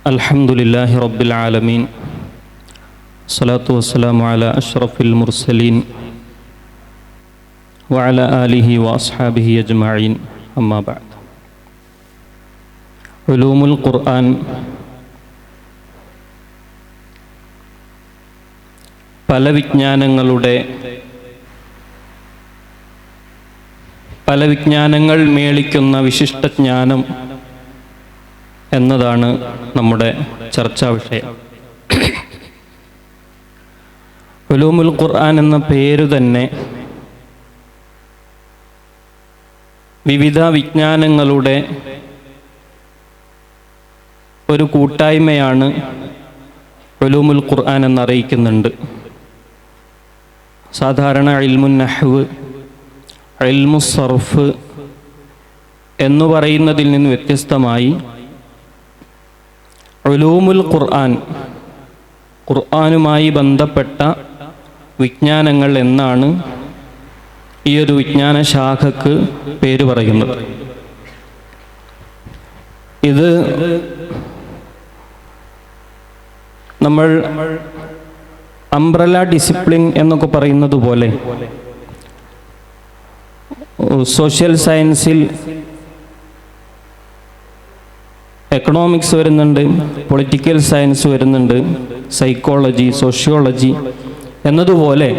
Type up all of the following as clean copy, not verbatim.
അൽഹംദുലില്ലാഹി റബ്ബിൽ ആലമീൻ സ്വലാത്തു വസ്സലാമു അലാ അഷ്റഫിൽ മുർസലീൻ വഅലാ ആലിഹി വഅസ്ഹാബിഹി അജ്മഈൻ അമ്മാ ബഅദ്. ഉലൂമുൽ ഖുർആൻ പല വിജ്ഞാനങ്ങൾ മേളിക്കുന്ന വിശിഷ്ടജ്ഞാനം എന്നതാണ് നമ്മുടെ ചർച്ചാ വിഷയം. ഉലൂമുൽ ഖുർആൻ എന്ന പേര് തന്നെ വിവിധ വിജ്ഞാനങ്ങളുടെ ഒരു കൂട്ടായ്മയാണ് ഉലൂമുൽ ഖുർആൻ എന്നറിയിക്കുന്നുണ്ട്. സാധാരണ ഇൽമുൻ നഹ്വ്, ഇൽമുസ് സർഫ് എന്നു പറയുന്നതിൽ നിന്ന് വ്യത്യസ്തമായി ഉലൂമുൽ ഖുർആൻ, ഖുർആനുമായി ബന്ധപ്പെട്ട വിജ്ഞാനങ്ങൾ എന്നാണ് ഈ ഒരു വിജ്ഞാന ശാഖക്ക് പേര് പറയുന്നത്. ഇത് നമ്മൾ അംബ്രല ഡിസിപ്ലിൻ എന്നൊക്കെ പറയുന്നത് പോലെ സോഷ്യൽ സയൻസിൽ എക്കണോമിക്സ് വരുന്നുണ്ട്, പൊളിറ്റിക്കൽ സയൻസ് വരുന്നുണ്ട്, സൈക്കോളജി, സോഷ്യോളജി എന്നതുപോലെ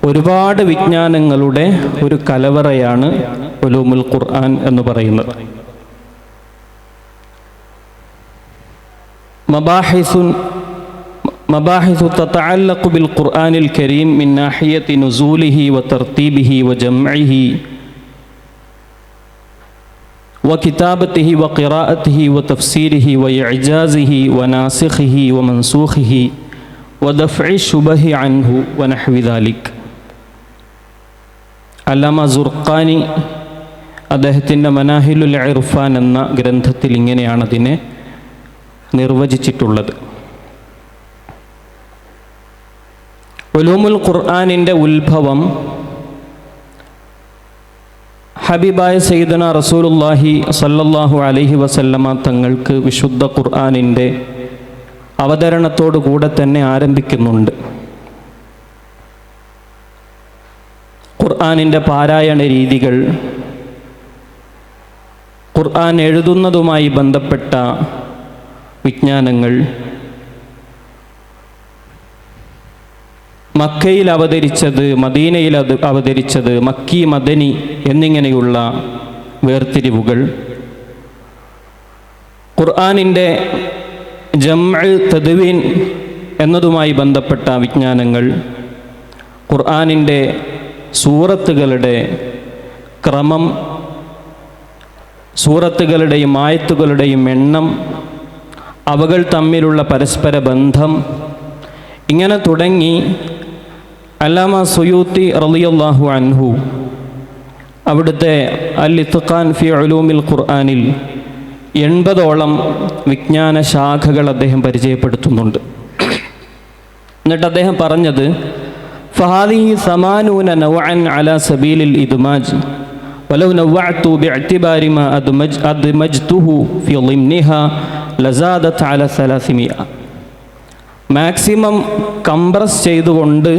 ഒരുപാട് വിജ്ഞാനങ്ങളുടെ ഒരു കലവറയാണ് ഉലൂമുൽ ഖുർആൻ എന്ന് പറയുന്നത്. മബാഹിസു തതഅല്ലഖു ബിൽ ഖുർആനിൽ കരീം മിൻ നാഹിയത്തി നുസൂലിഹി വതർതീബിഹി വജംഇഹി وكتابته وقراءته وتفسيره وإعجازه وناسخه ومنسوخه ودفع الشبه عنه ونحو ذلك. അല്ലാമ സുർഖാനി അദ്ദേഹത്തിൻ്റെ മനാഹിലുൽ ഇർഫാൻ എന്ന ഗ്രന്ഥത്തിൽ ഇങ്ങനെയാണ് അതിനെ നിർവചിച്ചിട്ടുള്ളത്. ഉലൂമുൽ ഖുർആനിൻ്റെ ഉത്ഭവം ഹബീബായ സയ്യിദന റസൂലുള്ളാഹി സ്വല്ലല്ലാഹു അലൈഹി വസല്ലമ തങ്ങൾക്ക് വിശുദ്ധ ഖുർആനിൻ്റെ അവതരണത്തോടു കൂടെ തന്നെ ആരംഭിക്കുന്നുണ്ട്. ഖുർആനിൻ്റെ പാരായണ രീതികൾ, ഖുർആൻ എഴുതുന്നതുമായി ബന്ധപ്പെട്ട വിജ്ഞാനങ്ങൾ, മക്കയിൽ അവതരിച്ചത്, മദീനയിൽ അവതരിച്ചത്, മക്കി മദനി എന്നിങ്ങനെയുള്ള വേർതിരിവുകൾ, ഖുർആനിൻ്റെ ജംഅ് തദ്വീൻ എന്നതുമായി ബന്ധപ്പെട്ട വിജ്ഞാനങ്ങൾ, ഖുർആനിൻ്റെ സൂറത്തുകളുടെ ക്രമം, സൂറത്തുകളുടെയും ആയത്തുകളുടെയും എണ്ണം, അവകൾ തമ്മിലുള്ള പരസ്പര ബന്ധം, ഇങ്ങനെ തുടങ്ങി അല്ലാമ സുയൂത്തി റളിയല്ലാഹു അൻഹു അവിടുത്തെ അൽ ഇത്ഖാൻ ഫി ഉലൂമിൽ ഖുർആനിൽ 80ഓളം വിജ്ഞാന ശാഖകൾ അദ്ദേഹം പരിചയപ്പെടുത്തുന്നുണ്ട്. എന്നിട്ട് അദ്ദേഹം പറഞ്ഞത് ഫഹാദിഹി സമാനൂന നൗഅൻ അലാ സബീലിൽ ഇദ്മാജ് വലൗ നവഅതു ബിഇഅ്തിബാരി മാ അദ്മജ്തുഹു ഫി ളിംനിഹാ ലസാദത് അലാ 300. മാക്സിമം കംപ്രസ് ചെയ്തുകൊണ്ട്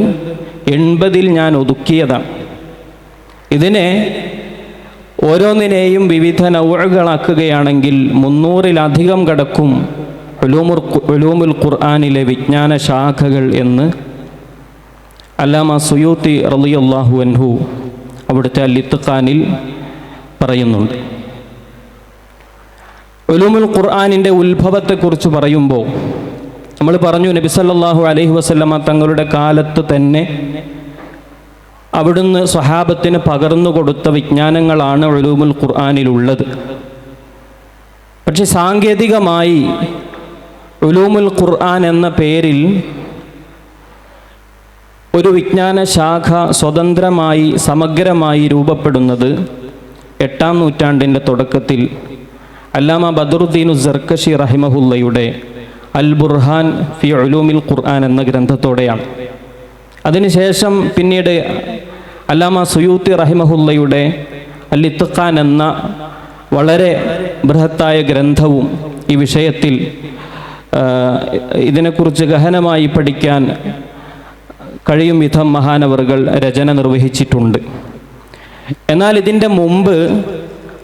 80ൽ ഞാൻ ഒതുക്കിയതാണ്. ഇതിനെ ഓരോന്നിനെയും വിവിധ നൗഅകളാക്കുകയാണെങ്കിൽ 300-ലധികം കടക്കും ഉലൂമുൽ ഖുർആനിലെ വിജ്ഞാന ശാഖകൾ എന്ന് അല്ലാമ സുയൂത്തി റളിയല്ലാഹു അൻഹു അവിടുത്തെ അൽ ഇത്ഖാനിൽ പറയുന്നുണ്ട്. ഉലൂമുൽ ഖുർആനിൻ്റെ ഉത്ഭവത്തെക്കുറിച്ച് പറയുമ്പോൾ നമ്മൾ പറഞ്ഞു, നബി സല്ലല്ലാഹു അലൈഹി വസല്ലമ തങ്ങളുടെ കാലത്ത് തന്നെ അവിടുന്ന് സ്വഹാബത്തിന് പകർന്നു കൊടുത്ത വിജ്ഞാനങ്ങളാണ് ഉലൂമുൽ ഖുർആനിലുള്ളത്. പക്ഷെ സാങ്കേതികമായി ഉലൂമുൽ ഖുർആൻ എന്ന പേരിൽ ഒരു വിജ്ഞാന ശാഖ സ്വതന്ത്രമായി സമഗ്രമായി രൂപപ്പെടുന്നത് 8-ാം നൂറ്റാണ്ടിൻ്റെ തുടക്കത്തിൽ അല്ലാമ ബദറുദ്ദീനു സർക്കശി റഹിമഹുല്ലയുടെ അൽ ബുർഹാൻ ഫി ഉലൂമിൽ ഖുർആൻ എന്ന ഗ്രന്ഥത്തോടെയാണ്. അതിനുശേഷം പിന്നീട് അല്ലാമ സുയൂത്തി റഹിമഹുല്ലയുടെ അൽ ഇത്ഖാൻ എന്ന വളരെ ബൃഹത്തായ ഗ്രന്ഥവും ഈ വിഷയത്തിൽ ഇതിനെക്കുറിച്ച് ഗഹനമായി പഠിക്കാൻ കഴിയും വിധം മഹാനവറുകൾ രചന നിർവഹിച്ചിട്ടുണ്ട്. എന്നാൽ ഇതിൻ്റെ മുമ്പ്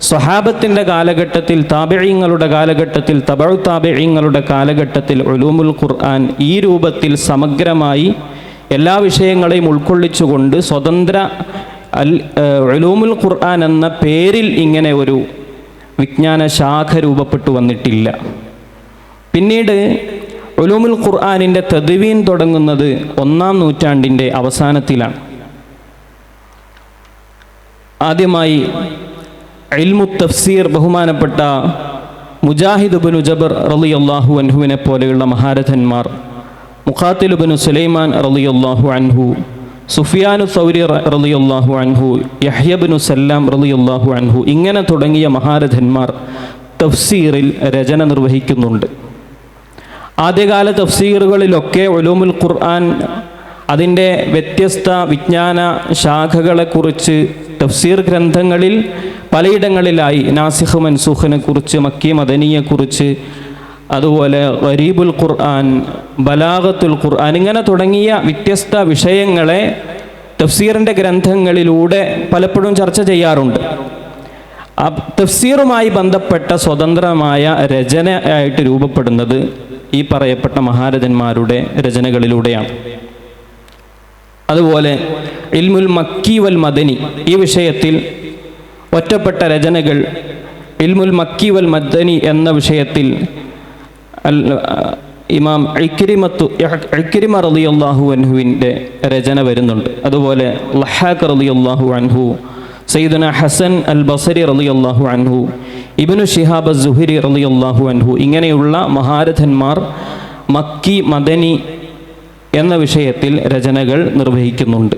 സ്വഹാബത്തിൻ്റെ കാലഘട്ടത്തിൽ, താബിഈങ്ങളുടെ കാലഘട്ടത്തിൽ, തബഉ താബിഈങ്ങളുടെ കാലഘട്ടത്തിൽ ഉലൂമുൽ ഖുർആൻ ഈ രൂപത്തിൽ സമഗ്രമായി എല്ലാ വിഷയങ്ങളെയും ഉൾക്കൊള്ളിച്ചുകൊണ്ട് സ്വതന്ത്ര ഉലൂമുൽ ഖുർആൻ എന്ന പേരിൽ ഇങ്ങനെ ഒരു വിജ്ഞാന ശാഖ രൂപപ്പെട്ടു വന്നിട്ടില്ല. പിന്നീട് ഉലൂമുൽ ഖുർആനിൻ്റെ തദ്വീൻ തുടങ്ങുന്നത് 1-ാം നൂറ്റാണ്ടിൻ്റെ അവസാനത്തിലാണ്. ആദ്യമായി ഇൽമു തഫ്സീർ ബഹുമാനപ്പെട്ട മുജാഹിദ് ഇബ്നു ജബർ റളിയല്ലാഹു അൻഹുവിനെ പോലെയുള്ള മഹാരഥന്മാർ, മുഖാത്തിൽ ഇബ്നു സുലൈമാൻ റളിയല്ലാഹു അൻഹു, സുഫിയാനു സൗരി റളിയല്ലാഹു അൻഹു, യഹ്യ ഇബ്നു സല്ലാം റളിയല്ലാഹു അൻഹു, ഇങ്ങനെ തുടങ്ങിയ മഹാരഥന്മാർ തഫ്സീറിൽ രചന നിർവഹിക്കുന്നുണ്ട്. ആദ്യകാല തഫ്സീറുകളിലൊക്കെ ഉലൂമുൽ ഖുർആൻ അതിൻ്റെ വ്യത്യസ്ത വിജ്ഞാന ശാഖകളെക്കുറിച്ച് തഫ്സീർ ഗ്രന്ഥങ്ങളിൽ പലയിടങ്ങളിലായി നാസിഖ് മൻസൂഖിനെ കുറിച്ച്, മക്കി മദനിയെക്കുറിച്ച്, അതുപോലെ ഗരീബുൽ ഖുർആൻ, ബലാഗത്തുൽ ഖുർആൻ, ഇങ്ങനെ തുടങ്ങിയ വ്യത്യസ്ത വിഷയങ്ങളെ തഫ്സീറിൻ്റെ ഗ്രന്ഥങ്ങളിലൂടെ പലപ്പോഴും ചർച്ച ചെയ്യാറുണ്ട്. തഫ്സീറുമായി ബന്ധപ്പെട്ട സ്വതന്ത്രമായ രചനയായിട്ട് രൂപപ്പെടുന്നത് ഈ പറയപ്പെട്ട മഹാരഥന്മാരുടെ രചനകളിലൂടെയാണ്. അതുപോലെ ഇൽമുൽ മക്കി വൽ മദനി, ഈ വിഷയത്തിൽ ഒറ്റപ്പെട്ട രചനകൾ ഇൽമുൽ മക്കി വൽ മദനി എന്ന വിഷയത്തിൽ ഇമാം ഇക്രിമ റളിയല്ലാഹു അൻഹുവിൻ്റെ രചന വരുന്നുണ്ട്. അതുപോലെ ലഹാഖ് റളിയല്ലാഹു അൻഹു, സയ്യിദുന ഹസൻ അൽ ബസരി റളിയല്ലാഹു അൻഹു, ഇബ്നു ശിഹാബ് അസ്-സുഹരി റളിയല്ലാഹു അൻഹു, ഇങ്ങനെയുള്ള മഹാരഥന്മാർ മക്കി മദനി എന്ന വിഷയത്തിൽ രചനകൾ നിർവഹിക്കുന്നുണ്ട്.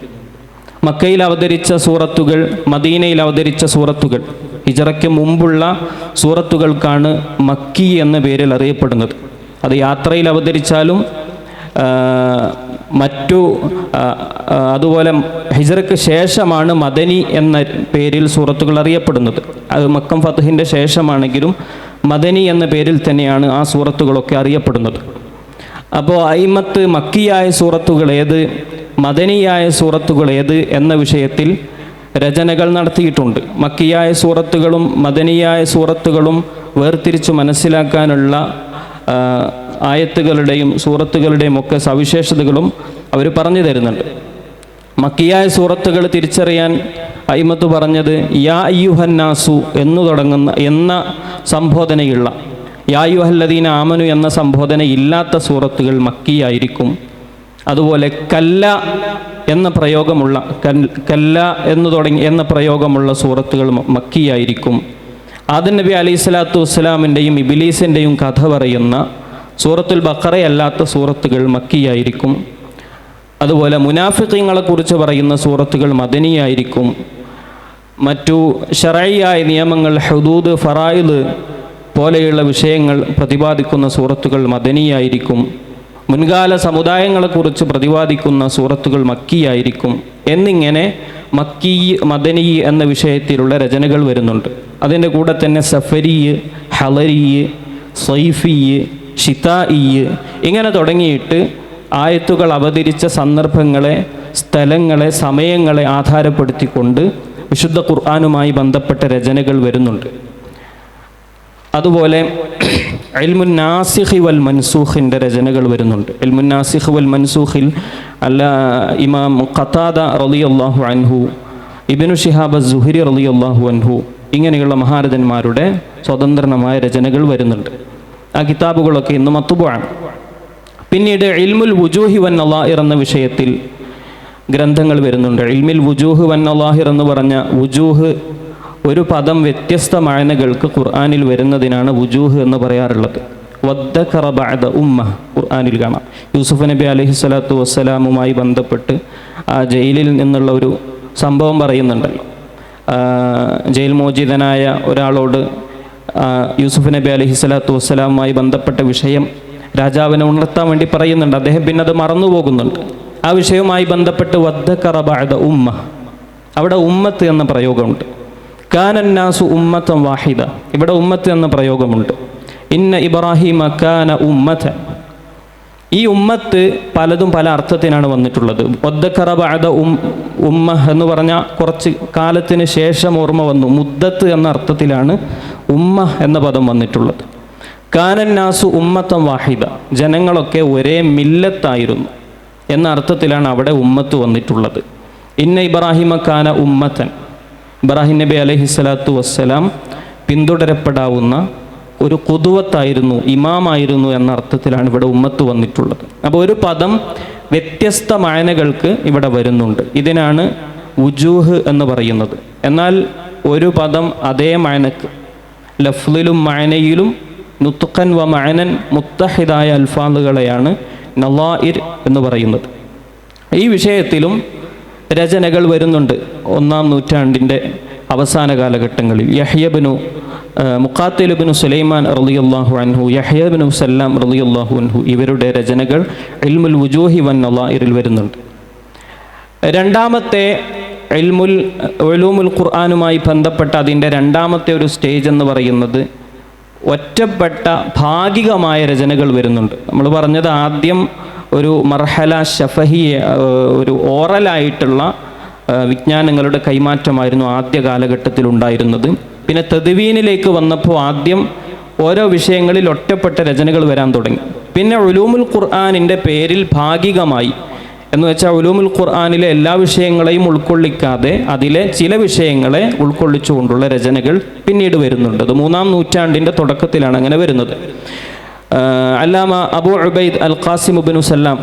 മക്കയിൽ അവതരിച്ച സൂറത്തുകൾ, മദീനയിൽ അവതരിച്ച സൂറത്തുകൾ, ഹിജറയ്ക്ക് മുമ്പുള്ള സൂറത്തുകൾക്കാണ് മക്കി എന്ന പേരിൽ അറിയപ്പെടുന്നത്. അത് യാത്രയിൽ അവതരിച്ചാലും അതുപോലെ ഹിജറയ്ക്ക് ശേഷമാണ് മദനി എന്ന പേരിൽ സൂറത്തുകൾ അറിയപ്പെടുന്നത്. അത് മക്കം ഫത്ഹിൻ്റെ ശേഷമാണെങ്കിലും മദനി എന്ന പേരിൽ തന്നെയാണ് ആ സൂറത്തുകളൊക്കെ അറിയപ്പെടുന്നത്. അപ്പോൾ അയിമത്ത് മക്കിയായ സൂറത്തുകൾ ഏത്, മദനിയായ സൂറത്തുകൾ ഏത് എന്ന വിഷയത്തിൽ രചനകൾ നടത്തിയിട്ടുണ്ട്. മക്കിയായ സൂറത്തുകളും മദനിയായ സൂറത്തുകളും വേർതിരിച്ചു മനസ്സിലാക്കാനുള്ള ആയത്തുകളുടെയും സൂറത്തുകളുടെയും ഒക്കെ സവിശേഷതകളും അവർ പറഞ്ഞു തരുന്നുണ്ട്. മക്കിയായ സൂറത്തുകൾ തിരിച്ചറിയാൻ അയിമത്ത് പറഞ്ഞത് യാ അയ്യുഹന്നാസു എന്നു തുടങ്ങുന്ന എന്ന സംബോധനയുള്ള, യാ അയ്യുഹല്ലദീന ആമനു എന്ന സംബോധന ഇല്ലാത്ത സൂറത്തുകൾ മക്കിയായിരിക്കും. അതുപോലെ കല്ല എന്ന പ്രയോഗമുള്ള കല്ല എന്ന പ്രയോഗമുള്ള സൂറത്തുകൾ മക്കിയായിരിക്കും. ആദം നബി അലൈഹി സ്വലാത്തു വസ്സലാമിൻ്റെയും ഇബ്ലീസിൻ്റെയും കഥ പറയുന്ന സൂറത്തുൽ ബഖറയല്ലാത്ത സൂറത്തുകൾ മക്കിയായിരിക്കും. അതുപോലെ മുനാഫിഖീങ്ങളെക്കുറിച്ച് പറയുന്ന സൂറത്തുകൾ മദനിയായിരിക്കും. മറ്റു ശറഈയായ നിയമങ്ങൾ, ഹുദൂദ്, ഫറായിദ് പോലെയുള്ള വിഷയങ്ങൾ പ്രതിപാദിക്കുന്ന സൂറത്തുകൾ മദനിയായിരിക്കും. മുൻകാല സമുദായങ്ങളെക്കുറിച്ച് പ്രതിപാദിക്കുന്ന സൂറത്തുകൾ മക്കിയായിരിക്കും. എന്നിങ്ങനെ മക്കി മദനി എന്ന വിഷയത്തിലുള്ള രചനകൾ വരുന്നുണ്ട്. അതിൻ്റെ കൂടെ തന്നെ സഫരി, ഹളരി, സൈഫി, ഷിതാഇ ഇങ്ങനെ തുടങ്ങിയിട്ട് ആയത്തുകൾ അവതരിച്ച സന്ദർഭങ്ങളെ, സ്ഥലങ്ങളെ, സമയങ്ങളെ ആധാരപ്പെടുത്തിക്കൊണ്ട് വിശുദ്ധ ഖുർആനുമായി ബന്ധപ്പെട്ട രചനകൾ വരുന്നുണ്ട്. അതുപോലെ ഇൽമുൻ നാസിഖ് വൽ മൻസൂഖിൻ്റെ രചനകൾ വരുന്നുണ്ട്. ഇൽമുൻ നാസിഖ് വൽ മൻസൂഖിൽ ഇമാം ഖതാദ റളിയല്ലാഹു അൻഹു, ഇബ്നു ശിഹാബ് അസ്-സുഹരി റളിയല്ലാഹു അൻഹു, ഇങ്ങനെയുള്ള മഹാരഥന്മാരുടെ സ്വതന്ത്രമായ രചനകൾ വരുന്നുണ്ട്. ആ കിതാബുകളൊക്കെ ഇന്ന് മത്ബൂആണ്. പിന്നീട് ഇൽമുൽ വുജൂഹി വൻ നളായിർ എന്ന വിഷയത്തിൽ ഗ്രന്ഥങ്ങൾ വരുന്നുണ്ട്. ഇൽമിൽ വുജൂഹ് വൻ നളാഹിർ എന്ന് പറഞ്ഞ വുജൂഹ്, ഒരു പദം വ്യത്യസ്ത മായനകൾക്ക് ഖുർആനിൽ വരുന്നതിനാണ് വുജൂഹ് എന്ന് പറയാറുള്ളത്. വദ്ദകറ ബഅദ ഉമ്മ ഖുർആനിൽ കാണാം. യൂസുഫ് നബി അലൈഹി സ്വലാത്തു വസ്സലാമുമായി ബന്ധപ്പെട്ട് ആ ജയിലിൽ നിന്നുള്ള ഒരു സംഭവം പറയുന്നുണ്ടല്ലോ. ജയിൽ മോചിതനായ ഒരാളോട് യൂസുഫ് നബി അലൈഹി സ്വലാത്തു വസ്സലാമുമായി ബന്ധപ്പെട്ട വിഷയം രാജാവിനെ ഉണർത്താൻ വേണ്ടി പറയുന്നുണ്ട്. അദ്ദേഹം പിന്നെ അത് മറന്നു പോകുന്നുണ്ട്. ആ വിഷയവുമായി ബന്ധപ്പെട്ട് വദ്ദകറ ബഅദ ഉമ്മ, അവിടെ ഉമ്മത്ത് എന്ന പ്രയോഗമുണ്ട്. കാനന്നാസു ഉമ്മത്തൻ വാഹിദ, ഇവിടെ ഉമ്മത്ത് എന്ന പ്രയോഗമുണ്ട്. ഇന്ന ഇബ്രാഹിമ കാന ഉമ്മതൻ. ഈ ഉമ്മത്ത് പലതും പല അർത്ഥത്തിനാണ് വന്നിട്ടുള്ളത്. വദ്ദക്കറ ബഅദ ഉമ്മ എന്ന് പറഞ്ഞാൽ കുറച്ച് കാലത്തിന് ശേഷം ഓർമ്മ വന്നു. മുദ്ദത്ത് എന്ന അർത്ഥത്തിലാണ് ഉമ്മ എന്ന പദം വന്നിട്ടുള്ളത്. കാനന്നാസു ഉമ്മത്തൻ വാഹിദ, ജനങ്ങളൊക്കെ ഒരേ മില്ലത്തായിരുന്നു എന്ന അർത്ഥത്തിലാണ് അവിടെ ഉമ്മത്ത് വന്നിട്ടുള്ളത്. ഇന്ന ഇബ്രാഹിമ കാന ഉമ്മത്തൻ, ഇബ്രാഹിം നബി അലൈഹിസ്സലാത്തു വസ്സലാം പിന്തുടരപ്പെടാവുന്ന ഒരു ഖുദുവത്തായിരുന്നു, ഇമാമായിരുന്നു എന്ന അർത്ഥത്തിലാണ് ഇവിടെ ഉമ്മത്ത് വന്നിട്ടുള്ളത്. അപ്പോൾ ഒരു പദം വ്യത്യസ്ത മായനകൾക്ക് ഇവിടെ വരുന്നുണ്ട്. ഇതിനാണ് വുജൂഹ് എന്ന് പറയുന്നത്. എന്നാൽ ഒരു പദം അതേ മായനക്ക് ലഫ്ലിലും മായനയിലും നുത്ഖൻ വ മഅനൻ മുത്തഹിദായ അൽഫാദുകളെയാണ് നളായിർ എന്ന് പറയുന്നത്. ഈ വിഷയത്തിലും രചനകൾ വരുന്നുണ്ട്. 1-ാം നൂറ്റാണ്ടിൻ്റെ അവസാന കാലഘട്ടങ്ങളിൽ യഹ്യബ്നു മുഖാത്തിലുബ്നു സുലൈമാൻ റളിയല്ലാഹു അൻഹു, യഹ്യബ്നു സല്ലാം റളിയല്ലാഹു അൻഹു ഇവരുടെ രചനകൾ ഇൽമുൽ വുജൂഹി വൻ നളായിറിൽ വരുന്നുണ്ട്. രണ്ടാമത്തെ ഉലൂമുൽ ഖുർആനുമായി ബന്ധപ്പെട്ട അതിൻ്റെ രണ്ടാമത്തെ ഒരു സ്റ്റേജ് എന്ന് പറയുന്നത് ഒറ്റപ്പെട്ട ഭാഗികമായ രചനകൾ വരുന്നുണ്ട്. നമ്മൾ പറഞ്ഞത് ആദ്യം ഒരു മർഹല ഷഫഹി, ഒരു ഓറലായിട്ടുള്ള വിജ്ഞാനങ്ങളുടെ കൈമാറ്റമായിരുന്നു ആദ്യ കാലഘട്ടത്തിൽ ഉണ്ടായിരുന്നത്. പിന്നെ തദ്വീനിലേക്ക് വന്നപ്പോൾ ആദ്യം ഓരോ വിഷയങ്ങളിൽ ഒറ്റപ്പെട്ട രചനകൾ വരാൻ തുടങ്ങി. പിന്നെ ഉലൂമുൽ ഖുർആനിൻ്റെ പേരിൽ ഭാഗികമായി എന്ന് വെച്ചാൽ ഉലൂമുൽ ഖുർആനിലെ എല്ലാ വിഷയങ്ങളെയും ഉൾക്കൊള്ളിക്കാതെ അതിലെ ചില വിഷയങ്ങളെ ഉൾക്കൊള്ളിച്ചുകൊണ്ടുള്ള രചനകൾ പിന്നീട് വരുന്നുണ്ട്. അത് 3-ാം നൂറ്റാണ്ടിൻ്റെ തുടക്കത്തിലാണ് അങ്ങനെ വരുന്നത്. അല്ലാമ അബൂ ഉബൈദ് അൽ ഖാസിം ഇബ്നു സല്ലാം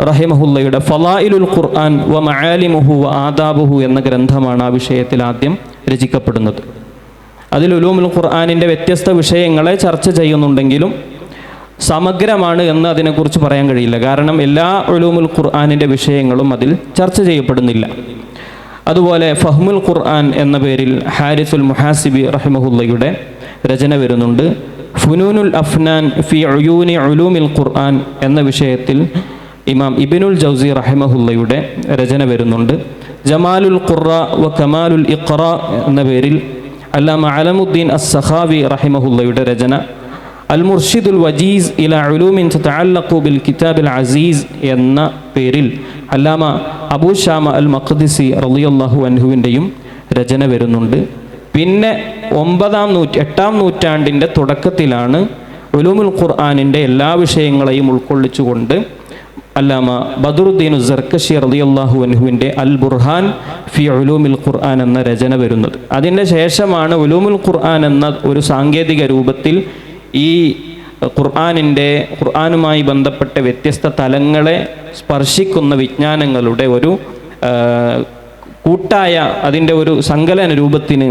റഹിമഹുല്ലയുടെ ഫളായിലുൽ ഖുർആൻ വ മആലിമുഹു വ ആദാബുഹു എന്ന ഗ്രന്ഥമാണ് ആ വിഷയത്തിൽ ആദ്യം രചിക്കപ്പെടുന്നത്. അതിൽ ഉലൂമുൽ ഖുർആനിൻ്റെ വ്യത്യസ്ത വിഷയങ്ങളെ ചർച്ച ചെയ്യുന്നുണ്ടെങ്കിലും സമഗ്രമാണ് എന്ന് അതിനെക്കുറിച്ച് പറയാൻ കഴിയില്ല. കാരണം എല്ലാ ഉലൂമുൽ ഖുർആനിൻ്റെ വിഷയങ്ങളും അതിൽ ചർച്ച ചെയ്യപ്പെടുന്നില്ല. അതുപോലെ ഫഹ്മുൽ ഖുർആൻ എന്ന പേരിൽ ഹാരിസുൽ മുഹാസിബി റഹിമഹുല്ലയുടെ രചന വരുന്നുണ്ട്. ഫുനൂനുൽ അഫ്നാൻ ഫി ഉയൂനി ഉലൂമിൽ ഖുർആൻ എന്ന വിഷയത്തിൽ ഇമാം ഇബ്നുൽ ജൗസി റഹിമഹുല്ലയുടെ രചന വരുന്നുണ്ട്. ജമാലുൽ ഖുറ വ കമാലുൽ ഇഖ്റ എന്ന പേരിൽ അല്ലാമ അലമുദ്ദീൻ അസ്സഖാവി റഹിമഹുല്ലയുടെ രചന. അൽ മുർഷിദുൽ വജീസ് ഇല ഉലൂമിൻ തതഅല്ലഖു ബിൽ കിതാബിൽ അസീസ് എന്ന പേരിൽ അല്ലാമ അബൂ ഷാമ അൽ മഖ്ദിസി റളിയല്ലാഹു അൻഹുവിൻ്റെയും രചന വരുന്നുണ്ട്. പിന്നെ 8-ാം നൂറ്റാണ്ടിൻ്റെ തുടക്കത്തിലാണ് ഉലൂമുൽ ഖുർആനിൻ്റെ എല്ലാ വിഷയങ്ങളെയും ഉൾക്കൊള്ളിച്ചുകൊണ്ട് അല്ലാമ ബദറുദ്ദീൻ സർക്കശി റളിയല്ലാഹു അൻഹുവിൻ്റെ അൽ ബുർഹാൻ ഫി ഉലൂമിൽ ഖുർആൻ എന്ന രചന വരുന്നത്. അതിൻ്റെ ശേഷമാണ് ഉലൂമുൽ ഖുർആൻ എന്ന ഒരു സാങ്കേതിക രൂപത്തിൽ ഈ ഖുർആനുമായി ബന്ധപ്പെട്ട വ്യത്യസ്ത തലങ്ങളെ സ്പർശിക്കുന്ന വിജ്ഞാനങ്ങളുടെ ഒരു കൂട്ടായ അതിൻ്റെ ഒരു സങ്കലന രൂപത്തിന്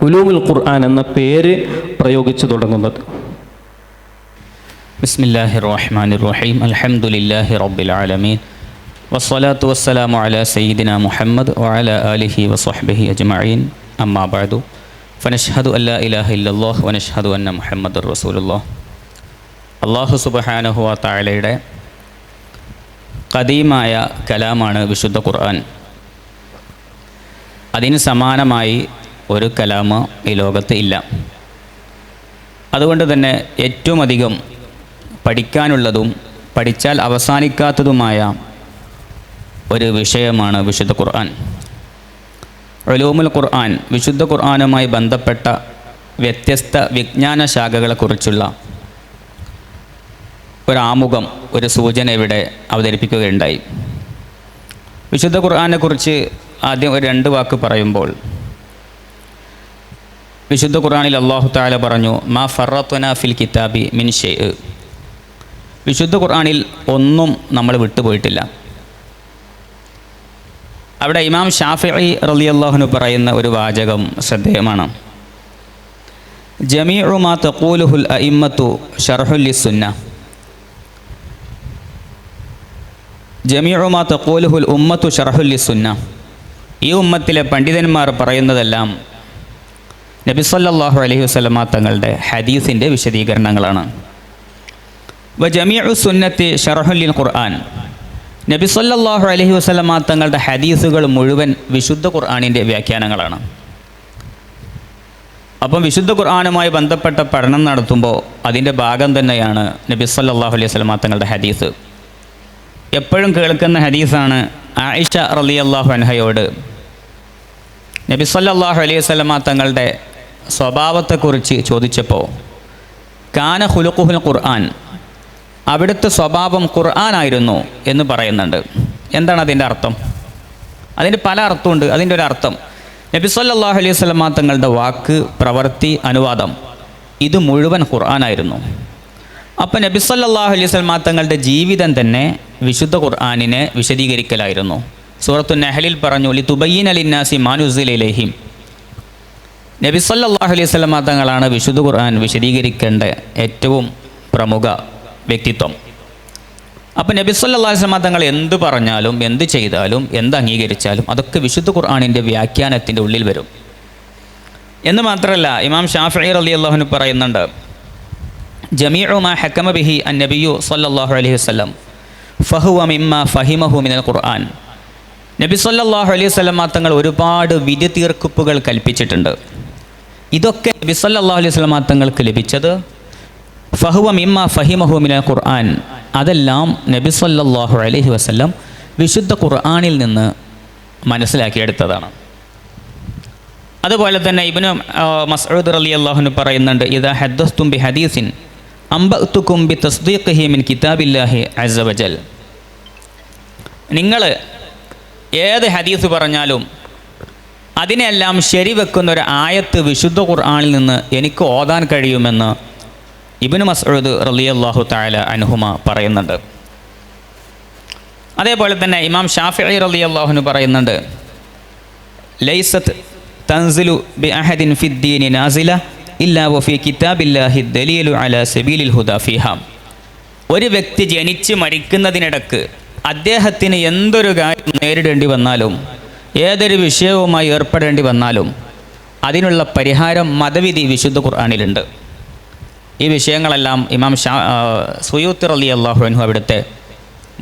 ഉലൂമുൽ ഖുർആൻ എന്ന പേര് പ്രയോഗിച്ചു തുടങ്ങുന്നത്. ബിസ്മില്ലാഹിർ റഹ്മാനിർ റഹീം. അൽഹംദുലില്ലാഹി റബ്ബിൽ ആലമീൻ വസ്സലാത്തു വസ്സലാമു അലാ സയ്യിദിനാ മുഹമ്മദ് വഅലാ ആലിഹി വസ്വഹ്ബിഹി അജ്മഈൻ. അമ്മാ ബഅദു ഫനഷ്ഹദു അല്ലാ ഇലാഹ ഇല്ലല്ലാഹ് വനഷ്ഹദു അന്ന മുഹമ്മദുർ റസൂലുള്ളാഹ്. അല്ലാഹു സുബ്ഹാനഹു വ തആലയുടെ ഖദീമായ കലാമാണ് വിശുദ്ധ ഖുർആൻ. അതിന് സമാനമായി ഒരു കലാമ് ഈ ലോകത്ത് ഇല്ല. അതുകൊണ്ട് തന്നെ ഏറ്റവും അധികം പഠിക്കാനുള്ളതും പഠിച്ചാൽ അവസാനിക്കാത്തതുമായ ഒരു വിഷയമാണ് വിശുദ്ധ ഖുർആൻ. ഉലൂമുൽ ഖുർആൻ, വിശുദ്ധ ഖുർആനുമായി ബന്ധപ്പെട്ട വ്യത്യസ്ത വിജ്ഞാന ശാഖകളെക്കുറിച്ചുള്ള ഒരാമുഖം, ഒരു സൂചന ഇവിടെ അവതരിപ്പിക്കുകയുണ്ടായി. വിശുദ്ധ ഖുർആനെക്കുറിച്ച് ആദ്യം ഒരു 2 വാക്ക് പറയുമ്പോൾ, വിശുദ്ധ ഖുർആനിൽ അല്ലാഹു തആല പറഞ്ഞു, മാ ഫറത്നാ ഫിൽ കിതാബി മിൻ ഷൈഅ. വിശുദ്ധ ഖുർആനിൽ ഒന്നും നമ്മൾ വിട്ടുപോയിട്ടില്ല. അവിടെ ഇമാം ഷാഫിഈ റളിയല്ലാഹു അൻഹു പറയുന്ന ഒരു വാചകം ശ്രദ്ധേയമാണ്. ജമീഉ മാ തഖൂലുഹുൽ അഇമ്മത്തു ശർഹുൽ ലിസ്സുന്ന. ജമീഉ മാ തഖൂലുഹുൽ ഉമ്മത്തു ശർഹുൽ ലിസ്സുന്ന. ഈ ഉമ്മത്തിലെ പണ്ഡിതന്മാർ പറയുന്നതെല്ലാം നബി സല്ലല്ലാഹു അലൈഹി വസല്ലമ തങ്ങളുടെ ഹദീസിൻ്റെ വിശദീകരണങ്ങളാണ്. വ ജമീഉ സുന്നത്തി ശർഹുൽ ലിൽ ഖുർആൻ. നബി സല്ലല്ലാഹു അലൈഹി വസല്ലമ തങ്ങളുടെ ഹദീസുകൾ മുഴുവൻ വിശുദ്ധ ഖുർആനിൻ്റെ വ്യാഖ്യാനങ്ങളാണ്. അപ്പം വിശുദ്ധ ഖുർആനുമായി ബന്ധപ്പെട്ട പഠനം നടത്തുമ്പോൾ അതിൻ്റെ ഭാഗം തന്നെയാണ് നബി സല്ലല്ലാഹു അലൈഹി വസല്ലം തങ്ങളുടെ ഹദീസ്. എപ്പോഴും കേൾക്കുന്ന ഹദീസാണ്. ആയിഷ റളിയല്ലാഹു അൻഹയോട് നബി സല്ലല്ലാഹു അലൈഹി വസല്ലം തങ്ങളുടെ സ്വഭാവത്തെക്കുറിച്ച് ചോദിച്ചപ്പോൾ കാന ഖുലുഖുൽ ഖുർആൻ, അവിടുത്തെ സ്വഭാവം ഖുർആനായിരുന്നു എന്ന് പറയുന്നുണ്ട്. എന്താണ് അതിൻ്റെ അർത്ഥം? അതിൻ്റെ പല അർത്ഥമുണ്ട്. അതിൻ്റെ ഒരു അർത്ഥം, നബി സല്ലല്ലാഹു അലൈഹി വസല്ലം തങ്ങളുടെ വാക്ക്, പ്രവൃത്തി, അനുവാദം ഇത് മുഴുവൻ ഖുർആനായിരുന്നു. അപ്പോൾ നബി സല്ലല്ലാഹു അലൈഹി വസല്ലം തങ്ങളുടെ ജീവിതം തന്നെ വിശുദ്ധ ഖുർആനിനെ വിശദീകരിക്കലായിരുന്നു. സൂറത്തു നഹലിൽ പറഞ്ഞു, ലിതുബയ്യിന ലിന്നാസി മാ നുസില ഇലൈഹിം. നബി സല്ലല്ലാഹു അലൈഹി വസല്ലം തങ്ങളാണ് വിശുദ്ധ ഖുർആൻ വിശദീകരിക്കേണ്ട ഏറ്റവും പ്രമുഖ വ്യക്തിത്വം. അപ്പോൾ നബി സല്ലല്ലാഹു അലൈഹി വസല്ലം തങ്ങൾ എന്ത് പറഞ്ഞാലും എന്ത് ചെയ്താലും എന്ത് അംഗീകരിച്ചാലും അതൊക്കെ വിശുദ്ധ ഖുർആനിൻ്റെ വ്യാഖ്യാനത്തിൻ്റെ ഉള്ളിൽ വരും. എന്ന് മാത്രമല്ല, ഇമാം ഷാഫിഈ റളിയല്ലാഹു അൻഹു പറയുന്നുണ്ട്, ജമീഉ മാ ഹക്കമ ബിഹി അൻ-നബിയ്യു സല്ലല്ലാഹു അലൈഹി വസല്ലം ഫഹുവ മിമ്മാ ഫഹിമഹു മിനൽ ഖുർആൻ. നബി സല്ലല്ലാഹു അലൈഹി വസല്ലം തങ്ങൾ ഒരുപാട് വിധി തീർക്കുപ്പുകൾ കൽപ്പിച്ചിട്ടുണ്ട്. ഇതൊക്കെ നബി സല്ലല്ലാഹു അലൈഹി വസല്ലം തങ്ങൾക്ക് ലഭിച്ചത് ഫഹുവ മിമ്മാ ഫഹിമഹു മിനൽ ഖുർആൻ, അതെല്ലാം നബി സല്ലല്ലാഹു അലൈഹി വസല്ലം വിശുദ്ധ ഖുർആനിൽ നിന്ന് മനസ്സിലാക്കിയെടുത്തതാണ്. അതുപോലെ തന്നെ ഇബ്നു മസ്ഊദ് റളിയല്ലാഹു അൻഹു പറയുന്നുണ്ട്, ഇദാ ഹദ്ദസ്തും ബി ഹദീസിൻ അംബഅ്തുകും ബി തസ്ദീഖിഹി മിൻ കിതാബില്ലാഹി അസ്സ വജൽ. നിങ്ങൾ ഏത് ഹദീസ് പറഞ്ഞാലും അതിനെല്ലാം ശരിവെക്കുന്ന ഒരു ആയത്ത് വിശുദ്ധ ഖുർആനിൽ നിന്ന് എനിക്ക് ഓതാൻ കഴിയുമെന്ന് ഇബ്നു മസ്ഊദ് റളിയല്ലാഹു തആല അൻഹുമ പറയുന്നുണ്ട്. അതേപോലെ തന്നെ ഇമാം ഷാഫിഈ റളിയല്ലാഹു അൻഹു പറയുന്നുണ്ട്, ലൈസത്ത് തൻസിലു ബി അഹദിൻ ഫിദ്ദീനി നാസില ഇല്ലാ വഫി കിതാബില്ലാഹി ദലീലു അലാ സബീലിൽ ഹുദാ ഫീഹാ. ഒരു വ്യക്തി ജനിച്ച് മരിക്കുന്നതിനിടക്ക് അദ്ദേഹത്തിന് എന്തൊരു കാര്യം നേരിടേണ്ടി വന്നാലും ഏതൊരു വിഷയവുമായി ഏർപ്പെടേണ്ടി വന്നാലും അതിനുള്ള പരിഹാരം മതവിധി വിശുദ്ധ ഖുർആനിലുണ്ട്. ഈ വിഷയങ്ങളെല്ലാം ഇമാം സുയൂത്തി റളിയല്ലാഹു അൻഹു അവിടുത്തെ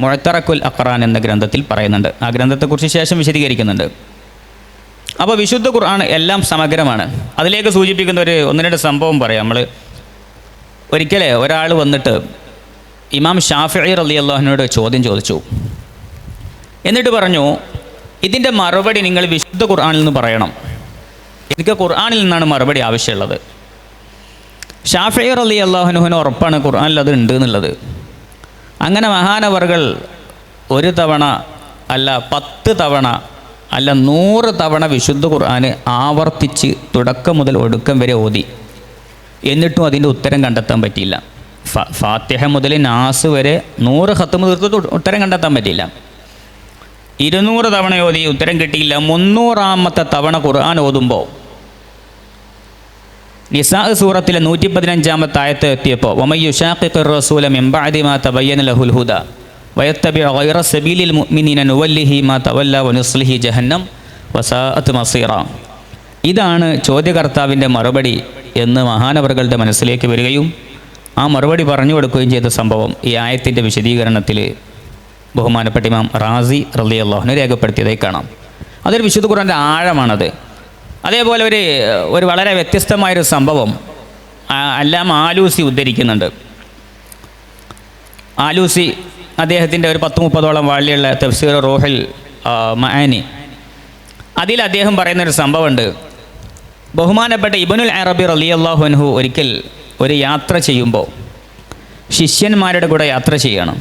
മുഅ്തറഖുൽ അഖ്റാൻ എന്ന ഗ്രന്ഥത്തിൽ പറയുന്നുണ്ട്. ആ ഗ്രന്ഥത്തെക്കുറിച്ച് ശേഷം വിശദീകരിക്കുന്നുണ്ട്. അപ്പോൾ വിശുദ്ധ ഖുർആൻ എല്ലാം സമഗ്രമാണ്. അതിലേക്ക് സൂചിപ്പിക്കുന്ന ഒന്ന് രണ്ട് സംഭവം പറയാം. നമ്മൾ ഒരിക്കലേ ഒരാൾ വന്നിട്ട് ഇമാം ഷാഫിഈ റളിയല്ലാഹു അൻഹുവിനോട് ചോദ്യം ചോദിച്ചു. എന്നിട്ട് പറഞ്ഞു, ഇതിൻ്റെ മറുപടി നിങ്ങൾ വിശുദ്ധ ഖുർആനിൽ നിന്ന് പറയണം, എനിക്ക് ഖുർആനിൽ നിന്നാണ് മറുപടി ആവശ്യമുള്ളത്. ഷാഫിഈ റളിയല്ലാഹു അൻഹുവിന് ഉറപ്പാണ് ഖുർആനിൽ അത് ഉണ്ട് എന്നുള്ളത്. അങ്ങനെ മഹാനവർകൾ ഒരു തവണ അല്ല 10 തവണ അല്ല 100 തവണ വിശുദ്ധ ഖുർആന് ആവർത്തിച്ച് തുടക്കം മുതൽ ഒടുക്കം വരെ ഓതി. എന്നിട്ടും അതിൻ്റെ ഉത്തരം കണ്ടെത്താൻ പറ്റിയില്ല. ഫാത്തിഹ മുതൽ നാസ് വരെ 100 ഖത്മ് തീർത്തിട്ട് ഉത്തരം കണ്ടെത്താൻ പറ്റിയില്ല. 200 തവണ ഓതി, ഉത്തരം കിട്ടിയില്ല. 300ാമത്തെ തവണ ഖുർആൻ ഓതുമ്പോൾ നിസാ സൂറത്തിലെ 115ാമത്തെ ആയത്ത് എത്തിയപ്പോൾ വമൻ യുശാഖിഖിർ റസൂല മിൻ ബഅദി മാ തബയ്യന ലഹുൽ ഹുദാ വയത്തബിഅ ഗൈറ സബീലിൽ മുഅ്മിനീന നുവല്ലിഹി മാ തവല്ല വനുസ്ലിഹി ജഹന്നം വസാഅത് മസീറ. ഇതാണ് ചോദ്യകർത്താവിൻ്റെ മറുപടി എന്ന് മഹാനവറുകളുടെ മനസ്സിലേക്ക് വരികയും ആ മറുപടി പറഞ്ഞു കൊടുക്കുകയും ചെയ്ത സംഭവം ഈ ആയത്തിൻ്റെ വിശദീകരണത്തിൽ ബഹുമാനപ്പെട്ട ഇമാം റാസി റളിയല്ലാഹു അൻഹു രേഖപ്പെടുത്തിയതായി കാണാം. അതൊരു വിശുദ്ധ ഖുർആൻ്റെ ആഴമാണത്. അതേപോലെ ഒരു വളരെ വ്യത്യസ്തമായൊരു സംഭവം അല്ലാമ ആലൂസി ഉദ്ധരിക്കുന്നുണ്ട്. ആലൂസി അദ്ദേഹത്തിൻ്റെ ഒരു 10-30ഓളം വാള്യമുള്ള തഫ്സീർ റൂഹുൽ മആനി, അതിൽ അദ്ദേഹം പറയുന്നൊരു സംഭവമുണ്ട്. ബഹുമാനപ്പെട്ട ഇബ്നുൽ അറബി റളിയല്ലാഹു അൻഹു ഒരിക്കൽ ഒരു യാത്ര ചെയ്യുമ്പോൾ ശിഷ്യന്മാരുടെ കൂടെ യാത്ര ചെയ്യണം.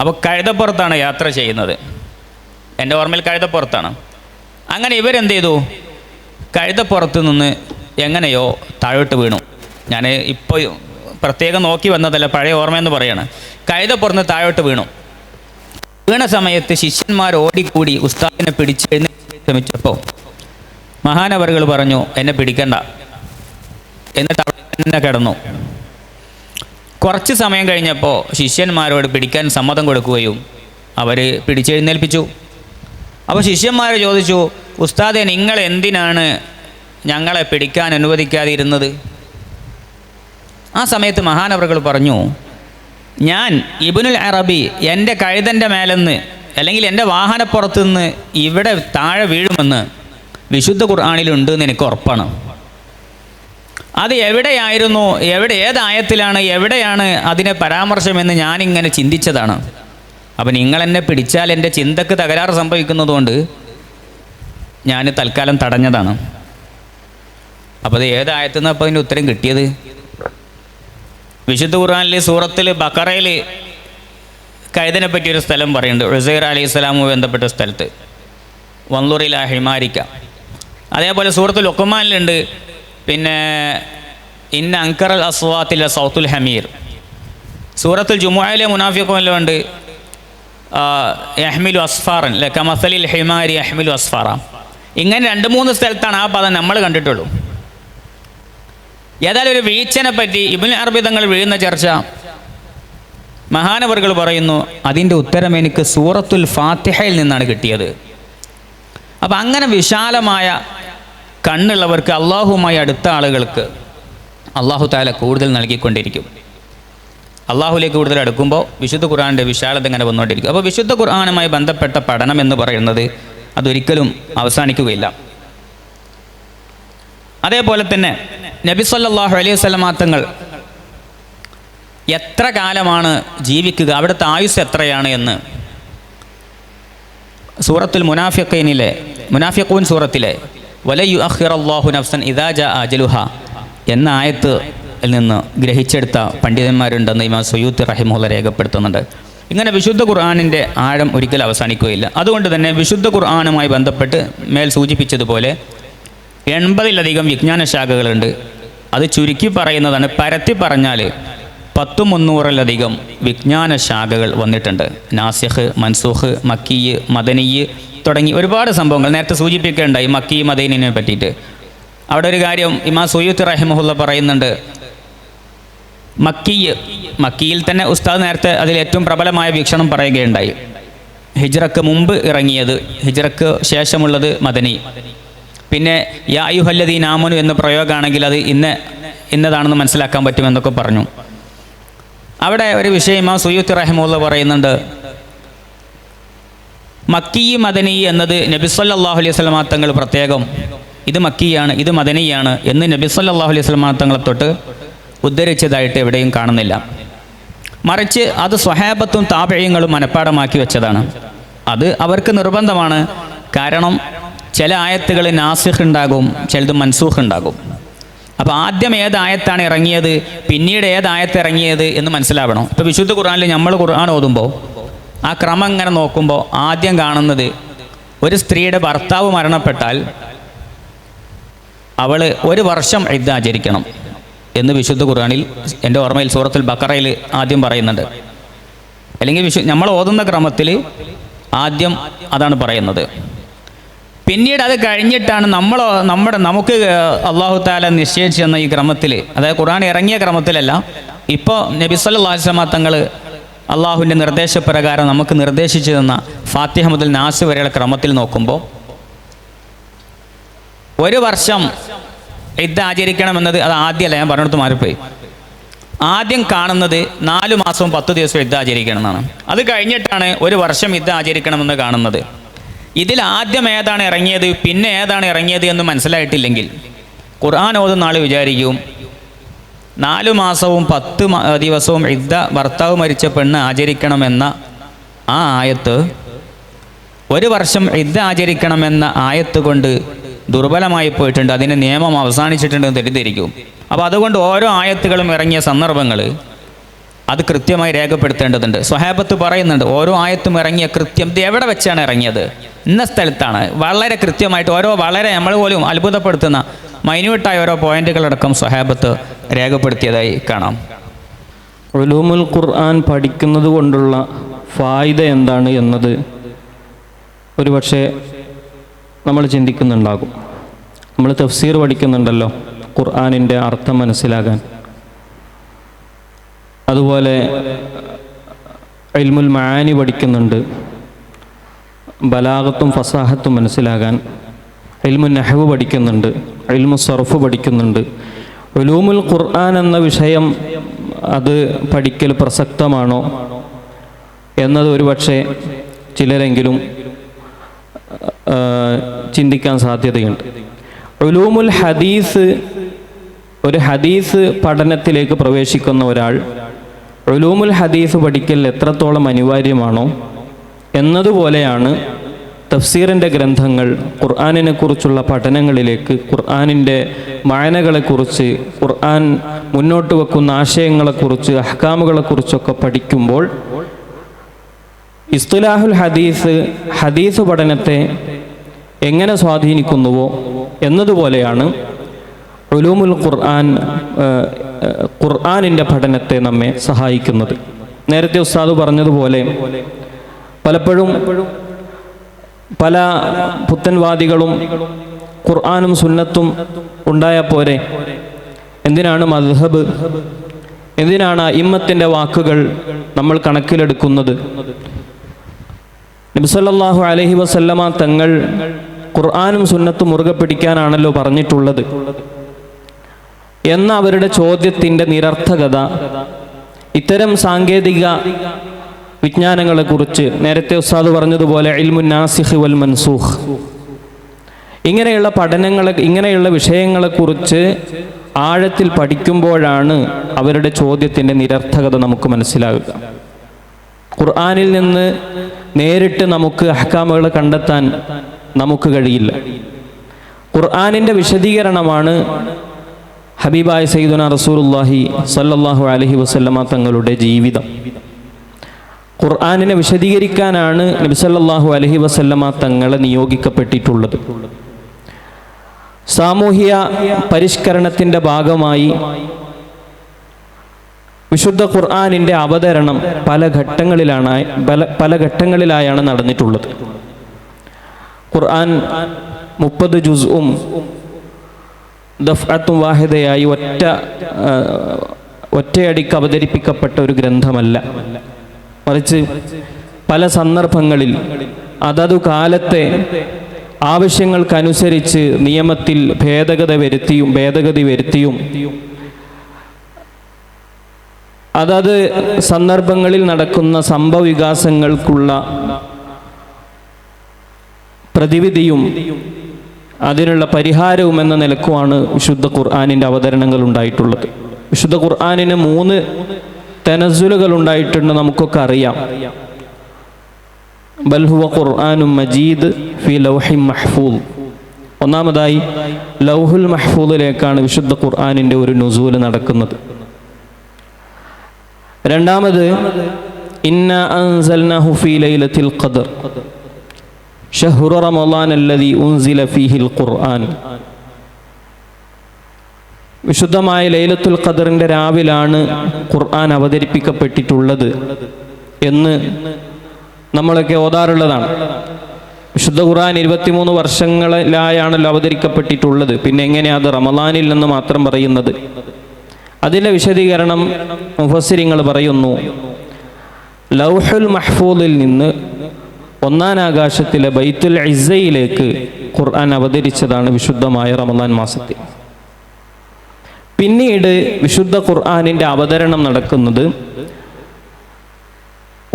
അപ്പോൾ കഴുതപ്പുറത്താണ് യാത്ര ചെയ്യുന്നത്. എൻ്റെ ഓർമ്മയിൽ കഴുതപ്പുറത്താണ്. അങ്ങനെ ഇവരെന്ത് ചെയ്തു, കഴുതപ്പുറത്ത് നിന്ന് എങ്ങനെയോ താഴോട്ട് വീണു. ഞാൻ ഇപ്പോൾ പ്രത്യേകം നോക്കി വന്നതല്ല, പഴയ ഓർമ്മയെന്ന് പറയാണ്. കഴുതപ്പുറത്ത് താഴോട്ട് വീണു. വീണ സമയത്ത് ശിഷ്യന്മാർ ഓടിക്കൂടി ഉസ്താദിനെ പിടിച്ചെഴുന്നേൽക്കാൻ ശ്രമിച്ചപ്പോൾ മഹാനവറുകൾ പറഞ്ഞു, എന്നെ പിടിക്കണ്ട. എന്നിട്ട് അവിടെ തന്നെ കിടന്നു. കുറച്ച് സമയം കഴിഞ്ഞപ്പോൾ ശിഷ്യന്മാരോട് പിടിക്കാൻ സമ്മതം കൊടുക്കുകയും അവർ പിടിച്ചെഴുന്നേൽപ്പിച്ചു. അപ്പോൾ ശിഷ്യന്മാർ ചോദിച്ചു, ഉസ്താദെ നിങ്ങൾ എന്തിനാണ് ഞങ്ങളെ പിടിക്കാൻ അനുവദിക്കാതിരുന്നത്? ആ സമയത്ത് മഹാനവറുകൾ പറഞ്ഞു, ഞാൻ ഇബ്നുൽ അറബി എൻ്റെ കഴുതൻ്റെ മേലെന്ന് അല്ലെങ്കിൽ എൻ്റെ വാഹനപ്പുറത്തുനിന്ന് ഇവിടെ താഴെ വീഴുമെന്ന് വിശുദ്ധ ഖുർആനിലുണ്ട് എന്ന് എനിക്ക് ഉറപ്പാണ്. അത് എവിടെയായിരുന്നു, ഏതായത്തിലാണ്, എവിടെയാണ് അതിനെ പരാമർശമെന്ന് ഞാനിങ്ങനെ ചിന്തിച്ചതാണ്. അപ്പം നിങ്ങളെന്നെ പിടിച്ചാൽ എൻ്റെ ചിന്തക്ക് തകരാറ് സംഭവിക്കുന്നതുകൊണ്ട് ഞാൻ തൽക്കാലം തടഞ്ഞതാണ്. അപ്പോൾ അത് ഏതായത്തുനിന്ന് അപ്പോൾ അതിൻ്റെ ഉത്തരം കിട്ടിയത്? വിശുദ്ധ ഖുർആനിൽ സൂറത്തിൽ ബഖറയിൽ കൈതനെ പറ്റിയൊരു സ്ഥലം പറയുന്നുണ്ട്. ഉസൈർ അലൈഹി സ്വലാമുമായി ബന്ധപ്പെട്ട സ്ഥലത്ത് വൻലുറില ഹിമാരിക്ക. അതേപോലെ സൂറത്തുൽ ലുഖ്മാനിലുണ്ട്, പിന്നെ ഇന്ന അൻകറൽ അസ്വാത്തിലെ സൗത്തുൽ ഹമീർ. സൂറത്തുൽ ജുമുഅയിലെ മുനാഫിഖുമെല്ലാം ഉണ്ട്, യഹ്മിലു അസ്ഫാറൻ കമസലിൽ ഹിമാരി യഹ്മിലു അസ്ഫാറ. ഇങ്ങനെ 2-3 സ്ഥലത്താണ് ആ പദം നമ്മൾ കണ്ടിട്ടുള്ളൂ. ഏതായാലും ഒരു വീഴ്ചനെ പറ്റി ഇബ്നുൽ അറബി തങ്ങൾ വീഴുന്ന ചർച്ച മഹാനവറുകൾ പറയുന്നു, അതിൻ്റെ ഉത്തരം എനിക്ക് സൂറത്തുൽ ഫാത്തിഹയിൽ നിന്നാണ് കിട്ടിയത്. അപ്പം അങ്ങനെ വിശാലമായ കണ്ണുള്ളവർക്ക്, അള്ളാഹുവുമായി അടുത്ത ആളുകൾക്ക് അള്ളാഹു താല കൂടുതൽ നൽകിക്കൊണ്ടിരിക്കും. അള്ളാഹുലേക്ക് കൂടുതൽ അടുക്കുമ്പോൾ വിശുദ്ധ ഖുർആൻ്റെ വിശാലത ഇങ്ങനെ വന്നുകൊണ്ടിരിക്കും. അപ്പോൾ വിശുദ്ധ ഖുർആനുമായി ബന്ധപ്പെട്ട പഠനം എന്ന് പറയുന്നത് അതൊരിക്കലും അവസാനിക്കുകയില്ല. അതേപോലെ തന്നെ നബി സല്ലല്ലാഹു അലൈഹി വസല്ലമ തങ്ങൾ എത്ര കാലമാണ് ജീവിക്കുക, അവിടുത്തെ ആയുസ് എത്രയാണ് എന്ന് സൂറത്തുൽ മുനാഫിഖൂൻ സൂറത്തിലെ വലയു അഖിറല്ലാഹു നഫ്സൻ ഇദാ ജാ അജലുഹ എന്ന ആയത്തിൽ നിന്ന് ഗ്രഹിച്ചെടുത്ത പണ്ഡിതന്മാരുണ്ടെന്ന് ഇമാം സുയൂത്തി റഹിമഹുല്ലാഹ് രേഖപ്പെടുത്തുന്നുണ്ട്. ഇങ്ങനെ വിശുദ്ധ ഖുർആനിൻ്റെ ആഴം ഒരിക്കലും അവസാനിക്കുകയില്ല. അതുകൊണ്ട് തന്നെ വിശുദ്ധ ഖുർആനുമായി ബന്ധപ്പെട്ട് മേൽ സൂചിപ്പിച്ചതുപോലെ 80-ലധികം വിജ്ഞാന ശാഖകളുണ്ട്. അത് ചുരുക്കി പറയുന്നതാണ്. പരത്തി പറഞ്ഞാൽ 10-300-ലധികം വിജ്ഞാന ശാഖകൾ വന്നിട്ടുണ്ട്. നാസിഖ്, മൻസൂഖ്, മക്കി, മദനി തുടങ്ങി ഒരുപാട് സംഭവങ്ങൾ നേരത്തെ സൂചിപ്പിക്കുകയുണ്ടായി മക്കി മദീനിനെ പറ്റിയിട്ട്. അവിടെ ഒരു കാര്യം ഇമാം സുയൂത്തി റഹിമഹുല്ലാഹ് പറയുന്നുണ്ട്. മക്കിയിൽ തന്നെ ഉസ്താദ് നേരത്തെ അതിൽ ഏറ്റവും പ്രബലമായ വീക്ഷണം പറയുകയുണ്ടായി. ഹിജ്റക്ക് മുമ്പ് ഇറങ്ങിയത്, ഹിജ്റക്ക് ശേഷമുള്ളത് മദനി. പിന്നെ യാ അയ്യുഹല്ലദീന ആമനു എന്ന പ്രയോഗമാണെങ്കിൽ അത് ഇന്നതാണെന്ന് മനസ്സിലാക്കാൻ പറ്റുമെന്നൊക്കെ പറഞ്ഞു. അവിടെ ഒരു വിഷയം ഇമാം സുയൂത്തി റഹിമഹുല്ലാഹ് പറയുന്നുണ്ട്. മക്കി മദനി എന്നത് നബി സല്ലല്ലാഹു അലൈഹി വസല്ലമ തങ്ങൾ പ്രത്യേകം ഇത് മക്കിയാണ് ഇത് മദനിയാണ് എന്ന് നബി സല്ലല്ലാഹു അലൈഹി വസല്ലമ തങ്ങളെ തൊട്ട് ഉദ്ധരിച്ചതായിട്ട് എവിടെയും കാണുന്നില്ല. മറിച്ച് അത് സ്വഹാബത്തും താബഈങ്ങളും മനഃപ്പാടമാക്കി വെച്ചതാണ്. അത് അവർക്ക് നിർബന്ധമാണ്. കാരണം ചില ആയത്തുകൾ നാസിഖ് ഉണ്ടാകും, ചിലത് മൻസൂഖ് ഉണ്ടാകും. അപ്പോൾ ആദ്യം ഏത് ആയത്താണ് ഇറങ്ങിയത്, പിന്നീട് ഏത് ആയത്ത് ഇറങ്ങിയത് എന്ന് മനസ്സിലാവണം. ഇപ്പോൾ വിശുദ്ധ ഖുർആനിൽ നമ്മൾ ഖുർആൻ ഓതുമ്പോൾ ആ ക്രമം ഇങ്ങനെ നോക്കുമ്പോൾ ആദ്യം കാണുന്നത് ഒരു സ്ത്രീയുടെ ഭർത്താവ് മരണപ്പെട്ടാൽ അവൾ 1 വർഷം ഇദ്ദ ആചരിക്കണം എന്ന് വിശുദ്ധ ഖുർആനിൽ എൻ്റെ ഓർമ്മയിൽ സൂറത്തുൽ ബഖറയിൽ ആദ്യം പറയുന്നുണ്ട്. അല്ലെങ്കിൽ നമ്മൾ ഓതുന്ന ക്രമത്തിൽ ആദ്യം അതാണ് പറയുന്നത്. പിന്നീട് അത് കഴിഞ്ഞിട്ടാണ് നമുക്ക് അള്ളാഹു തആല നിശ്ചയിച്ചു തന്ന ഈ ക്രമത്തിൽ, അതായത് ഖുർആൻ ഇറങ്ങിയ ക്രമത്തിലല്ല, ഇപ്പോൾ നബി സല്ലല്ലാഹു അലൈഹി വസല്ലമ തങ്ങൾ അള്ളാഹുവിൻ്റെ നിർദ്ദേശപ്രകാരം നമുക്ക് നിർദ്ദേശിച്ചു തന്ന ഫാത്തിഹ മുതൽ നാസ് വരെയുള്ള ക്രമത്തിൽ നോക്കുമ്പോൾ 1 വർഷം ഇദ്ദ ആചരിക്കണമെന്നത് അത് ആദ്യമല്ല, ഞാൻ പറഞ്ഞിടത്ത് മാറിപ്പോയി. ആദ്യം കാണുന്നത് 4 മാസവും 10 ദിവസവും ഇദ്ദ ആചരിക്കണം എന്നാണ്. അത് കഴിഞ്ഞിട്ടാണ് 1 വർഷം ഇദ്ദ ആചരിക്കണമെന്ന് കാണുന്നത്. ഇതിൽ ആദ്യം ഏതാണ് ഇറങ്ങിയത് പിന്നെ ഏതാണ് ഇറങ്ങിയത് എന്ന് മനസ്സിലായിട്ടില്ലെങ്കിൽ ഖുർആൻ ഓതുന്ന ആൾ വിചാരിക്കും 4 മാസവും 10 ദിവസവും ഇദ്ദ ഭർത്താവ് മരിച്ച പെണ്ണ് ആചരിക്കണമെന്ന ആ ആയത്ത് 1 വർഷം ഇദ്ദ ആചരിക്കണമെന്ന ആയത്ത് കൊണ്ട് ദുർബലമായി പോയിട്ടുണ്ട്, അതിൻ്റെ നിയമം അവസാനിച്ചിട്ടുണ്ടെന്ന് തെറ്റിദ്ധരിക്കും. അപ്പോൾ അതുകൊണ്ട് ഓരോ ആയത്തുകളും ഇറങ്ങിയ സന്ദർഭങ്ങൾ അത് കൃത്യമായി രേഖപ്പെടുത്തേണ്ടതുണ്ട്. സ്വഹാബത്ത് പറയുന്നുണ്ട് ഓരോ ആയത്തും ഇറങ്ങിയ കൃത്യം ഇത് എവിടെ വെച്ചാണ് ഇറങ്ങിയത്, ഇന്ന സ്ഥലത്താണ്, വളരെ കൃത്യമായിട്ട് വളരെ നമ്മൾ പോലും അത്ഭുതപ്പെടുത്തുന്ന മൈന്യൂട്ടായ ഓരോ പോയിന്റുകളടക്കം സ്വഹാബത്ത് രേഖപ്പെടുത്തിയതായി കാണാം. ഉലൂമുൽ ഖുർആൻ പഠിക്കുന്നത് കൊണ്ടുള്ള ഫായിദ എന്താണ് എന്നത് ഒരുപക്ഷെ നമ്മൾ ചിന്തിക്കുന്നുണ്ടാകും. നമ്മൾ തഫ്സീർ പഠിക്കുന്നുണ്ടല്ലോ ഖുർആനിൻ്റെ അർത്ഥം മനസ്സിലാകാൻ. അതുപോലെ ഇൽമുൽ മആനി പഠിക്കുന്നുണ്ട് ബലാഗത്തും ഫസാഹത്തും മനസ്സിലാകാൻ. ഇൽമു നഹ്വ് പഠിക്കുന്നുണ്ട്, ഇൽമു സർഫ് പഠിക്കുന്നുണ്ട്. ഉലൂമുൽ ഖുർആൻ എന്ന വിഷയം അത് പഠിക്കൽ പ്രസക്തമാണോ എന്നത് ഒരുപക്ഷെ ചിലരെങ്കിലും ചിന്തിക്കാൻ സാധ്യതയുണ്ട്. ഉലൂമുൽ ഹദീസ് ഒരു ഹദീസ് പഠനത്തിലേക്ക് പ്രവേശിക്കുന്ന ഒരാൾ ഉലൂമുൽ ഹദീസ് പഠിക്കൽ എത്രത്തോളം അനിവാര്യമാണോ എന്നതുപോലെയാണ് തഫ്സീറിൻ്റെ ഗ്രന്ഥങ്ങൾ ഖുർആനിനെ കുറിച്ചുള്ള പഠനങ്ങളിലേക്ക്, ഖുർആനിൻ്റെ മായനകളെക്കുറിച്ച്, ഖുർആൻ മുന്നോട്ട് വെക്കുന്ന ആശയങ്ങളെക്കുറിച്ച്, അഹ്കാമുകളെക്കുറിച്ചൊക്കെ പഠിക്കുമ്പോൾ ഇസ്തിലാഹുൽ ഹദീസ് പഠനത്തെ എങ്ങനെ സ്വാധീനിക്കുന്നുവോ എന്നതുപോലെയാണ് ഉലൂമുൽ ഖുർആനിൻ്റെ പഠനത്തെ നമ്മെ സഹായിക്കുന്നത്. നേരത്തെ ഉസ്താദ് പറഞ്ഞതുപോലെ പലപ്പോഴും പല പുത്തൻവാദികളും ഖുർആനും സുന്നത്തും ഉണ്ടായാൽ പോരെ, എന്തിനാണ് മദ്ഹബ്, എന്തിനാണ് ഇമ്മത്തിൻ്റെ വാക്കുകൾ നമ്മൾ കണക്കിലെടുക്കുന്നത്? നബി സല്ലല്ലാഹു അലൈഹി വസല്ലമ തങ്ങൾ ഖുർആനും സുന്നത്തും മുറുകെ പിടിക്കാനാണല്ലോ പറഞ്ഞിട്ടുള്ളത് എന്ന അവരുടെ ചോദ്യത്തിൻ്റെ നിരർത്ഥകത ഇത്തരം സാങ്കേതിക വിജ്ഞാനങ്ങളെക്കുറിച്ച് നേരത്തെ ഉസ്താദ് പറഞ്ഞതുപോലെ ഇൽമുൻ നാസിഖ് വൽ മൻസൂഖ്, ഇങ്ങനെയുള്ള വിഷയങ്ങളെക്കുറിച്ച് ആഴത്തിൽ പഠിക്കുമ്പോഴാണ് അവരുടെ ചോദ്യത്തിൻ്റെ നിരർത്ഥകത നമുക്ക് മനസ്സിലാകുക. ഖുർആനിൽ നിന്ന് നേരിട്ട് നമുക്ക് അഹ്കാമുകൾ കണ്ടെത്താൻ നമുക്ക് കഴിയില്ല. ഖുർആനിൻ്റെ വിശദീകരണമാണ് ഹബീബായ സയ്യിദുനാ റസൂലുള്ളാഹി സ്വല്ലല്ലാഹു അലൈഹി വസല്ലമ തങ്ങളുടെ ജീവിതം. ഖുർആനിനെ വിശദീകരിക്കാനാണ് നബി സല്ലല്ലാഹു അലൈഹി വസല്ലമ തങ്ങളെ നിയോഗിക്കപ്പെട്ടിട്ടുള്ളത്. സാമൂഹിക പരിഷ്കരണത്തിൻ്റെ ഭാഗമായി വിശുദ്ധ ഖുർആനിൻ്റെ അവതരണം പല ഘട്ടങ്ങളിലായാണ് നടന്നിട്ടുള്ളത്. ഖുർആൻ 30 ജുസ്ഉം ദഫ്അത്തും വാഹിദയായി ഒറ്റയടിക്ക് അവതരിപ്പിക്കപ്പെട്ട ഒരു ഗ്രന്ഥമല്ല, മറിച്ച് പല സന്ദർഭങ്ങളിൽ അതതു കാലത്തെ ആവശ്യങ്ങൾക്കനുസരിച്ച് നിയമത്തിൽ ഭേദഗതി വരുത്തിയും അതത് സന്ദർഭങ്ങളിൽ നടക്കുന്ന സംഭവവികാസങ്ങൾക്കുള്ള പ്രതിവിധിയും അതിനുള്ള പരിഹാരവും എന്ന നിലക്കുമാണ് വിശുദ്ധ ഖുർആനിൻ്റെ അവതരണങ്ങൾ ഉണ്ടായിട്ടുള്ളത്. വിശുദ്ധ ഖുർആനിന് 3 തനസ്സുലുകൾ ഉണ്ടായിട്ടുണ്ട്, നമുക്കൊക്കെ അറിയാം. ബൽ ഹുവ ഖുർആനുൻ മജീദ് ഫി ലൗഹിൻ മഹ്ഫൂദ്. ഒന്നാമതായി ലൗഹുൽ മഹ്ഫൂദിലേക്കാണ് വിശുദ്ധ ഖുർആനിൻ്റെ ഒരു നുസൂല് നടക്കുന്നത്. രണ്ടാമത് ഇന്നാ അൻസൽനാഹു ഫീ ലൈലത്തിൽ ഖദ്ർ ഷഹ്റു റമളാൻ അല്ലദീ ഉൻസില ഫീഹിൽ ഖുർആൻ. വിശുദ്ധമായ ലൈലത്തുൽ ഖദ്റിൻ്റെ രാവിലാണ് ഖുർആൻ അവതരിപ്പിക്കപ്പെട്ടിട്ടുള്ളത് എന്ന് നമ്മളൊക്കെ ഓതാറുള്ളതാണ്. വിശുദ്ധ ഖുർആൻ 23 വർഷങ്ങളിലായാണല്ലോ അവതരിക്കപ്പെട്ടിട്ടുള്ളത്. പിന്നെ എങ്ങനെയാണ് അത് റമളാനിൽ നിന്ന് മാത്രം പറയുന്നത്? അതിൻ്റെ വിശദീകരണം മുഫസ്സിരിങ്ങൾ പറയുന്നു, ലൗഹുൽ മഹ്ഫൂദിൽ നിന്ന് 1-ാം ആകാശത്തിലെ ബൈത്തുൽ ഇസ്സയിലേക്ക് ഖുർആൻ അവതരിച്ചതാണ് വിശുദ്ധമായ റമളാൻ മാസത്തിൽ. പിന്നീട് വിശുദ്ധ ഖുർആനിൻ്റെ അവതരണം നടക്കുന്നത്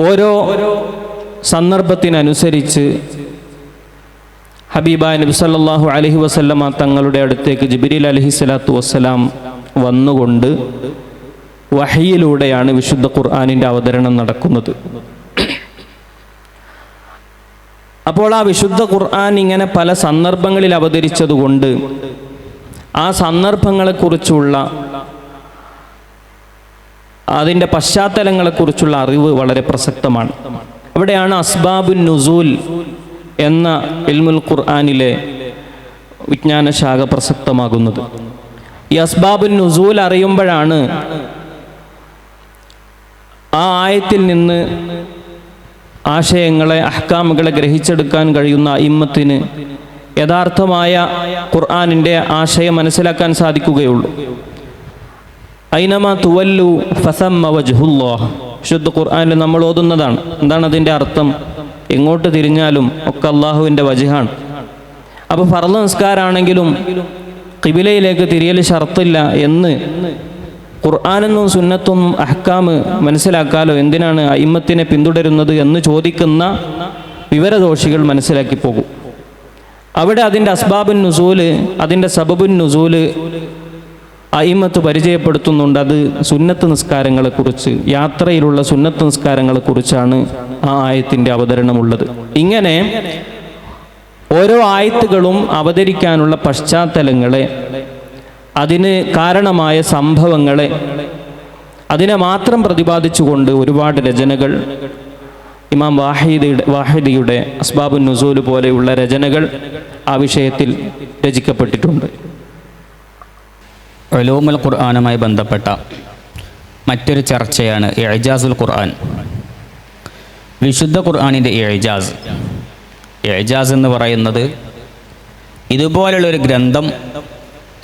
ഓരോ സന്ദർഭത്തിനനുസരിച്ച് ഹബീബായ നബി സല്ലല്ലാഹു അലൈഹി വസല്ലമ തങ്ങളുടെ അടുത്തേക്ക് ജിബ്രീൽ അലൈഹിസ്സലാത്തു വസ്സലാം വന്നുകൊണ്ട് വഹയിലൂടെയാണ് വിശുദ്ധ ഖുർആനിൻ്റെ അവതരണം നടക്കുന്നത്. അപ്പോൾ ആ വിശുദ്ധ ഖുർആൻ ഇങ്ങനെ പല സന്ദർഭങ്ങളിൽ അവതരിച്ചതുകൊണ്ട് ആ സന്ദർഭങ്ങളെക്കുറിച്ചുള്ള അതിൻ്റെ പശ്ചാത്തലങ്ങളെക്കുറിച്ചുള്ള അറിവ് വളരെ പ്രസക്തമാണ്. അവിടെയാണ് അസ്ബാബുൻ നുസൂൽ എന്ന ഇൽമുൽ ഖുർആനിലെ വിജ്ഞാനശാഖ പ്രസക്തമാകുന്നത്. ഈ അസ്ബാബുൻ നുസൂൽ അറിയുമ്പോഴാണ് ആ ആയത്തിൽ നിന്ന് ആശയങ്ങളെ, അഹ്കാമുകളെ ഗ്രഹിച്ചെടുക്കാൻ കഴിയുന്ന ഇമ്മത്തിന് യഥാർത്ഥമായ ഖുർആനിൻ്റെ ആശയം മനസ്സിലാക്കാൻ സാധിക്കുകയുള്ളൂ. ഐനമാ തുവല്ലു ഫസമ്മ വജ്ഹുല്ലാഹ് ശുദ്ധ ഖുർആനിൽ നമ്മൾ ഓതുന്നതാണ്. എന്താണ് അതിൻ്റെ അർത്ഥം? എങ്ങോട്ട് തിരിഞ്ഞാലും ഒക്കെ അള്ളാഹുവിൻ്റെ വജ്ഹാണ്. അപ്പോൾ ഫർള് നിസ്കാരാണെങ്കിലും ഖിബിലയിലേക്ക് തിരിയൽ ഷർത്തില്ല എന്ന് ഖുർആനെന്നും സുന്നത്തും അഹ്കാമ് മനസ്സിലാക്കാലോ, എന്തിനാണ് അയിമ്മത്തിനെ പിന്തുടരുന്നത് എന്ന് ചോദിക്കുന്ന വിവരദോഷികൾ മനസ്സിലാക്കി പോകും. അവിടെ അതിൻ്റെ അസ്ബാബുൻ നുസൂല്, അതിൻ്റെ സബബുൻ നുസൂല് അയിമത്ത് പരിചയപ്പെടുത്തുന്നുണ്ട്. അത് സുന്നത്ത് നിസ്കാരങ്ങളെക്കുറിച്ച്, യാത്രയിലുള്ള സുന്നത്ത് നിസ്കാരങ്ങളെക്കുറിച്ചാണ് ആ ആയത്തിൻ്റെ അവതരണമുള്ളത്. ഇങ്ങനെ ഓരോ ആയത്തുകളും അവതരിക്കാനുള്ള പശ്ചാത്തലങ്ങളെ, അതിന് കാരണമായ സംഭവങ്ങളെ, അതിനെ മാത്രം പ്രതിപാദിച്ചുകൊണ്ട് ഒരുപാട് രചനകൾ, ഇമാം വാഹിദിയുടെ അസ്ബാബുൻ നുസൂൽ പോലെയുള്ള രചനകൾ ആ വിഷയത്തിൽ രചിക്കപ്പെട്ടിട്ടുണ്ട്. ഉലൂമുൽ ഖുർആനുമായി ബന്ധപ്പെട്ട മറ്റൊരു ചർച്ചയാണ് ഇഅ്ജാസുൽ ഖുർആൻ. വിശുദ്ധ ഖുർആനിൻ്റെ ഇഅ്ജാസ്. ഇഅ്ജാസ് എന്ന് പറയുന്നത് ഇതുപോലുള്ളൊരു ഗ്രന്ഥം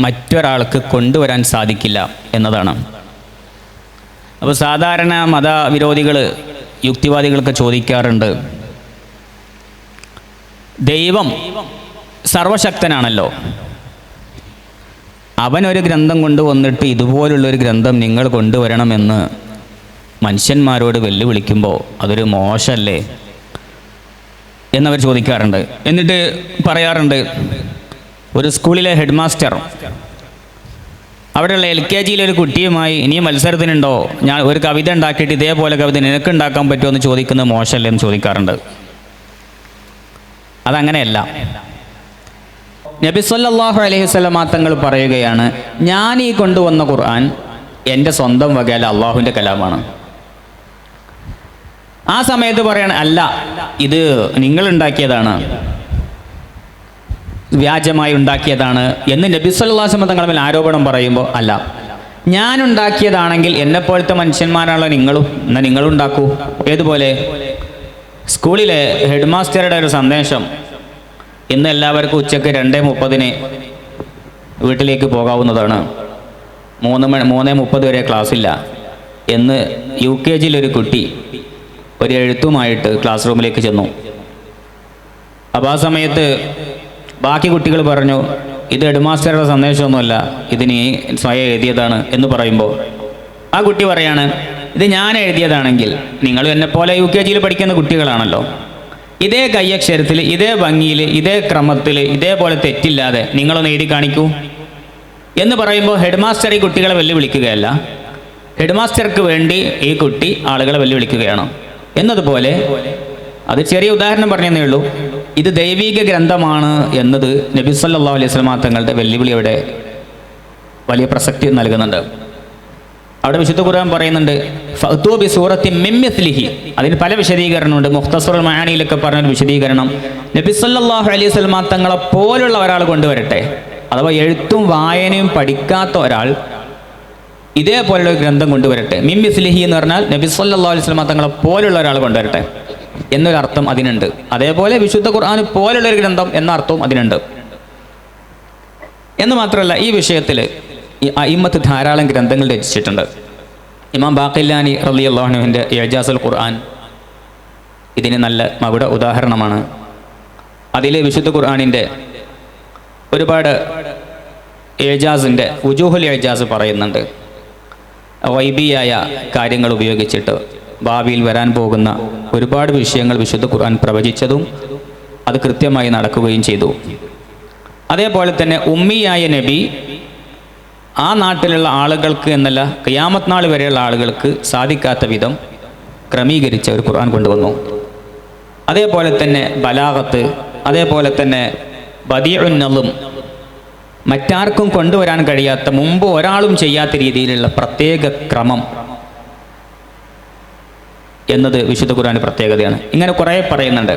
മറ്റൊരാൾക്ക് കൊണ്ടുവരാൻ സാധിക്കില്ല എന്നതാണ്. അപ്പോൾ സാധാരണ മതവിരോധികൾ, യുക്തിവാദികളൊക്കെ ചോദിക്കാറുണ്ട്, ദൈവം സർവശക്തനാണല്ലോ, അവനൊരു ഗ്രന്ഥം കൊണ്ടുവന്നിട്ട് ഇതുപോലുള്ളൊരു ഗ്രന്ഥം നിങ്ങൾ കൊണ്ടുവരണമെന്ന് മനുഷ്യന്മാരോട് വെല്ലുവിളിക്കുമ്പോൾ അതൊരു മോശമല്ലേ എന്നവർ ചോദിക്കാറുണ്ട്. എന്നിട്ട് പറയാറുണ്ട്, ഒരു സ്കൂളിലെ ഹെഡ് മാസ്റ്റർ അവിടെയുള്ള LKG ഒരു കുട്ടിയുമായി ഇനിയും മത്സരത്തിനുണ്ടോ, ഞാൻ ഒരു കവിത ഉണ്ടാക്കിയിട്ട് ഇതേപോലെ കവിത നിനക്ക് ഉണ്ടാക്കാൻ പറ്റുമോ എന്ന് ചോദിക്കുന്നത് മോശമല്ലേ എന്ന് ചോദിക്കാറുണ്ട്. അതങ്ങനെയല്ല. നബി സല്ലല്ലാഹു അലൈഹി വസല്ലം തങ്ങൾ പറയുകയാണ്, ഞാൻ ഈ കൊണ്ടുവന്ന ഖുർആൻ എൻ്റെ സ്വന്തം വകയല്ല, അള്ളാഹുവിൻ്റെ കലാമാണ്. ആ സമയത്ത് പറയാണ്, അല്ല ഇത് നിങ്ങൾ ഉണ്ടാക്കിയതാണ്, വ്യാജമായി ഉണ്ടാക്കിയതാണ് എന്ന് നബി സല്ലല്ലാഹു അലൈഹി വസല്ലം തങ്ങളുടെ മേൽ ആരോപണം പറയുമ്പോൾ, അല്ല ഞാനുണ്ടാക്കിയതാണെങ്കിൽ എന്നെപ്പോലത്തെ മനുഷ്യന്മാരാണല്ലോ നിങ്ങളും, എന്നാൽ നിങ്ങളുണ്ടാക്കൂ. ഏതുപോലെ? സ്കൂളിലെ ഹെഡ് മാസ്റ്ററുടെ ഒരു സന്ദേശം, ഇന്ന് എല്ലാവർക്കും ഉച്ചയ്ക്ക് 2:30 വീട്ടിലേക്ക് പോകാവുന്നതാണ്, 3:30 വരെ ക്ലാസ്സില്ല എന്ന് UKG ഒരു കുട്ടി ഒരു എഴുത്തുമായിട്ട് ക്ലാസ് റൂമിലേക്ക് ചെന്നു. അപ്പോൾ ആ സമയത്ത് ബാക്കി കുട്ടികൾ പറഞ്ഞു, ഇത് ഹെഡ് മാസ്റ്ററുടെ സന്ദേശമൊന്നുമല്ല, ഇതിന് സ്വയം എഴുതിയതാണ് എന്ന് പറയുമ്പോൾ ആ കുട്ടി പറയാണ്, ഇത് ഞാൻ എഴുതിയതാണെങ്കിൽ നിങ്ങൾ എന്നെപ്പോലെ UKG പഠിക്കുന്ന കുട്ടികളാണല്ലോ, ഇതേ കയ്യക്ഷരത്തിൽ, ഇതേ ഭംഗിയിൽ, ഇതേ ക്രമത്തിൽ, ഇതേപോലെ തെറ്റില്ലാതെ നിങ്ങളൊന്ന് എഴുതി കാണിക്കൂ എന്ന് പറയുമ്പോൾ ഹെഡ് മാസ്റ്റർ ഈ കുട്ടികളെ വെല്ലുവിളിക്കുകയല്ല, ഹെഡ് മാസ്റ്റർക്ക് വേണ്ടി ഈ കുട്ടി ആളുകളെ വെല്ലുവിളിക്കുകയാണ്. എന്നതുപോലെ, അത് ചെറിയ ഉദാഹരണം പറഞ്ഞതേ ഉള്ളൂ, ഇത് ദൈവിക ഗ്രന്ഥമാണ് എന്നത് നബി സല്ലല്ലാഹു അലൈഹി വസല്ലം തങ്ങളുടെ വെല്ലുവിളിയുടെ വലിയ പ്രസക്തി നൽകുന്നുണ്ട്. അവിടെ വിശുദ്ധ ഖുർആൻ പറയുന്നുണ്ട്, ഫഅ്തു ബി സൂറത്തിൻ മിൻ മിസ്ലിഹി. അതിന് പല വിശദീകരണമുണ്ട്. മുഖ്തസറുൽ മആനിയിലൊക്കെ പറഞ്ഞൊരു വിശദീകരണം, നബി സല്ലല്ലാഹു അലൈഹി വസല്ലം തങ്ങളെ പോലുള്ള ഒരാൾ കൊണ്ടുവരട്ടെ, അഥവാ എഴുത്തും വായനയും പഠിക്കാത്ത ഒരാൾ ഇതേപോലുള്ള ഒരു ഗ്രന്ഥം കൊണ്ടുവരട്ടെ. മിൻ മിസ്ലിഹി എന്ന് പറഞ്ഞാൽ നബി സല്ലല്ലാഹു അലൈഹി വസല്ലം തങ്ങളെ പോലുള്ള ഒരാൾ കൊണ്ടുവരട്ടെ എന്നൊരർത്ഥം അതിനുണ്ട്. അതേപോലെ വിശുദ്ധ ഖുർആൻ പോലുള്ളൊരു ഗ്രന്ഥം എന്ന അർത്ഥവും അതിനുണ്ട്. എന്ന് മാത്രമല്ല, ഈ വിഷയത്തിൽ ഈ അയിമ്മത്ത് ധാരാളം ഗ്രന്ഥങ്ങൾ രചിച്ചിട്ടുണ്ട്. ഇമാം ബാഖിലാനി റളിയല്ലാഹു അൻഹുവിൻ്റെ ഇഅ്ജാസുൽ ഖുർആൻ ഇതിന് നല്ല മകുട ഉദാഹരണമാണ്. അതിൽ വിശുദ്ധ ഖുർആനിൻ്റെ ഒരുപാട് ഇഅ്ജാസിൻ്റെ വുജൂഹുൽ ഇഅ്ജാസ് പറയുന്നുണ്ട്. ഗൈബിയായ കാര്യങ്ങൾ ഉപയോഗിച്ചിട്ട് ഭാവിയിൽ വരാൻ പോകുന്ന ഒരുപാട് വിഷയങ്ങൾ വിശുദ്ധ ഖുർആൻ പ്രവചിച്ചതും അത് കൃത്യമായി നടക്കുകയും ചെയ്തു. അതേപോലെ തന്നെ ഉമ്മിയായ നബി ആ നാട്ടിലുള്ള ആളുകൾക്ക് എന്നല്ല, ഖിയാമത്ത് നാൾ വരെയുള്ള ആളുകൾക്ക് സാധിക്കാത്ത വിധം ക്രമീകരിച്ച ഒരു ഖുർആൻ കൊണ്ടുവന്നു. അതേപോലെ തന്നെ ബലാഗത്ത്, അതേപോലെ തന്നെ ബദീഉൻ നളും, മറ്റാർക്കും കൊണ്ടുവരാൻ കഴിയാത്ത, മുമ്പ് ഒരാളും ചെയ്യാത്ത രീതിയിലുള്ള പ്രത്യേക ക്രമം എന്നത് വിശുദ്ധ ഖുർആന്റെ പ്രത്യേകതയാണ്. ഇങ്ങനെ കുറേ പറയുന്നുണ്ട്.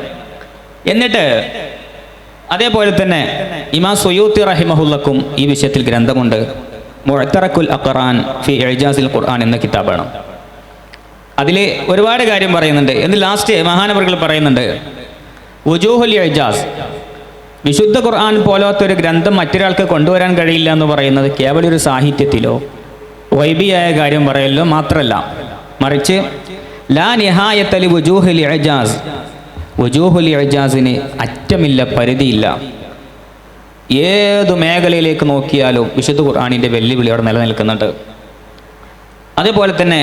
എന്നിട്ട് അതേപോലെ തന്നെ ഇമാം സുയൂത്തി റഹിമഹുല്ലക്കും ഈ വിഷയത്തിൽ ഗ്രന്ഥമുണ്ട്. മുഅ്തറഖുൽ അഖറാൻ ഫി ഇഅ്ജാസിൽ ഖുർആൻ എന്ന കിതാബാണ്. അതിൽ ഒരുപാട് കാര്യം പറയുന്നുണ്ട്. എന്നിട്ട് ലാസ്റ്റ് മഹാനവറുകൾ പറയുന്നുണ്ട്, വുജൂഹുൽ ഇഅ്ജാസ്, വിശുദ്ധ ഖുർആൻ പോലത്തെ ഒരു ഗ്രന്ഥം മറ്റൊരാൾക്ക് കൊണ്ടുവരാൻ കഴിയില്ല എന്ന് പറയുന്നത് കേവലം ഒരു സാഹിത്യത്തിലോ ഗൈബിയായ കാര്യം പറയലോ മാത്രമല്ല, മറിച്ച് ലാ നിഹായത ലി വുജൂഹുൽ ഇഅ്ജാസ്, വുജൂഹുൽ ഇഅ്ജാസിന് അറ്റമില്ല, പരിധിയില്ല. ഏതു മേഖലയിലേക്ക് നോക്കിയാലും വിശുദ്ധ ഖുർആനിൻ്റെ വെല്ലുവിളി അവിടെ നിലനിൽക്കുന്നുണ്ട്. അതേപോലെ തന്നെ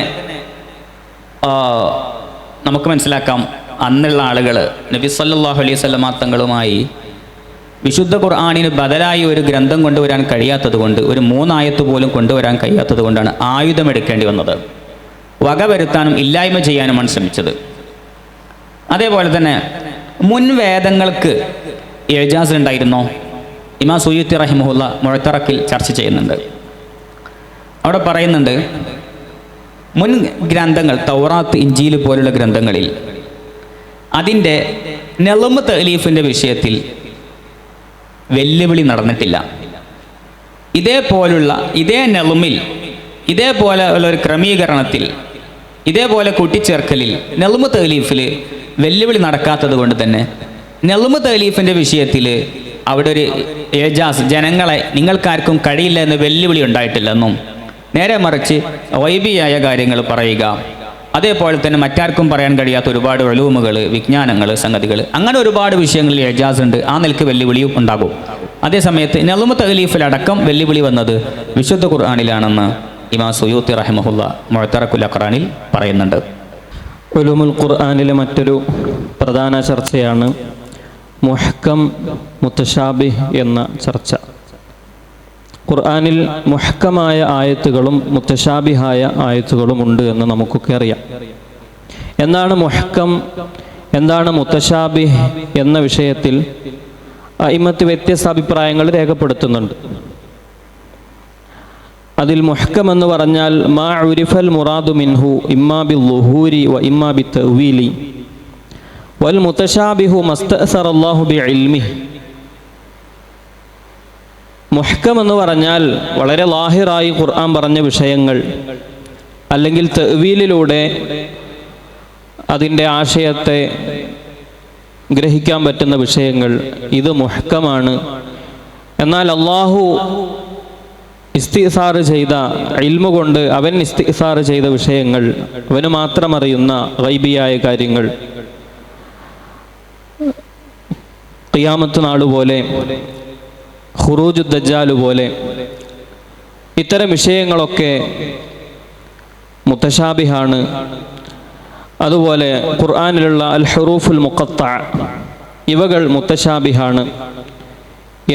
നമുക്ക് മനസ്സിലാക്കാം, അന്നുള്ള ആളുകൾ നബി സല്ലല്ലാഹു അലൈഹി വസല്ലം തങ്ങളുമായി വിശുദ്ധ ഖുർആനിന് ബദലായി ഒരു ഗ്രന്ഥം കൊണ്ടുവരാൻ കഴിയാത്തത് കൊണ്ട്, ഒരു 3 ആയത്ത് പോലും കൊണ്ടുവരാൻ കഴിയാത്തത് കൊണ്ടാണ് ആയുധമെടുക്കേണ്ടി വന്നത്. വകവരുത്താനും ഇല്ലായ്മ ചെയ്യാനുമാണ് ശ്രമിച്ചത്. അതേപോലെ തന്നെ മുൻ വേദങ്ങൾക്ക് ഇജാസ് ഉണ്ടായിരുന്നോ? ഇമാം സുയൂത്തി റഹിമഹുല്ല മുഅ്തറക്കിൽ ചർച്ച ചെയ്യുന്നുണ്ട്. അവിടെ പറയുന്നുണ്ട്, മുൻ ഗ്രന്ഥങ്ങൾ തൗറാത്ത്, ഇഞ്ചീൽ പോലുള്ള ഗ്രന്ഥങ്ങളിൽ അതിൻ്റെ നെളമ് തഅലീഫിൻ്റെ വിഷയത്തിൽ വെല്ലുവിളി നടന്നിട്ടില്ല. ഇതേ നെളുമിൽ, ഇതേപോലെ ഉള്ള ഒരു ക്രമീകരണത്തിൽ, ഇതേപോലെ കൂട്ടിച്ചേർക്കലിൽ നെളുമ് തഅലീഫിൽ വെല്ലുവിളി നടക്കാത്തത് കൊണ്ട് തന്നെ നെളുമ് തഅലീഫിൻ്റെ വിഷയത്തിൽ അവിടെ ഒരു ഏജാസ്, ജനങ്ങളെ നിങ്ങൾക്കാർക്കും കഴിയില്ല എന്ന് വെല്ലുവിളി ഉണ്ടായിട്ടില്ലെന്നും, നേരെ മറിച്ച് ഗൈബിയായ കാര്യങ്ങൾ പറയുക, അതേപോലെ തന്നെ മറ്റാർക്കും പറയാൻ കഴിയാത്ത ഒരുപാട് ഉലൂമുകൾ, വിജ്ഞാനങ്ങൾ, സംഗതികൾ, അങ്ങനെ ഒരുപാട് വിഷയങ്ങളിൽ ഏജാസ് ഉണ്ട്. ആ നിലക്ക് വെല്ലുവിളിയും ഉണ്ടാകും. അതേസമയത്ത് നെളുമ് തഅലീഫിലടക്കം വെല്ലുവിളി വന്നത് വിശുദ്ധ ഖുർആനിലാണെന്ന് ഇമാം സുയൂത്തി റഹിമഹുല്ല മുഅ്തറക്കുൽ അഖ്റാനിൽ പറയുന്നുണ്ട്. ഉലൂമുൽ ഖുർആനിലെ മറ്റൊരു പ്രധാന ചർച്ചയാണ് മുഹ്കം, മുത്തശാബിഹ് എന്ന ചർച്ച. ഖുർആനിൽ മുഹ്കമായ ആയത്തുകളും മുത്തശാബിഹായ ആയത്തുകളും ഉണ്ട് എന്ന് നമുക്കൊക്കെ അറിയാം. എന്താണ് മുഹ്കം, എന്താണ് മുത്തശാബിഹ് എന്ന വിഷയത്തിൽ അഇമ്മത്ത് വ്യത്യസ്ത അഭിപ്രായങ്ങൾ രേഖപ്പെടുത്തുന്നുണ്ട്. അതിൽ മുഹ്കം എന്ന് പറഞ്ഞാൽ മാ ഉരിഫൽ മുറാദു മിൻഹു ഇമ്മാ ബിൽളുഹൂരി വ ഇമ്മാ ബിത്തഅ്വീലി വൽ മുത്തശാബിഹു മസ്തഅസറല്ലാഹു ബിഇൽമിഹി. മുഹ്കം എന്ന് പറഞ്ഞാൽ വളരെ ലാഹിറായി ഖുർആൻ പറഞ്ഞ വിഷയങ്ങൾ, അല്ലെങ്കിൽ തഅ്വീലിലൂടെ അതിൻ്റെ ആശയത്തെ ഗ്രഹിക്കാൻ പറ്റുന്ന വിഷയങ്ങൾ, ഇത് മുഹ്കമാണ്. എന്നാൽ അള്ളാഹു ഇസ്തിസാർ ചെയ്ത ഇൽമു കൊണ്ട് അവൻ ഇസ്തിസാർ ചെയ്ത വിഷയങ്ങൾ, അവന് മാത്രം അറിയുന്ന ഗൈബിയായ കാര്യങ്ങൾ, ഖിയാമത്ത് നാൾ പോലെ, ഖുറൂജു ദജ്ജാൽ പോലെ, ഇത്തരം വിഷയങ്ങളൊക്കെ മുത്തശാബിഹാണ്. അതുപോലെ ഖുർആനിലുള്ള അൽ ഹുറൂഫുൽ മുഖത്തഅ, ഇവകൾ മുത്തശാബിഹാണ്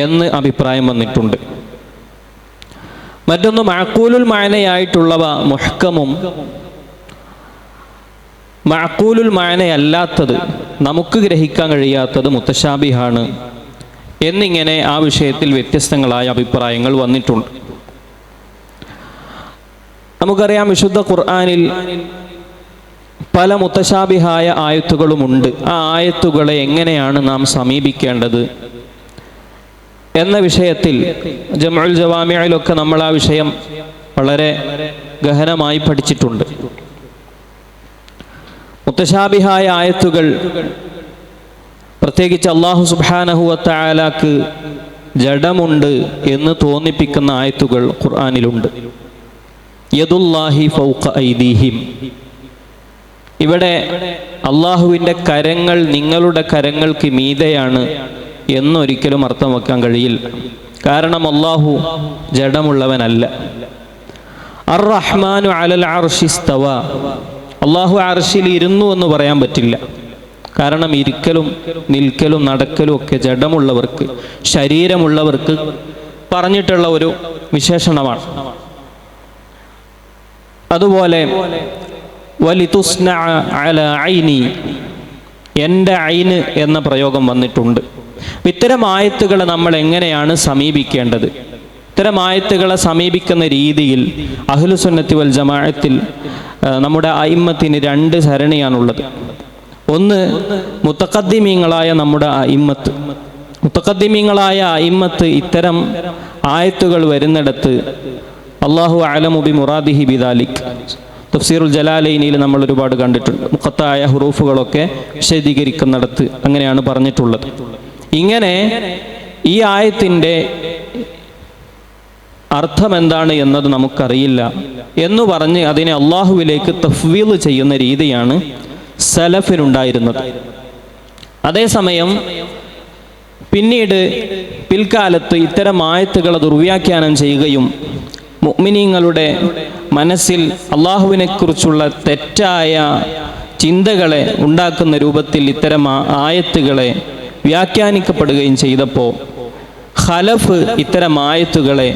എന്ന് അഭിപ്രായം വന്നിട്ടുണ്ട്. മറ്റൊന്ന് മഅഖൂലുൽ മഅനയായിട്ടുള്ളവ മുഹ്കമും, മഅഖൂലുൽ മഅനയല്ലാത്തത്, നമുക്ക് ഗ്രഹിക്കാൻ കഴിയാത്തത് മുത്തശാബിഹാണ് എന്നിങ്ങനെ ആ വിഷയത്തിൽ വ്യത്യസ്തങ്ങളായ അഭിപ്രായങ്ങൾ വന്നിട്ടുണ്ട്. നമുക്കറിയാം, വിശുദ്ധ ഖുർആനിൽ പല മുത്തശാബിഹായ ആയത്തുകളുമുണ്ട്. ആ ആയത്തുകളെ എങ്ങനെയാണ് നാം സമീപിക്കേണ്ടത് എന്ന വിഷയത്തിൽ ജംഉൽ ജവാമിഇലൊക്കെ നമ്മൾ ആ വിഷയം വളരെ ഗഹനമായി പഠിച്ചിട്ടുണ്ട്. മുത്തശാബിഹായ ആയത്തുകൾ, പ്രത്യേകിച്ച് അല്ലാഹു സുബ്ഹാനഹു വ തആലാക്ക് ജഡമുണ്ട് എന്ന് തോന്നിപ്പിക്കുന്ന ആയത്തുകൾ ഖുർആനിലുണ്ട്. യദുല്ലാഹി ഫൗഖ ഐദീഹിം, ഇവിടെ അള്ളാഹുവിൻ്റെ കരങ്ങൾ നിങ്ങളുടെ കരങ്ങൾക്ക് മീതെയാണ് എന്നൊരിക്കലും അർത്ഥം വെക്കാൻ കഴിയില്ല. കാരണം അള്ളാഹു ജഡമുള്ളവനല്ല. അർ റഹ്മാനു അലൽ അർശി ഇസ്തവ, അള്ളാഹു അർശിൽ ഇരുന്നു എന്ന് പറയാൻ പറ്റില്ല. കാരണം ഇരിക്കലും നിൽക്കലും നടക്കലും ഒക്കെ ജഡമുള്ളവർക്ക്, ശരീരമുള്ളവർക്ക് പറഞ്ഞിട്ടുള്ള ഒരു വിശേഷണമാണ്. അതുപോലെ വലിതുസ്നഅ അലാ ഐനി, എൻ്റെ ഐന് എന്ന പ്രയോഗം വന്നിട്ടുണ്ട്. ഇത്തരം ആയത്തുകളെ നമ്മൾ എങ്ങനെയാണ് സമീപിക്കേണ്ടത്? ഇത്തരം ആയത്തുകളെ സമീപിക്കുന്ന രീതിയിൽ അഹ്ലുസുന്നത്തി വൽ ജമാഅത്തിൽ നമ്മുടെ അയിമ്മത്തിന് 2 സരണിയാണുള്ളത്. ഒന്ന് മുത്തഖദ്ദിമീങ്ങളായ നമ്മുടെ അയിമ്മത്ത്. മുത്തഖദ്ദിമീങ്ങളായ അയിമ്മത്ത് ഇത്തരം ആയത്തുകൾ വരുന്നിടത്ത് അല്ലാഹു അഅലമു ബി മുറാദിഹി ബിദാലിക്, തഫ്സീറുൽ ജലാലൈനിയിൽ നമ്മൾ ഒരുപാട് കണ്ടിട്ടുണ്ട്. മുഖത്തായ ഹുറൂഫുകളൊക്കെ വിശദീകരിക്കുന്നിടത്ത് അങ്ങനെയാണ് പറഞ്ഞിട്ടുള്ളത്. ഇങ്ങനെ ഈ ആയത്തിൻ്റെ അർത്ഥം എന്താണ് എന്നത് നമുക്കറിയില്ല എന്ന് പറഞ്ഞ് അതിനെ അള്ളാഹുവിലേക്ക് തഫ്വീദ് ചെയ്യുന്ന രീതിയാണ് സലഫിനുണ്ടായിരുന്നത്. അതേസമയം പിന്നീട് പിൽക്കാലത്ത് ഇത്തരം ആയത്തുകളെ ദുർവ്യാഖ്യാനം ചെയ്യുകയും മുഅ്മിനീങ്ങളുടെ മനസ്സിൽ അള്ളാഹുവിനെക്കുറിച്ചുള്ള തെറ്റായ ചിന്തകളെ ഉണ്ടാക്കുന്ന രൂപത്തിൽ ഇത്തരം ആയത്തുകളെ വ്യാഖ്യാനിക്കപ്പെടുകയും ചെയ്തപ്പോൾ ഖലഫ് ഇത്തരം ആയത്തുകളെ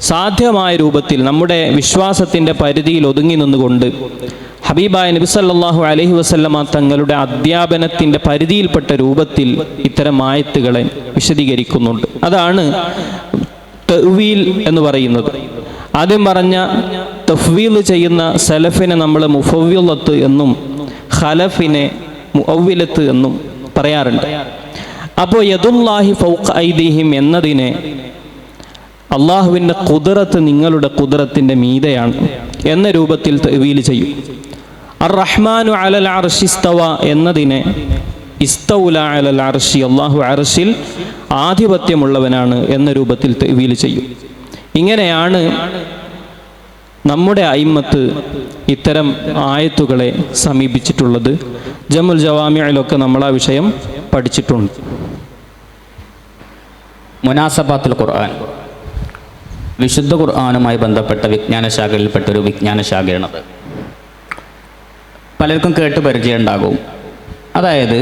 സാധ്യമായ രൂപത്തിൽ നമ്മുടെ വിശ്വാസത്തിൻ്റെ പരിധിയിൽ ഒതുങ്ങി നിന്നുകൊണ്ട് ഹബീബായ നബി സല്ലല്ലാഹു അലൈഹി വസല്ലമ തങ്ങളുടെ അധ്യാപനത്തിൻ്റെ പരിധിയിൽപ്പെട്ട രൂപത്തിൽ ഇത്തരം ആയത്തുകളെ വിശദീകരിക്കുന്നുണ്ട്. അതാണ് തഅ്വീൽ എന്ന് പറയുന്നത്. ആദ്യം പറഞ്ഞ തഫ്വീൽ ചെയ്യുന്ന സലഫിനെ നമ്മൾ മുഫവ്വിളത്ത് എന്നും ഖലഫിനെ മുഅവ്വിലത്ത് എന്നും പറയാറുണ്ട്. അപ്പോൾ യദുല്ലാഹി ഫൗഖ ഐദീഹിം എന്നതിനെ അള്ളാഹുവിൻ്റെ ഖുദ്റത്ത് നിങ്ങളുടെ ഖുദ്റത്തിൻ്റെ മീതെയാണ് എന്ന രൂപത്തിൽ തഅ്വീൽ ചെയ്യും. അർ റഹ്മാനു അലൽ അർശി ഇസ്തവ എന്നതിനെ ഇസ്തൗല അലൽ അർശി, അള്ളാഹു അർശിൽ ആധിപത്യമുള്ളവനാണ് എന്ന രൂപത്തിൽ തഅ്വീൽ ചെയ്യും. ഇങ്ങനെയാണ് നമ്മുടെ അയിമ്മത്ത് ഇത്തരം ആയത്തുകളെ സമീപിച്ചിട്ടുള്ളത്. ജമുൽ ജവാമിഅയിലൊക്കെ നമ്മൾ ആ വിഷയം പഠിച്ചിട്ടുണ്ട്. മുനാസബാത്തുൽ ഖുർആൻ, വിശുദ്ധ ഖുർആനുമായി ബന്ധപ്പെട്ട വിജ്ഞാനശാഖയിൽപ്പെട്ടൊരു വിജ്ഞാനശാഖയാണത്. പലർക്കും കേട്ട് പരിചയം ഉണ്ടാകും. അതായത്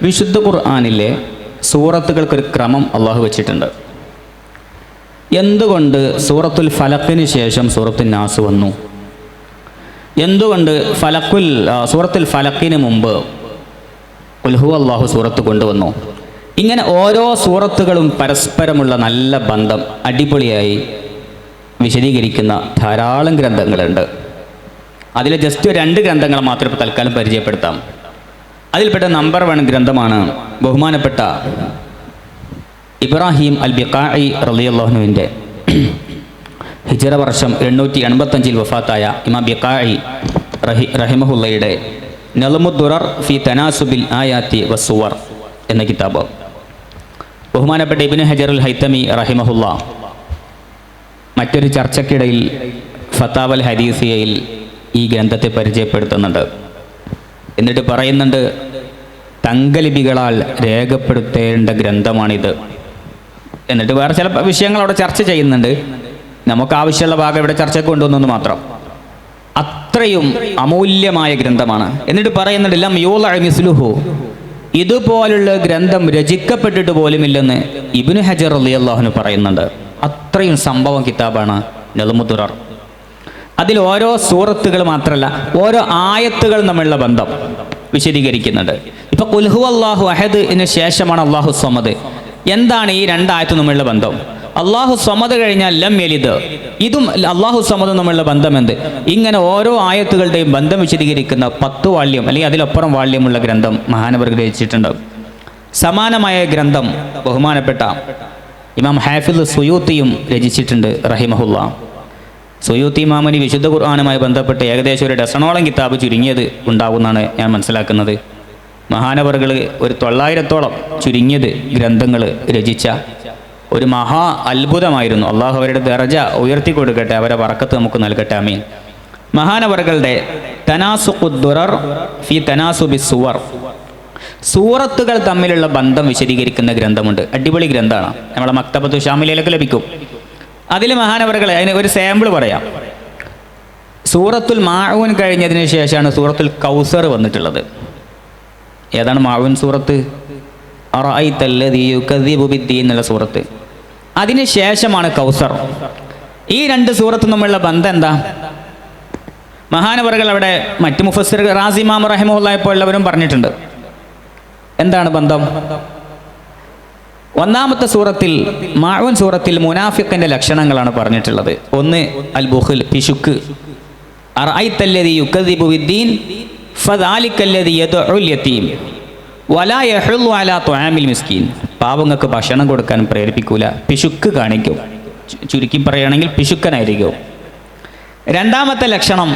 വിശുദ്ധ ഖുർആനിലെ സൂറത്തുകൾക്കൊരു ക്രമം അള്ളാഹു വെച്ചിട്ടുണ്ട്. എന്തുകൊണ്ട് സൂറത്തുൽ ഫലക്കിന് ശേഷം സൂറത്തുൽ നാസ് വന്നു? എന്തുകൊണ്ട് സൂറത്തുൽ ഫലക്കിന് മുമ്പ് ഖുൽ ഹുവല്ലാഹു സൂറത്ത് കൊണ്ടുവന്നു? ഇങ്ങനെ ഓരോ സൂറത്തുകളും പരസ്പരമുള്ള നല്ല ബന്ധം അടിപൊളിയായി വിശദീകരിക്കുന്ന ധാരാളം ഗ്രന്ഥങ്ങളുണ്ട്. അതിൽ ജസ്റ്റ് 2 ഗ്രന്ഥങ്ങൾ മാത്രം ഇപ്പോൾ തൽക്കാലം പരിചയപ്പെടുത്താം. അതിൽപ്പെട്ട നമ്പർ 1 ഗ്രന്ഥമാണ് ബഹുമാനപ്പെട്ട ഇബ്രാഹിം അൽ ബിഖാഇ റളിയല്ലാഹു അൻഹുവിൻ്റെ ഹിജ്റ വർഷം 885 വഫാത്തായ ഇമാം ബിഖാഇ റഹിമഹുള്ളയുടെ നളമുദ്ദുറർ ഫി തനാസുബിൽ ആയാത്തി വസ്സുവർ എന്ന കിതാബ്. ബഹുമാനപ്പെട്ട ഇബ്നു ഹജറുൽ ഹൈതമി റഹിമഹുള്ള മറ്റൊരു ചർച്ചയ്ക്കിടയിൽ ഫതാവൽ ഹദീസിയയിൽ ഈ ഗ്രന്ഥത്തെ പരിചയപ്പെടുത്തുന്നുണ്ട്. എന്നിട്ട് പറയുന്നുണ്ട്, തങ്കലിപികളാൽ രേഖപ്പെടുത്തേണ്ട ഗ്രന്ഥമാണിത്. എന്നിട്ട് വേറെ ചില വിഷയങ്ങൾ അവിടെ ചർച്ച ചെയ്യുന്നുണ്ട്. നമുക്ക് ആവശ്യമുള്ള ഭാഗം ഇവിടെ ചർച്ചയ്ക്ക് കൊണ്ടുവന്നു മാത്രം. അത്രയും അമൂല്യമായ ഗ്രന്ഥമാണ്. എന്നിട്ട് പറയുന്നുണ്ട്, ലം യൂളഅ മിസ്ലുഹു, ഇതുപോലുള്ള ഗ്രന്ഥം രചിക്കപ്പെട്ടിട്ട് പോലുമില്ലെന്ന് ഇബ്നു ഹജർ റളിയല്ലാഹു അൻഹു പറയുന്നുണ്ട്. അത്രയും സംഭവം കിതാബാണ് നളമുദ്ദുറർ. അതിൽ ഓരോ സൂറത്തുകൾ മാത്രമല്ല, ഓരോ ആയത്തുകൾ തമ്മിലുള്ള ബന്ധം വിശദീകരിക്കുന്നുണ്ട്. ഇപ്പൊ ഖുൽ ഹുവല്ലാഹു അഹദിന് ശേഷമാണ് അല്ലാഹു സ്വമദ്. എന്താണ് ഈ 2 ആയത്ത് തമ്മിലുള്ള ബന്ധം? അല്ലാഹു സ്വമദ് കഴിഞ്ഞാൽ ലം യലിദ്, ഇതും അല്ലാഹു സ്വമദ് തമ്മിലുള്ള ബന്ധം എന്ത്? ഇങ്ങനെ ഓരോ ആയത്തുകളുടെയും ബന്ധം വിശദീകരിക്കുന്ന 10 വാള്യം അല്ലെങ്കിൽ അതിലപ്പുറം വാള്യമുള്ള ഗ്രന്ഥം മഹാനവർ രചിച്ചിട്ടുണ്ട്. സമാനമായ ഗ്രന്ഥം ബഹുമാനപ്പെട്ട ഇമാം ഹാഫിദ് സുയൂത്തിയും രചിച്ചിട്ടുണ്ട് റഹിമഹുള്ള. സുയൂത്തി ഇമാമിന് വിശുദ്ധ ഖുർആനുമായി ബന്ധപ്പെട്ട് ഏകദേശം 1 ഡസനോളം കിതാബ് ചുരുങ്ങിയത് ഉണ്ടാകുമെന്നാണ് ഞാൻ മനസ്സിലാക്കുന്നത്. മഹാനവറുകൾ ഒരു 900ഓളം ചുരുങ്ങിയത് ഗ്രന്ഥങ്ങൾ രചിച്ച ഒരു മഹാ അത്ഭുതമായിരുന്നു. അള്ളാഹു അവരുടെ ദർജ ഉയർത്തി കൊടുക്കട്ടെ, അവരെ ബറക്കത്ത് നമുക്ക് നൽകട്ടെ, ആമീൻ. മഹാനവറുകളുടെ തനാസുഖുദ്ദുറർ ഫി തനാസുബിസ് സുവർ, സൂറത്തുകൾ തമ്മിലുള്ള ബന്ധം വിശദീകരിക്കുന്ന ഗ്രന്ഥമുണ്ട്. അടിപൊളി ഗ്രന്ഥമാണ്. നമ്മളെ മക്തബത്തു ഷാമിലയിലൊക്കെ ലഭിക്കും. അതിൽ മഹാനവറുകളെ അതിന് ഒരു സാമ്പിൾ പറയാം. സൂറത്തുൽ മാഊൻ കഴിഞ്ഞതിന് ശേഷമാണ് സൂറത്തുൽ കൗസർ വന്നിട്ടുള്ളത്. ഏതാണ് മാഊൻ സൂറത്ത്? അറഅയ്തല്ലദീ യുകദ്ദിബു ബിദ്ദീൻ എന്നുള്ള സൂറത്ത്. അതിന് ശേഷമാണ് കൗസർ. ഈ 2 സൂറത്തും തമ്മിലുള്ള ബന്ധം എന്താ? മഹാനവറുകൾ അവിടെ മറ്റു മുഫസ്സിർ റാസി ഇമാം റഹിമഹുല്ലാഹി പോലുള്ളവരും പറഞ്ഞിട്ടുണ്ട്. എന്താണ് ബന്ധം? ഒന്നാമത്തെ സൂറത്തിൽ, മാഊൻ സൂറത്തിൽ മുനാഫിഖിന്റെ ലക്ഷണങ്ങളാണ് പറഞ്ഞിട്ടുള്ളത്. 1 അൽ ബുഖ്ൽ, പിശുക്ക്. അറഅയ്തല്ലദീ യുകദ്ദിബു ബിദ്ദീൻ ഫദാലിക്കല്ലദീ യദ്ഉൽ യതീം വലാ യഹുല്ലു അലാ തുആമിൽ മിസ്കീൻ, പാവങ്ങൾക്ക് ഭക്ഷണം കൊടുക്കാൻ പ്രേരിപ്പിക്കൂല, പിശുക്ക് കാണിക്കും. ചുരുക്കി പറയുകയാണെങ്കിൽ പിശുക്കനായിരിക്കും. 2ാമത്തെ ലക്ഷണം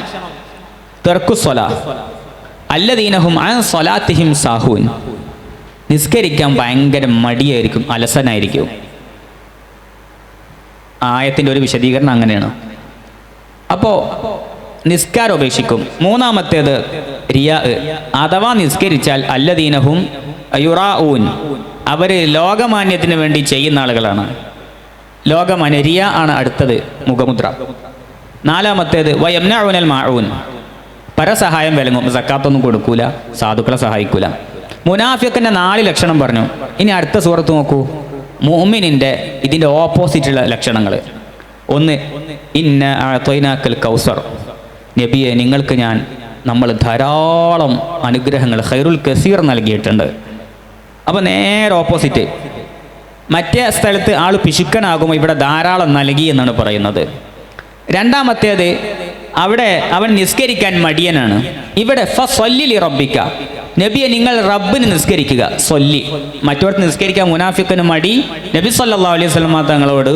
തർക്കുസ്വലാ അല്ലദീനഹും അൻ സ്വലാത്തിഹിം സാഹൂൻ, നിസ്കരിക്കാൻ ഭയങ്കര മടിയായിരിക്കും, അലസനായിരിക്കും. ആയത്തിൻ്റെ ഒരു വിശദീകരണം അങ്ങനെയാണ്. അപ്പോൾ നിസ്കാരം ഉപേക്ഷിക്കും. 3ാമത്തേത് റിയാ, അഥവാ നിസ്കരിച്ചാൽ അല്ലദീനഹും യുറാഊൻ, അവർ ലോകമാന്യത്തിന് വേണ്ടി ചെയ്യുന്ന ആളുകളാണ്. ലോകമാന്യ, റിയാ ആണ് അടുത്തത്, മുഖമുദ്ര. 4ാമത്തേത് വയംനഊനൽ മാഊൻ, പരസഹായം വിലങ്ങും, സക്കാത്തൊന്നും കൊടുക്കൂല, സാധുക്കളെ സഹായിക്കൂല. മുനാഫിഖിന്റെ 4 ലക്ഷണം പറഞ്ഞു. ഇനി അടുത്ത സൂറത്ത് നോക്കൂ, മുഅ്മിനിൻ്റെ ഇതിൻ്റെ ഓപ്പോസിറ്റുള്ള ലക്ഷണങ്ങൾ. ഒന്ന്, ഇന്ന അഅ്തൈനാക്കൽ കൗസർ, നബിയെ നിങ്ങൾക്ക് നമ്മൾ ധാരാളം അനുഗ്രഹങ്ങൾ ഖൈറുൽ കസീർ നൽകിയിട്ടുണ്ട്. അപ്പോൾ നേരെ ഓപ്പോസിറ്റ്. മറ്റേ സ്ഥലത്ത് ആൾ പിശുക്കനാകുമ്പോൾ ഇവിടെ ധാരാളം നൽകി എന്നാണ് പറയുന്നത്. രണ്ടാമത്തേത്, അവിടെ അവൻ നിസ്കരിക്കാൻ മടിയനാണ്. ഇവിടെ ഫസ്വല്ലി റബ്ബിക, നബിയെ നിങ്ങൾ റബ്ബിന് നിസ്കരിക്കുക. സൊല്ലി, മറ്റോടത്ത് നിസ്കരിക്കാൻ മുനാഫിക്കിന് മടി. നബി സല്ലല്ലാഹു അലൈഹി വസല്ലം തങ്ങളോട്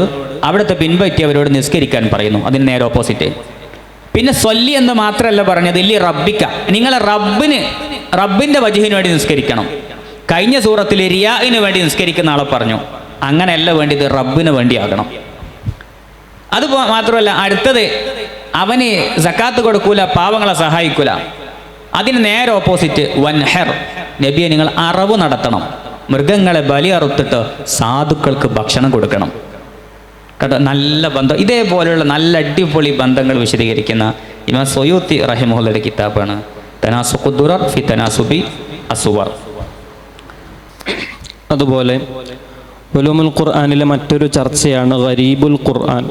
അവിടുത്തെ പിൻപറ്റിയവരോട് നിസ്കരിക്കാൻ പറയുന്നു. അതിന് നേരെ ഓപ്പോസിറ്റ്. പിന്നെ സൊല്ലി എന്ന് മാത്രമല്ല പറഞ്ഞത്, ഇല്ലി റബ്ബിക്ക, നിങ്ങളെ റബ്ബിൻ്റെ വജ്ഹിന് വേണ്ടി നിസ്കരിക്കണം. കഴിഞ്ഞ സൂറത്തിൽ റിയാഇന് വേണ്ടി നിസ്കരിക്കുന്ന ആളെ പറഞ്ഞു. അങ്ങനെയല്ല വേണ്ടിയത്, റബ്ബിന് വേണ്ടിയാകണം. അത് മാത്രമല്ല, അടുത്തത് അവന് സക്കാത്ത് കൊടുക്കൂല, പാവങ്ങളെ സഹായിക്കൂല. അതിന് നേരെ ഓപ്പോസിറ്റ് വൻഹർ, നബിയെ നിങ്ങൾ അറവ് നടത്തണം, മൃഗങ്ങളെ ബലി അറുത്തിട്ട് സാധുക്കൾക്ക് ഭക്ഷണം കൊടുക്കണം. കേട്ടോ, നല്ല ബന്ധം. ഇതേപോലെയുള്ള നല്ല അടിപൊളി ബന്ധങ്ങൾ വിശദീകരിക്കുന്ന ഇമാം സുയൂത്തി റഹിമഹുള്ളയുടെ കിതാബാണ് തനാസുഖുദ് ദുറർ ഫി തനാസുബി അസുവർ. അതുപോലെ ഉലൂമുൽ ഖുർആനിലെ മറ്റൊരു ചർച്ചയാണ് ഗരീബുൽ ഖുർആൻ.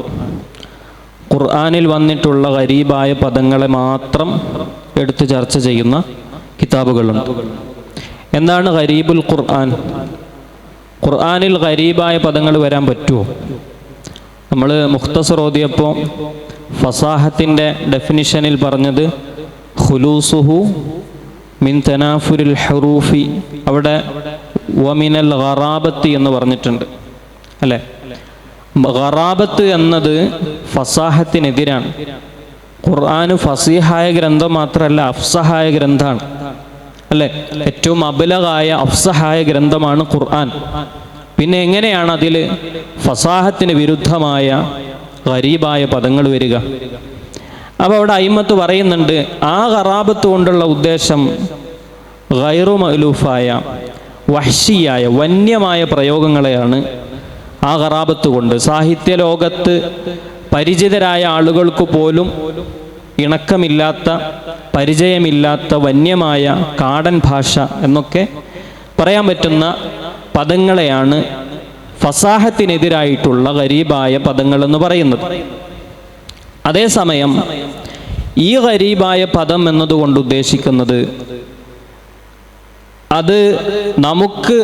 ഖുർആനിൽ വന്നിട്ടുള്ള ഗരീബായ പദങ്ങളെ മാത്രം എടുത്ത് ചർച്ച ചെയ്യുന്ന കിതാബുകളുണ്ട്. എന്താണ് ഗരീബുൽ ഖുർആൻ? ഖുർആനിൽ ഗരീബായ പദങ്ങൾ വരാൻ പറ്റുമോ? നമ്മൾ മുഖ്തസർ ഓതിയപ്പോൾ ഫസാഹത്തിൻ്റെ ഡെഫിനിഷനിൽ പറഞ്ഞത് ഖുലൂസുഹു മിൻ തനാഫുരിൽ ഹറൂഫി, അവിടെ വമിനൽ ഗറാബത്ത് എന്ന് പറഞ്ഞിട്ടുണ്ട് അല്ലേ? ഗറാബത്ത് എന്നത് ഫസാഹത്തിനെതിരാണ്. ഖുർആന് ഫസീഹായ ഗ്രന്ഥം മാത്രമല്ല, അഫ്സഹായ ഗ്രന്ഥമാണ് അല്ലേ? ഏറ്റവും അബലഗായ അഫ്സഹായ ഗ്രന്ഥമാണ് ഖുർആൻ. പിന്നെ എങ്ങനെയാണ് അതിൽ ഫസാഹത്തിന് വിരുദ്ധമായ ഗരീബായ പദങ്ങൾ വരിക? അപ്പോൾ അവിടെ അയിമ്മത്ത് പറയുന്നുണ്ട്, ആ ഗറാബത്ത് കൊണ്ടുള്ള ഉദ്ദേശം ഗൈറു മഅലൂഫായ വഹ്ശിയായ വന്യമായ പ്രയോഗങ്ങളെയാണ് ആ ഗറാബത്ത് കൊണ്ട്. സാഹിത്യ ലോകത്ത് പരിചിതരായ ആളുകൾക്ക് പോലും ഇണക്കമില്ലാത്ത, പരിചയമില്ലാത്ത വന്യമായ കാടൻ ഭാഷ എന്നൊക്കെ പറയാൻ പറ്റുന്ന പദങ്ങളെയാണ് ഫസാഹത്തിനെതിരായിട്ടുള്ള ഗരീബായ പദങ്ങൾ എന്ന് പറയുന്നത്. അതേസമയം ഈ ഗരീബായ പദം എന്നതുകൊണ്ട് ഉദ്ദേശിക്കുന്നത് അത് നമുക്ക്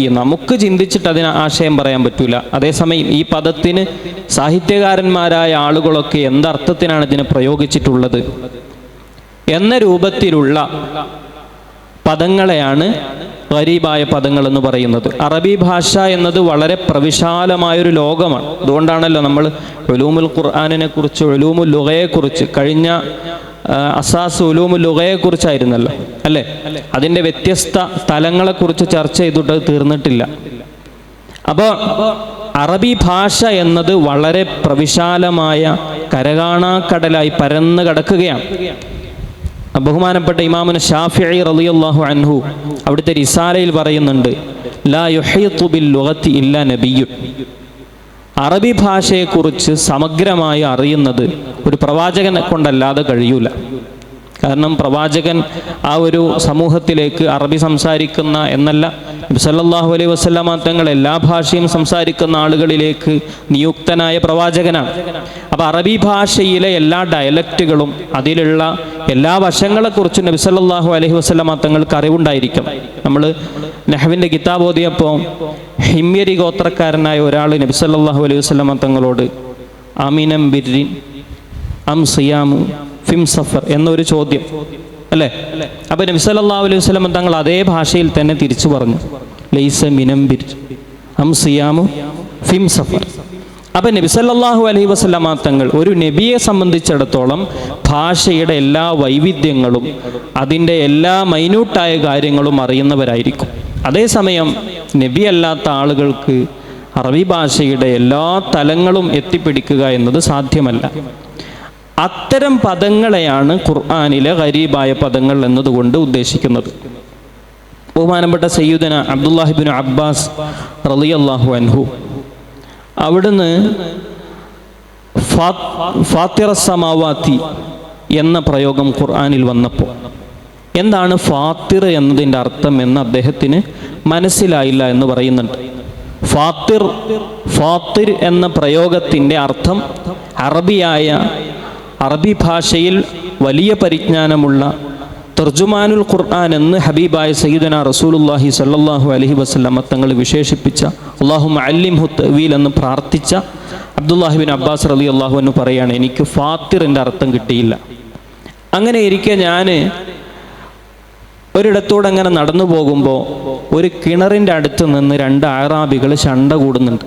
നമുക്ക് ചിന്തിച്ചിട്ട് അതിന് ആശയം പറയാൻ പറ്റൂല. അതേസമയം ഈ പദത്തിന് സാഹിത്യകാരന്മാരായ ആളുകളൊക്കെ എന്തർത്ഥത്തിനാണ് ഇതിനെ പ്രയോഗിച്ചിട്ടുള്ളത് എന്ന രൂപത്തിലുള്ള പദങ്ങളെയാണ് ഗരീബായ പദങ്ങൾ എന്ന് പറയുന്നത്. അറബി ഭാഷ എന്നത് വളരെ പ്രവിശാലമായൊരു ലോകമാണ്. അതുകൊണ്ടാണല്ലോ നമ്മൾ ഉലൂമുൽ ഖുർആനിനെ കുറിച്ച്, ഉലൂമുൽ ലുഗയെക്കുറിച്ച്, കഴിഞ്ഞ അസാസ് ഉലൂമുൽ ലുഗയെക്കുറിച്ചായിരുന്നല്ലോ അല്ലേ? അതിൻ്റെ വ്യത്യസ്ത തലങ്ങളെക്കുറിച്ച് ചർച്ച ചെയ്തിട്ട് തീർന്നിട്ടില്ല. അപ്പോൾ അറബി ഭാഷ എന്നത് വളരെ പ്രവിശാലമായ കരകാണാക്കടലായി പരന്ന് കിടക്കുകയാണ്. ബഹുമാനപ്പെട്ട ഇമാമുന ഷാഫിഈ റളിയല്ലാഹു അൻഹു അവിടുത്തെ റിസാലയിൽ പറയുന്നുണ്ട്, ലാ യുഹീതു ബിൽ ലുഗത്തി ഇല്ലാ നബിയ്യുൻ. അറബി ഭാഷയെക്കുറിച്ച് സമഗ്രമായി അറിയുന്നത് ഒരു പ്രവാചകനെ കൊണ്ടല്ലാതെ കഴിയൂല. കാരണം പ്രവാചകൻ ആ ഒരു സമൂഹത്തിലേക്ക് അറബി സംസാരിക്കുന്ന എന്നല്ല, നബി സല്ലല്ലാഹു അലൈഹി വസല്ലമ തങ്ങൾ എല്ലാ ഭാഷയും സംസാരിക്കുന്ന ആളുകളിലേക്ക് നിയുക്തനായ പ്രവാചകനാണ്. അപ്പോൾ അറബി ഭാഷയിലെ എല്ലാ ഡയലക്റ്റുകളും അതിലുള്ള എല്ലാ വശങ്ങളെക്കുറിച്ചും നബി സല്ലല്ലാഹു അലൈഹി വസല്ലമ തങ്ങൾക്ക് അറിവുണ്ടായിരിക്കും. നമ്മൾ നഹ്വിൻ്റെ കിതാബ് ഓതിയപ്പോൾ ഹിമ്യരി ഗോത്രക്കാരനായ ഒരാൾ നബി സല്ലല്ലാഹു അലൈഹി വസല്ലമ തങ്ങളോട് അമിനം ബിർരിൻ അം സിയാമു ഫിം സഫർ എന്നൊരു ചോദ്യം അല്ലേ? അപ്പോൾ നബി സല്ലല്ലാഹു അലൈഹി വസല്ലം തങ്ങൾ അതേ ഭാഷയിൽ തന്നെ തിരിച്ചു പറഞ്ഞു, ലൈസ മിനം ബിർ അം സിയാമു ഫിം സഫർ. അപ്പോൾ നബി സല്ലല്ലാഹു അലൈഹി വസല്ലം തങ്ങൾ ഒരു നബിയെ സംബന്ധിച്ചിടത്തോളം ഭാഷയുടെ എല്ലാ വൈവിധ്യങ്ങളും അതിൻ്റെ എല്ലാ മൈന്യൂട്ടായ കാര്യങ്ങളും അറിയുന്നവരായിരിക്കും. അതേസമയം നബി അല്ലാത്ത ആളുകൾക്ക് അറബി ഭാഷയുടെ എല്ലാ തലങ്ങളും എത്തിപ്പിടിക്കുക എന്നത് സാധ്യമല്ല. അത്തരം പദങ്ങളെയാണ് ഖുർആനിലെ ഗരീബായ പദങ്ങൾ എന്നതുകൊണ്ട് ഉദ്ദേശിക്കുന്നത്. ബഹുമാനപ്പെട്ട സയ്യിദുന അബ്ദുല്ലാഹി ഇബ്നു അബ്ബാസ് റളിയല്ലാഹു അൻഹു അവിടുന്ന് ഫാത്തിറ സമാവാത്തി എന്ന പ്രയോഗം ഖുർആനിൽ വന്നപ്പോൾ എന്താണ് ഫാത്തിർ എന്നതിൻ്റെ അർത്ഥം എന്ന് അദ്ദേഹത്തിന് മനസ്സിലായില്ല എന്ന് പറയുന്നുണ്ട്. ഫാത്തിർ എന്ന പ്രയോഗത്തിൻ്റെ അർത്ഥം അറബി ഭാഷയിൽ വലിയ പരിജ്ഞാനമുള്ള തർജുമാനുൽ ഖുർആൻ എന്ന് ഹബീബായ സയ്യിദുനാ റസൂലുള്ളാഹി സ്വല്ലല്ലാഹു അലൈഹി വസല്ലം തങ്ങൾ വിശേഷിപ്പിച്ച അല്ലാഹുമ്മ അല്ലിംഹു തഅ്വീൽ എന്ന് പ്രാർത്ഥിച്ച അബ്ദുല്ലാഹി ബിൻ അബ്ബാസ് റളിയല്ലാഹു അൻഹു പറയാണ്, എനിക്ക് ഫാത്തിറിൻ്റെ അർത്ഥം കിട്ടിയില്ല. അങ്ങനെ ഇരിക്കെ ഞാൻ ഒരിടത്തൂടെ അങ്ങനെ നടന്നു പോകുമ്പോൾ ഒരു കിണറിൻ്റെ അടുത്ത് നിന്ന് 2 അഅറാബികൾ ശണ്ട കൂടുന്നുണ്ട്.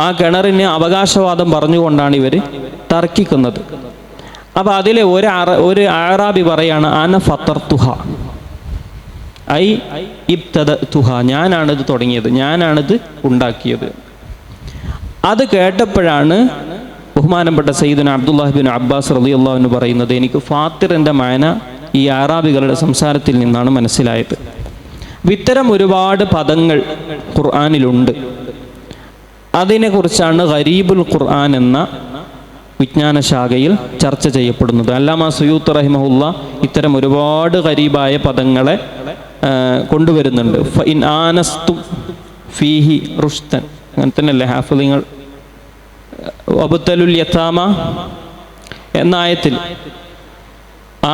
ആ കിണറിന് അവകാശവാദം പറഞ്ഞുകൊണ്ടാണ് ഇവർ തർക്കിക്കുന്നത്. അപ്പോൾ അതിലെ ഒരു അഅറാബി പറയാണ്, അന ഫത്തർതുഹ ഐ ഇബ്തദതുഹ, ഞാനാണിത് തുടങ്ങിയത്, ഞാനാണിത് ഉണ്ടാക്കിയത്. അത് കേട്ടപ്പോഴാണ് ബഹുമാനപ്പെട്ട സയ്യിദുനാ അബ്ദുല്ലാഹി ബിൻ അബ്ബാസ് റളിയല്ലാഹു അൻഹു പറയുന്നത്, എനിക്ക് ഫാത്തിറിൻ്റെ മാന ഈ അറാബികളുടെ സംസാരത്തിൽ നിന്നാണ് മനസ്സിലായത്. ഇത്തരം ഒരുപാട് പദങ്ങൾ ഖുർആനിലുണ്ട്. അതിനെക്കുറിച്ചാണ് ഗരീബുൽ ഖുർആൻ എന്ന വിജ്ഞാന ശാഖയിൽ ചർച്ച ചെയ്യപ്പെടുന്നത്. അല്ലാമ സുയൂത്ത് റഹിമഹുല്ല ഇത്തരം ഒരുപാട് ഗരീബായ പദങ്ങളെ കൊണ്ടുവരുന്നുണ്ട്. ഫഇൻ ആനസ്തും ഫീഹി റുഷ്തൻ, അങ്ങനെ തന്നെയല്ലേ ഹാഫിളിങ്ങൾ, വബ്തലുൽ യതാമ എന്ന ആയത്തിൽ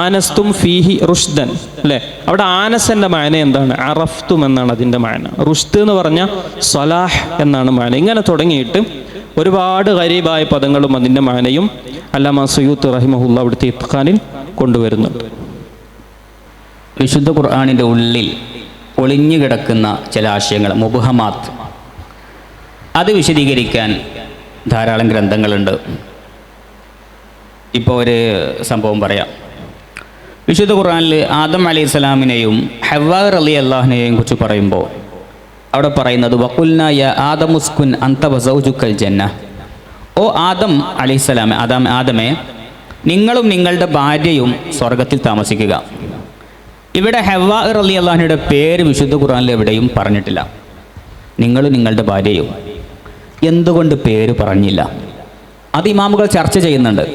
ആനസ്തും ഫീഹി റുഷ്ദൻ അല്ലേ? അവിടെ ആനസിൻ്റെ മാന എന്താണ്? അറഫ്തും എന്നാണ് അതിൻ്റെ മാന. റുഷ്ദ് എന്ന് പറഞ്ഞാൽ സലാഹ് എന്നാണ് മാന. ഇങ്ങനെ തുടങ്ങിയിട്ട് ഒരുപാട് ഗരീബായ പദങ്ങളും അതിൻ്റെ മാനയും അല്ലാമ സുയൂത്ത് റഹിമഹുല്ല അവിടുത്തെ ഇത്ഖാനിൽ കൊണ്ടുവരുന്നുണ്ട്. വിശുദ്ധ ഖുർആനിൻ്റെ ഉള്ളിൽ ഒളിഞ്ഞു കിടക്കുന്ന ചില ആശയങ്ങൾ, മുബ്ഹമാത്ത്, അത് വിശദീകരിക്കാൻ ധാരാളം ഗ്രന്ഥങ്ങളുണ്ട്. ഇപ്പോൾ ഒരു സംഭവം പറയാം. വിശുദ്ധ ഖുർആനിൽ ആദം അലൈഹിസ്സലാമിനെയും ഹവ്വാ റളിയല്ലാഹുവിനെയും കുറിച്ച് പറയുമ്പോൾ അവിടെ പറയുന്നത്, വഖുൽനാ യാ ആദമുസ്കുൻ അൻത വസൗജുക്കൽ ജന്ന, ഓ ആദം അലൈഹിസ്സലാമേ, ആദമേ, നിങ്ങളും നിങ്ങളുടെ ഭാര്യയും സ്വർഗത്തിൽ താമസിക്കുക. ഇവിടെ ഹവ്വാ റളിയല്ലാഹുവിൻ്റെ പേര് വിശുദ്ധ ഖുർആനിൽ എവിടെയും പറഞ്ഞിട്ടില്ല. നിങ്ങളും നിങ്ങളുടെ ഭാര്യയും എന്തുകൊണ്ട് പേര് പറഞ്ഞില്ല? അത് ഇമാമുകൾ ചർച്ച ചെയ്യുന്നുണ്ട്.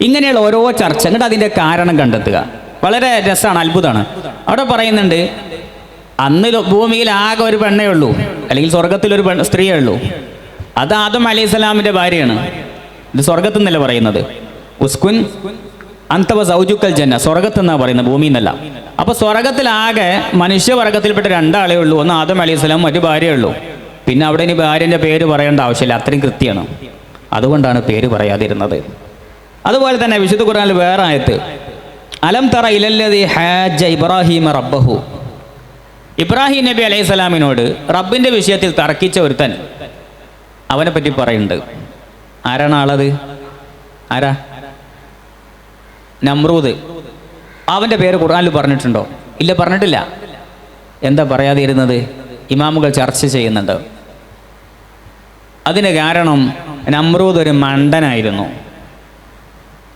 ഇങ്ങനെയുള്ള ഓരോ ചർച്ച, എന്നിട്ട് അതിൻ്റെ കാരണം കണ്ടെത്തുക. വളരെ രസമാണ്, അത്ഭുതമാണ്. അവിടെ പറയുന്നുണ്ട്, അന്ന് ഭൂമിയിൽ ആകെ ഒരു പെണ്ണേ ഉള്ളൂ, അല്ലെങ്കിൽ സ്വർഗത്തിലൊരു സ്ത്രീയേ ഉള്ളൂ. അത് ആദം അലൈഹിസ്സലാമിൻ്റെ ഭാര്യയാണ്. ഇത് സ്വർഗത്തു നിന്നല്ല പറയുന്നത്. ഉസ്കുൻ അൻത വസൗജുക്കൽ ജന്ന, സ്വർഗത്തെന്നാണ് പറയുന്നത്, ഭൂമിയിൽ നിന്നല്ല. അപ്പോൾ സ്വർഗത്തിലാകെ മനുഷ്യവർഗത്തിൽപ്പെട്ട 2 ആളേ ഉള്ളൂ. ഒന്ന് ആദം അലൈഹിസ്സലാം, മറ്റു ഭാര്യയേ ഉള്ളൂ. പിന്നെ അവിടെ ഇനി ഭാര്യൻ്റെ പേര് പറയേണ്ട ആവശ്യമില്ല, അത്രയും കൃത്യമാണ്. അതുകൊണ്ടാണ് പേര് പറയാതിരുന്നത്. അതുപോലെ തന്നെ വിശുദ്ധ ഖുർആനിൽ വേറെ ആയത്ത്, അലം തറ ഇലല്ലദീ ഹാജ ഇബ്രാഹീമ റബ്ബഹു, ഇബ്രാഹിം നബി അലൈഹി സ്വലാമിനോട് റബ്ബിൻ്റെ വിഷയത്തിൽ തർക്കിച്ച ഒരുത്തൻ, അവനെ പറ്റി പറയുന്നുണ്ട്. ആരാണ് ആളത്? ആരാ? നമ്രൂദ്. അവൻ്റെ പേര് ഖുർആനിൽ പറഞ്ഞിട്ടുണ്ടോ? ഇല്ല, പറഞ്ഞിട്ടില്ല. എന്താ പറയാതിരുന്നത്? ഇമാമുകൾ ചർച്ച ചെയ്യുന്നുണ്ട്. അതിന് കാരണം നമ്രൂദ് ഒരു മണ്ടനായിരുന്നു,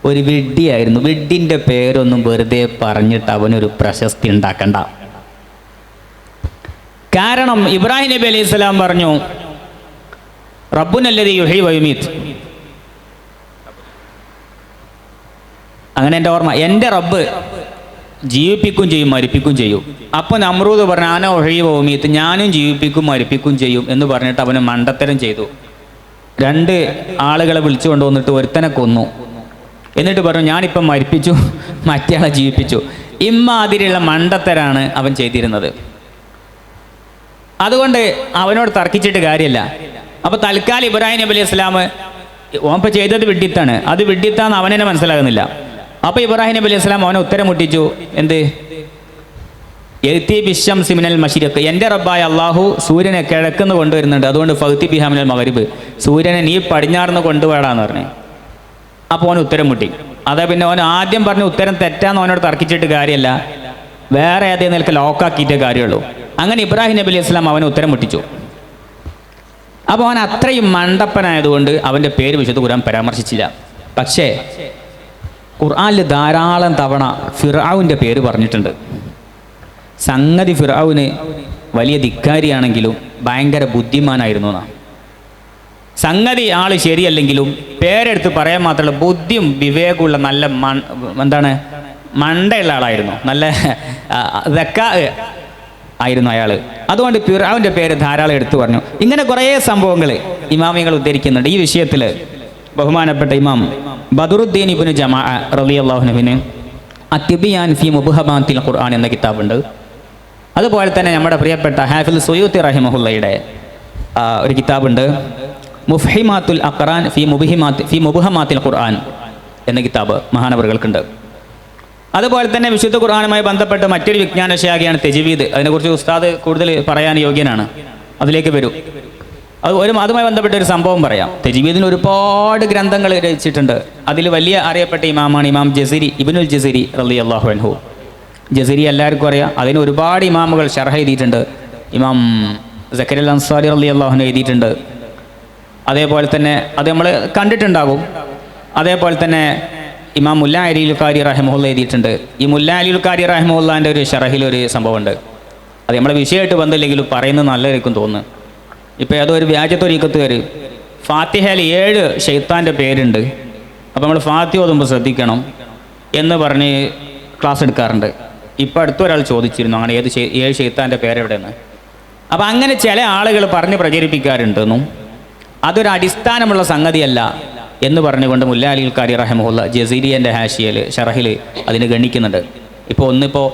ഒരു വിഡ്ഢിയായിരുന്നു. വിഡ്ഢിൻ്റെ പേരൊന്നും വെറുതെ പറഞ്ഞിട്ട് അവനൊരു പ്രശസ്തി ഉണ്ടാക്കണ്ട. കാരണം ഇബ്രാഹിം നബി അലൈഹി സ്വലാം പറഞ്ഞു, റബ്ബുനല്ലദീ യുഹ്യി വയുമീത്ത്. അങ്ങനെ എൻ്റെ ഓർമ്മ, എൻ്റെ റബ്ബ് ജീവിപ്പിക്കും ചെയ്യും മരിപ്പിക്കും ചെയ്യും. അപ്പോൾ നമ്രൂദ് പറഞ്ഞു, ആന ഉഹ്യി വയുമീത്ത്, ഞാനും ജീവിപ്പിക്കും മരിപ്പിക്കും ചെയ്യും എന്ന് പറഞ്ഞിട്ട് അവന് മണ്ടത്തരം ചെയ്തു. 2 ആളുകളെ വിളിച്ചു കൊണ്ടുവന്നിട്ട് ഒരുത്തനെ കൊന്നു. എന്നിട്ട് പറഞ്ഞു, ഞാനിപ്പം മരിപ്പിച്ചു, മറ്റേയാളെ ജീവിപ്പിച്ചു. ഇമ്മാതിരിയുള്ള മണ്ടത്തരാണ് അവൻ ചെയ്തിരുന്നത്. അതുകൊണ്ട് അവനോട് തർക്കിച്ചിട്ട് കാര്യമില്ല. അപ്പോൾ തൽക്കാലം ഇബ്രാഹിം നബി അലൈഹി സ്വലാം ഓൻ ചെയ്തത് വിഡ്ഢിത്താണ്, അത് വിഡ്ഢിത്താന്ന് അവനെന്നെ മനസ്സിലാകുന്നില്ല. അപ്പോൾ ഇബ്രാഹിം നബി അലൈഹി സ്വലാം അവനെ ഉത്തരം മുട്ടിച്ചു. എന്ത്? എത്തി ബിശംസി മിനൽ മശ്രിഖ്, എൻ്റെ റബ്ബായ അള്ളാഹു സൂര്യനെ കിഴക്കുന്ന് കൊണ്ടുവരുന്നുണ്ട്, അതുകൊണ്ട് ഫഗ്തി ബിഹാ മിനൽ മഗ്രിബ്, സൂര്യനെ നീ പടിഞ്ഞാറുന്ന് കൊണ്ടുപോടാന്ന് പറഞ്ഞു. അപ്പോൾ അവന് ഉത്തരം മുട്ടി. അതാ പിന്നെ അവൻ ആദ്യം പറഞ്ഞ ഉത്തരം തെറ്റാന്ന് അവനോട് തർക്കിച്ചിട്ട് കാര്യമല്ല, വേറെ ഏതേ നിലക്ക് ലോക്കാക്കിയിട്ടേ കാര്യമുള്ളൂ. അങ്ങനെ ഇബ്രാഹിം നബി അലൈഹി സ്വലാം അവനെ ഉത്തരം മുട്ടിച്ചു. അപ്പോൾ അവൻ അത്രയും മണ്ടപ്പനായതുകൊണ്ട് അവൻ്റെ പേര് വിശുദ്ധ ഖുർആൻ പരാമർശിച്ചില്ല. പക്ഷേ ഖുർആനിൽ ധാരാളം തവണ ഫിർഔൻ്റെ പേര് പറഞ്ഞിട്ടുണ്ട്. സംഗതി ഫിർഔന് വലിയ ധിക്കാരിയാണെങ്കിലും ഭയങ്കര ബുദ്ധിമാനായിരുന്നു എന്നാണ്. സംഗതി ആൾ ശരിയല്ലെങ്കിലും പേരെടുത്ത് പറയാൻ മാത്രമുള്ള ബുദ്ധിയും വിവേകമുള്ള നല്ല മണ്ടയുള്ള ആളായിരുന്നു, നല്ല ദക്കാ ആയിരുന്നു അയാൾ. അതുകൊണ്ട് ഫിർഔന്റെ പേര് ധാരാളം എടുത്തു പറഞ്ഞു. ഇങ്ങനെ കുറേ സംഭവങ്ങൾ ഇമാമികൾ ഉദ്ധരിക്കുന്നുണ്ട് ഈ വിഷയത്തിൽ. ബഹുമാനപ്പെട്ട ഇമാം ബദറുദ്ദീൻ ഇബ്നു ജമാഅ റളിയല്ലാഹു അൻഹുവിന് അത്തിബിയാൻ ഫി മുബ്ഹമാത്തിൽ ഖുർആൻ എന്ന കിതാബുണ്ട്. അതുപോലെ തന്നെ നമ്മുടെ പ്രിയപ്പെട്ട ഹാഫിൽ സുയൂത്തി റഹിമഹുള്ളയുടെ ഒരു കിതാബുണ്ട്, മുഫ്ഹിമാത്തുൽ അഖ്റാൻ ഫി മുബ്ഹമാത്തിൽ ഖുർആൻ എന്ന കിതാബ് മഹാനവറുകൾക്കുണ്ട്. അതുപോലെ തന്നെ വിശുദ്ധ ഖുർആനുമായി ബന്ധപ്പെട്ട് മറ്റൊരു വിജ്ഞാന ശാഖയാണ് തജ്വീദ്. അതിനെക്കുറിച്ച് ഉസ്താദ് കൂടുതൽ പറയാൻ യോഗ്യനാണ്, അതിലേക്ക് വരും. അതുമായി ബന്ധപ്പെട്ട ഒരു സംഭവം പറയാം. തജ്വീദിന് ഒരുപാട് ഗ്രന്ഥങ്ങൾ രചിച്ചിട്ടുണ്ട്. അതിൽ വലിയ അറിയപ്പെട്ട ഇമാമാണ് ഇമാം ജസീരി, ഇബ്നുൽ ജസീരി റളിയല്ലാഹു അൻഹു. ജസീരി എല്ലാവർക്കും അറിയാം. അതിന് ഒരുപാട് ഇമാമുകൾ ശർഹ് എഴുതിയിട്ടുണ്ട്. ഇമാം സക്കരിയ അൻസാരി റളിയല്ലാഹു അൻഹു എഴുതിയിട്ടുണ്ട്. അതേപോലെ തന്നെ അത് നമ്മൾ കണ്ടിട്ടുണ്ടാകും. അതേപോലെ തന്നെ ഇമാം മുല്ല അലിൽ ഖാരി റഹിമഹുല്ല എഴുതിയിട്ടുണ്ട്. ഈ മുല്ല അലിൽ ഖാരി റഹിമഹുല്ലാൻ്റെ ഒരു ഷറഹിൽ ഒരു സംഭവമുണ്ട്. അത് നമ്മളെ വിഷയമായിട്ട് ബന്ധമില്ലെങ്കിലും പറയുന്നത് നല്ലതായിരിക്കും തോന്നുന്നു. ഇപ്പോൾ ഏതോ ഒരു വ്യാജത്തൊരീക്കത്തുകാർ ഫാത്തിഹയിൽ 7 ഷെയ്ത്താൻ്റെ പേരുണ്ട്, അപ്പോൾ നമ്മൾ ഫാത്തിഹ ഓതുമ്പോൾ ശ്രദ്ധിക്കണം എന്ന് പറഞ്ഞ് ക്ലാസ് എടുക്കാറുണ്ട്. ഇപ്പോൾ അടുത്തൊരാൾ ചോദിച്ചിരുന്നു അങ്ങനെ 7 ഷെയ്ത്താൻ്റെ പേരെവിടെയെന്ന്. അപ്പോൾ അങ്ങനെ ചില ആളുകൾ പറഞ്ഞ് പ്രചരിപ്പിക്കാറുണ്ടെന്നും അതൊരു അടിസ്ഥാനമുള്ള സംഗതിയല്ല എന്ന് പറഞ്ഞുകൊണ്ട് മുല്ല അലിൽ ഖാരി റഹിമഹുല്ല ജസീരിയൻ്റെ ഹാഷിയയിൽ ഷറഹിൽ അതിന് ഗണിക്കുന്നുണ്ട്. ഒന്നിപ്പോൾ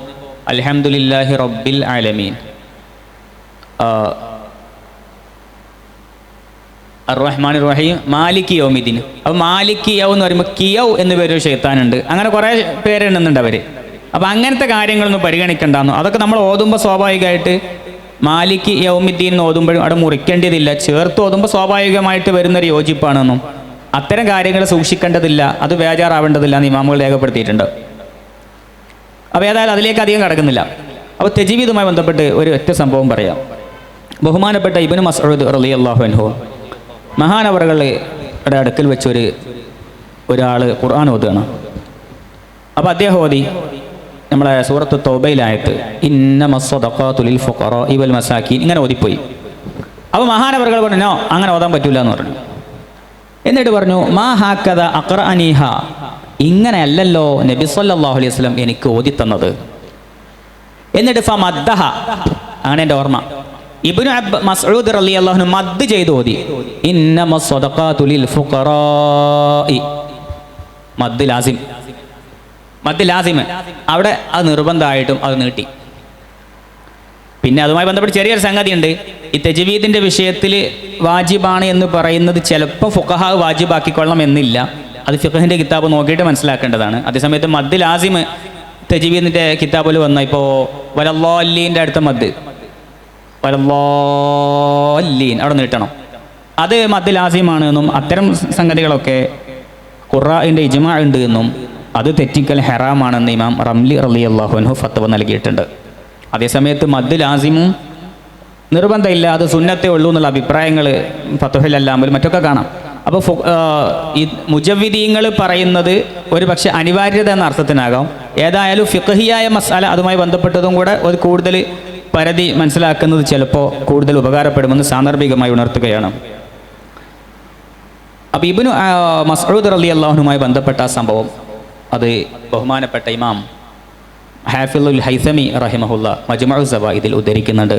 അൽഹംദുലില്ലാഹി റബ്ബിൽ ആലമീൻ, അർ-റഹ്മാൻ റഹീം, മാലിക് യൗമിദ്ദീൻ. അപ്പോൾ മാലിക് യൗ എന്ന് പറയുമ്പോൾ കിയൗ എന്ന് പേരൊരു ഷെയ്ത്താനുണ്ട്. അങ്ങനെ കുറേ പേരെണ്ണുന്നുണ്ട് അവർ. അപ്പോൾ അങ്ങനത്തെ കാര്യങ്ങളൊന്നും പരിഗണിക്കണ്ടെന്നു. അതൊക്കെ നമ്മൾ ഓതുമ്പോൾ സ്വാഭാവികമായിട്ട് മാലിക് യൗമിദ്ദീൻ എന്ന് ഓതുമ്പോഴും അവിടെ മുറിക്കേണ്ടതില്ല, ചേർത്ത് ഓതുമ്പോൾ സ്വാഭാവികമായിട്ട് വരുന്നൊരു യോജിപ്പാണെന്നും അത്തരം കാര്യങ്ങൾ സൂക്ഷിക്കേണ്ടതില്ല, അത് ബേജാറാവേണ്ടതില്ല എന്ന് ഇമാമുകൾ രേഖപ്പെടുത്തിയിട്ടുണ്ട്. അപ്പോൾ ഏതായാലും അതിലേക്ക് അധികം കടക്കുന്നില്ല. അപ്പോൾ തജ്വീദുമായി ബന്ധപ്പെട്ട് ഒരു ഒറ്റ സംഭവം പറയാം. ബഹുമാനപ്പെട്ട ഇബ്നു മസ്ഊദ് റളിയല്ലാഹു അൻഹു മഹാനവറുകളുടെ അടുക്കൽ വെച്ചൊരു ഒരാൾ ഖുർആൻ ഓതുകയാണ്. അപ്പോൾ അദ്ദേഹം ഓതി നമ്മളെ സൂറത്ത് തൗബയിലായത്ത് ഇന്നമസ്സദഖാതു ലിൽ ഫുഖറാഇ വൽ മസാകീൻ ഇങ്ങനെ ഓതിപ്പോയി. അപ്പോൾ മഹാനവറുകൾ പറഞ്ഞു നോ, അങ്ങനെ ഓതാൻ പറ്റില്ല എന്ന് പറഞ്ഞു. എന്നിട്ട് പറഞ്ഞു മാ ഹാക്കദ അഖ്റഅനീഹ, ഇങ്ങനെയല്ലല്ലോ നബി സല്ലല്ലാഹു അലൈഹി വസല്ലം എനിക്ക് ഓതി തന്നത്. എന്നിട്ട് ഫമദ്ദഹ, അങ്ങനെ എൻ്റെ ഓർമ്മ, ഇബ്നു മസ്ഊദ് റളിയല്ലാഹു അൻഹു മദ് ചെയ്ത് ഓതി ഇന്നമസ്സദഖാതു ലിൽ ഫുഖറാഇ, മദ് ലാസിം, മദ് ലാസിം അവിടെ അത് നിർബന്ധമായിട്ടും അത് നീട്ടി. പിന്നെ അതുമായി ബന്ധപ്പെട്ട് ചെറിയൊരു സംഗതിയുണ്ട്. ഈ തജ്വീദിൻ്റെ വിഷയത്തിൽ വാജിബാണ് എന്ന് പറയുന്നത് ചിലപ്പോൾ ഫുഖഹാ വാജിബാക്കിക്കൊള്ളണം എന്നില്ല. അത് ഫിഖഹിൻ്റെ കിതാബ് നോക്കിയിട്ട് മനസ്സിലാക്കേണ്ടതാണ്. അതേസമയത്ത് മദ് ലാസിം തജ്വീദിൻ്റെ കിതാബിൽ വന്ന ഇപ്പോൾ വലല്ലാലീൻ്റെ അടുത്ത മദ് വലല്ലാലീൻ അവിടെ നീട്ടണം, അത് മദ് ലാസിമാണ് എന്നും അത്തരം സംഗതികളൊക്കെ ഖുർആനിൻ്റെ ഇജ്മാ ഉണ്ട് എന്നും അത് തെറ്റിക്കൽ ഹറാമാണെന്ന് ഇമാം റംലി റളിയല്ലാഹു അൻഹു ഫത്വ നൽകിയിട്ടുണ്ട്. അതേസമയത്ത് മദ് ലാസിമും നിർബന്ധമില്ല, അത് സുന്നത്തേ ഉള്ളൂ എന്നുള്ള അഭിപ്രായങ്ങൾ ഫത്വഹിൽ അല്ലാമലും മറ്റൊക്കെ കാണാം. അപ്പോൾ ഈ മുജവ്വിദീങ്ങൾ പറയുന്നത് ഒരു പക്ഷേ അനിവാര്യത എന്ന അർത്ഥത്തിനാകാം. ഏതായാലും ഫിഖഹിയായ മസാല അതുമായി ബന്ധപ്പെട്ടതും കൂടെ ഒരു കൂടുതൽ പരിധി മനസ്സിലാക്കുന്നത് ചിലപ്പോൾ കൂടുതൽ ഉപകാരപ്പെടുമെന്ന് സാന്ദർഭികമായി ഉണർത്തുകയാണ്. അപ്പോൾ ഇബ്നു മസ്ഊദ് റളിയല്ലാഹു അൻഹുമായി ബന്ധപ്പെട്ട ആ സംഭവം അത് ബഹുമാനപ്പെട്ട ഇമാം ഹാഫിളുൽ ഹൈസമി റഹിമഹുല്ല മജ്മുഉ സവാഇദിൽ ഉദ്ധരിക്കുന്നുണ്ട്.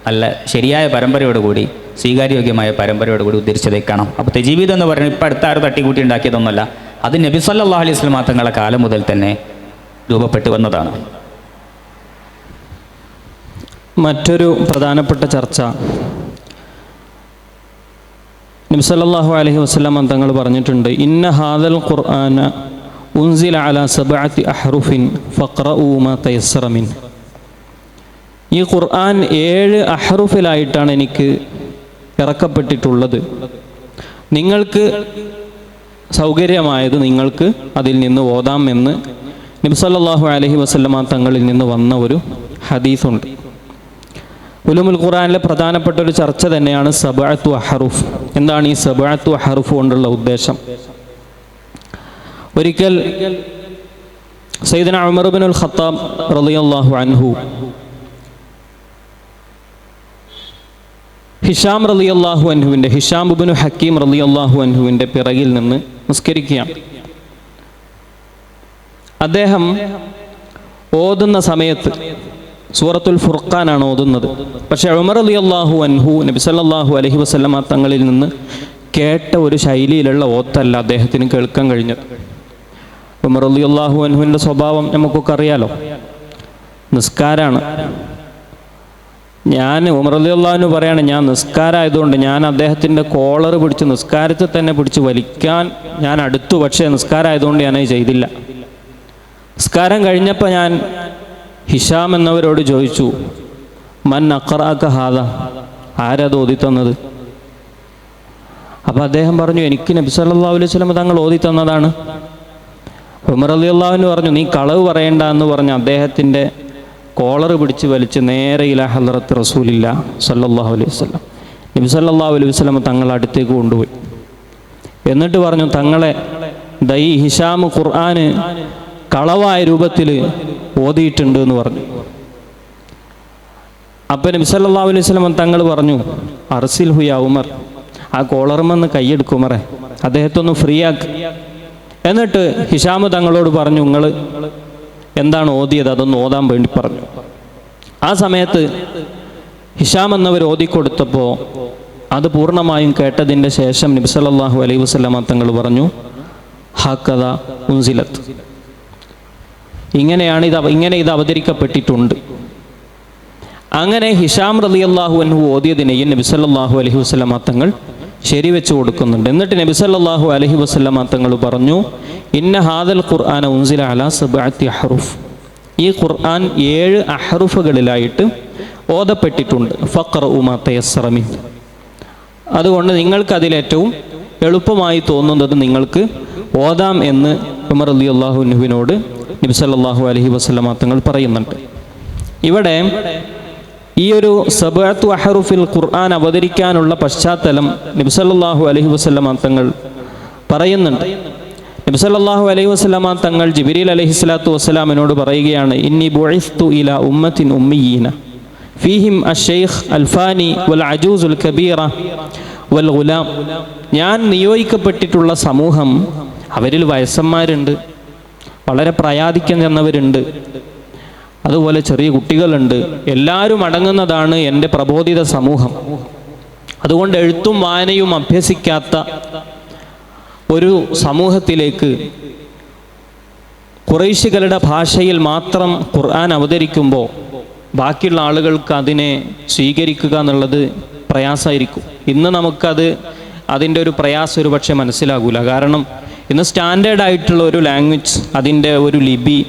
നല്ല ശരിയായ പരമ്പരയോടുകൂടി സ്വീകാര്യോഗ്യമായ പരമ്പരയോടുകൂടി ഉദ്ധരിച്ചതേ കാണാം. അപ്പോൾ തജ്വീദ് എന്ന് പറയുന്നത് ഇപ്പോൾ അടുത്ത ആരും തട്ടിക്കൂട്ടി ഉണ്ടാക്കിയതൊന്നുമല്ല, അത് നബി സല്ലല്ലാഹു അലൈഹി വസല്ലം തങ്ങളുടെ കാലം മുതൽ തന്നെ രൂപപ്പെട്ടു വന്നതാണ്. മറ്റൊരു പ്രധാനപ്പെട്ട ചർച്ച, നബി സല്ലല്ലാഹു അലൈഹി വസല്ലം തങ്ങൾ പറഞ്ഞിട്ടുണ്ട് ഇന്ന ഹാദൽ ഖുർആന ഉൻസില അലാ സബഅത്തി അഹ്റുഫിൻ ഫഖറഊ മാ തയസ്സറ മിൻ. ഈ ഖുർആൻ 7 അഹ്റുഫിലായിട്ടാണ് എനിക്ക് ഇറക്കപ്പെട്ടിട്ടുള്ളത്. നിങ്ങൾക്ക് സൗകര്യമായത് നിങ്ങൾക്ക് അതിൽ നിന്ന് ഓതാം എന്ന് നബി സല്ലല്ലാഹു അലൈഹി വസല്ലമ തങ്ങളിൽ നിന്ന് വന്ന ഒരു ഹദീസുണ്ട്. ഉലൂമുൽ ഖുർആനിലെ പ്രധാനപ്പെട്ട ഒരു ചർച്ച തന്നെയാണ് സബഅത്തു അഹ്റുഫ്. എന്താണ് ഈ സബഅത്തു അഹ്റുഫ് കൊണ്ടുള്ള ഉദ്ദേശം? ഒരിക്കൽ സയ്യിദുനാ ഉമർ ഇബ്നുൽ ഖത്താബ് റളിയല്ലാഹു അൻഹു ഹിഷാം റളിയല്ലാഹു അൻഹുവിൻ്റെ ഹിഷാം ഇബ്നു ഹക്കീം റളിയല്ലാഹു അൻഹുവിൻ്റെ പിറകിൽ നിന്ന് നിസ്കരിക്കുകയാണ്. അദ്ദേഹം ഓതുന്ന സമയത്ത് സൂറത്തുൽ ഫുർഖാനാണ് ഓതുന്നത്. പക്ഷേ ഉമർ റളിയല്ലാഹു അൻഹു നബി സല്ലല്ലാഹു അലൈഹി വസല്ലമ തങ്ങളിൽ നിന്ന് കേട്ട ഒരു ശൈലിയിലുള്ള ഓത്തല്ല അദ്ദേഹത്തിന് കേൾക്കാൻ കഴിഞ്ഞത്. ഉമർ റളിയല്ലാഹു അൻഹുവിൻ്റെ സ്വഭാവം നമുക്കൊക്കെ അറിയാലോ, നിസ്കാരാണ്. ഉമർ റളിയല്ലാഹു അൻഹു പറയാണ്, ഞാൻ നിസ്കാരമായതുകൊണ്ട് ഞാൻ അദ്ദേഹത്തിൻ്റെ കോളർ പിടിച്ച് നിസ്കാരത്തിൽ തന്നെ പിടിച്ച് വലിക്കാൻ ഞാൻ അടുത്തു, പക്ഷേ നിസ്കാരമായതുകൊണ്ട് ഞാനത് ചെയ്തില്ല. നിസ്കാരം കഴിഞ്ഞപ്പോൾ ഞാൻ ഹിഷാം എന്നവരോട് ചോദിച്ചു, മൻ അഖറഅക ഹാദ, ആരത് ഓതി തന്നത്? അപ്പോൾ അദ്ദേഹം പറഞ്ഞു, എനിക്ക് നബി സല്ലല്ലാഹു അലൈഹി വസല്ലം തങ്ങൾ ഓതി തന്നതാണ്. ഉമർ റളിയല്ലാഹു അൻഹു പറഞ്ഞു, നീ കളവ് പറയണ്ട എന്ന് പറഞ്ഞ് അദ്ദേഹത്തിൻ്റെ കോളർ പിടിച്ച് വലിച്ച് നേരെ ഇലാ ഹദ്റത്ത് റസൂലില്ല സല്ലല്ലാഹു അലൈഹി വസല്ലം, നബി സല്ലല്ലാഹു അലൈഹി വസല്ലം തങ്ങൾ അടുത്തേക്ക് കൊണ്ടുപോയി. എന്നിട്ട് പറഞ്ഞു, തങ്ങളെ ഈ ഹിഷാം ഖുർആന് കളവായ രൂപത്തിൽ ഓതിയിട്ടുണ്ട് എന്ന് പറഞ്ഞു. അപ്പം നബി സല്ലല്ലാഹു അലൈഹി വസല്ലം തങ്ങൾ പറഞ്ഞു, അർസിൽഹു യാ ഉമർ, ആ കോളർമെന്ന് കൈയെടുക്കുമറേ, അദ്ദേഹത്തെ ഒന്ന് ഫ്രീ ആക്ക്. എന്നിട്ട് ഹിഷാം തങ്ങളോട് പറഞ്ഞു, നിങ്ങൾ എന്താണ് ഓതിയത് അതൊന്ന് ഓതാൻ വേണ്ടി പറഞ്ഞു. ആ സമയത്ത് ഹിഷാം എന്നവർ ഓതിക്കൊടുത്തപ്പോൾ അത് പൂർണ്ണമായും കേട്ടതിൻ്റെ ശേഷം നബി സല്ലല്ലാഹു അലൈഹി വസല്ലം തങ്ങൾ പറഞ്ഞു, ഹക്കദ ഉൻസിലത്ത്, ഇങ്ങനെ ഇത് അവതരിക്കപ്പെട്ടിട്ടുണ്ട്. അങ്ങനെ ഹിഷാം റളിയല്ലാഹു അൻഹു ഓതിയതിനെയും നബി സല്ലല്ലാഹു അലൈഹി വസല്ലം തങ്ങൾ ശരിവെച്ച് കൊടുക്കുന്നുണ്ട്. എന്നിട്ട് നബി സല്ലല്ലാഹു അലൈഹി വസല്ലം തങ്ങൾ പറഞ്ഞു, ഇന്ന ഹാദൽ ഖുർആന ഉൻസില അലാ സബ്അത്തി അഹ്റുഫ്, ഈ ഖുർആൻ 7 അഹ്റുഫുകളിലായിട്ട് ഓതപ്പെട്ടിട്ടുണ്ട്. ഫഖറഉ മാ തയസ്സറ മിൻഹു, അതുകൊണ്ട് നിങ്ങൾക്ക് അതിലേറ്റവും എളുപ്പമായി തോന്നുന്നത് നിങ്ങൾക്ക് ഓതാം എന്ന് ഉമർ റളിയല്ലാഹു അൻഹുവിനോട് നബി സല്ലല്ലാഹു അലൈഹി വസല്ലം തങ്ങൾ പറയുന്നുണ്ട്. ഇവിടെ ഈ ഒരു സബ്അത്തു അഹ്റുഫിൽ ഖുർആൻ അവതരിക്കാനുള്ള പശ്ചാത്തലം നബി സല്ലല്ലാഹു അലൈഹി വസല്ലം തങ്ങൾ പറയുന്നുണ്ട്. നബി സല്ലല്ലാഹു അലൈഹി വസല്ലം തങ്ങൾ ജിബ്രീൽ അലൈഹിസ്സലാത്തു വസ്സലാമിനോട് പറയുകയാണ്, ഇന്നി ബുഇസ്തു ഇലാ ഉമ്മത്തിൻ ഉമ്മീന ഫീഹിം അശ്ശൈഖ് അൽഫാനി വൽ അജൂസുൽ കബീറ വൽ ഗുലാം, ഞാൻ നിയോഗിക്കപ്പെട്ടിട്ടുള്ള സമൂഹം, അവരിൽ വയസ്സന്മാരുണ്ട്, വളരെ പ്രയാദിക്കം ചെന്നവരുണ്ട്, അതുപോലെ ചെറിയ കുട്ടികളുണ്ട്, എല്ലാവരും അടങ്ങുന്നതാണ് എൻ്റെ പ്രബോധിത സമൂഹം. അതുകൊണ്ട് എഴുത്തും വായനയും അഭ്യസിക്കാത്ത ഒരു സമൂഹത്തിലേക്ക് ഖുറൈശികളുടെ ഭാഷയിൽ മാത്രം ഖുർആൻ അവതരിക്കുമ്പോൾ ബാക്കിയുള്ള ആളുകൾക്ക് അതിനെ സ്വീകരിക്കുക എന്നുള്ളത് പ്രയാസമായിരിക്കും. ഇന്ന് അതിൻ്റെ ഒരു പ്രയാസം ഒരു പക്ഷേ മനസ്സിലാകില്ല. കാരണം ഇന്ന് സ്റ്റാൻഡേർഡായിട്ടുള്ള ഒരു ലാംഗ്വേജ്, അതിൻ്റെ ഒരു ലിപി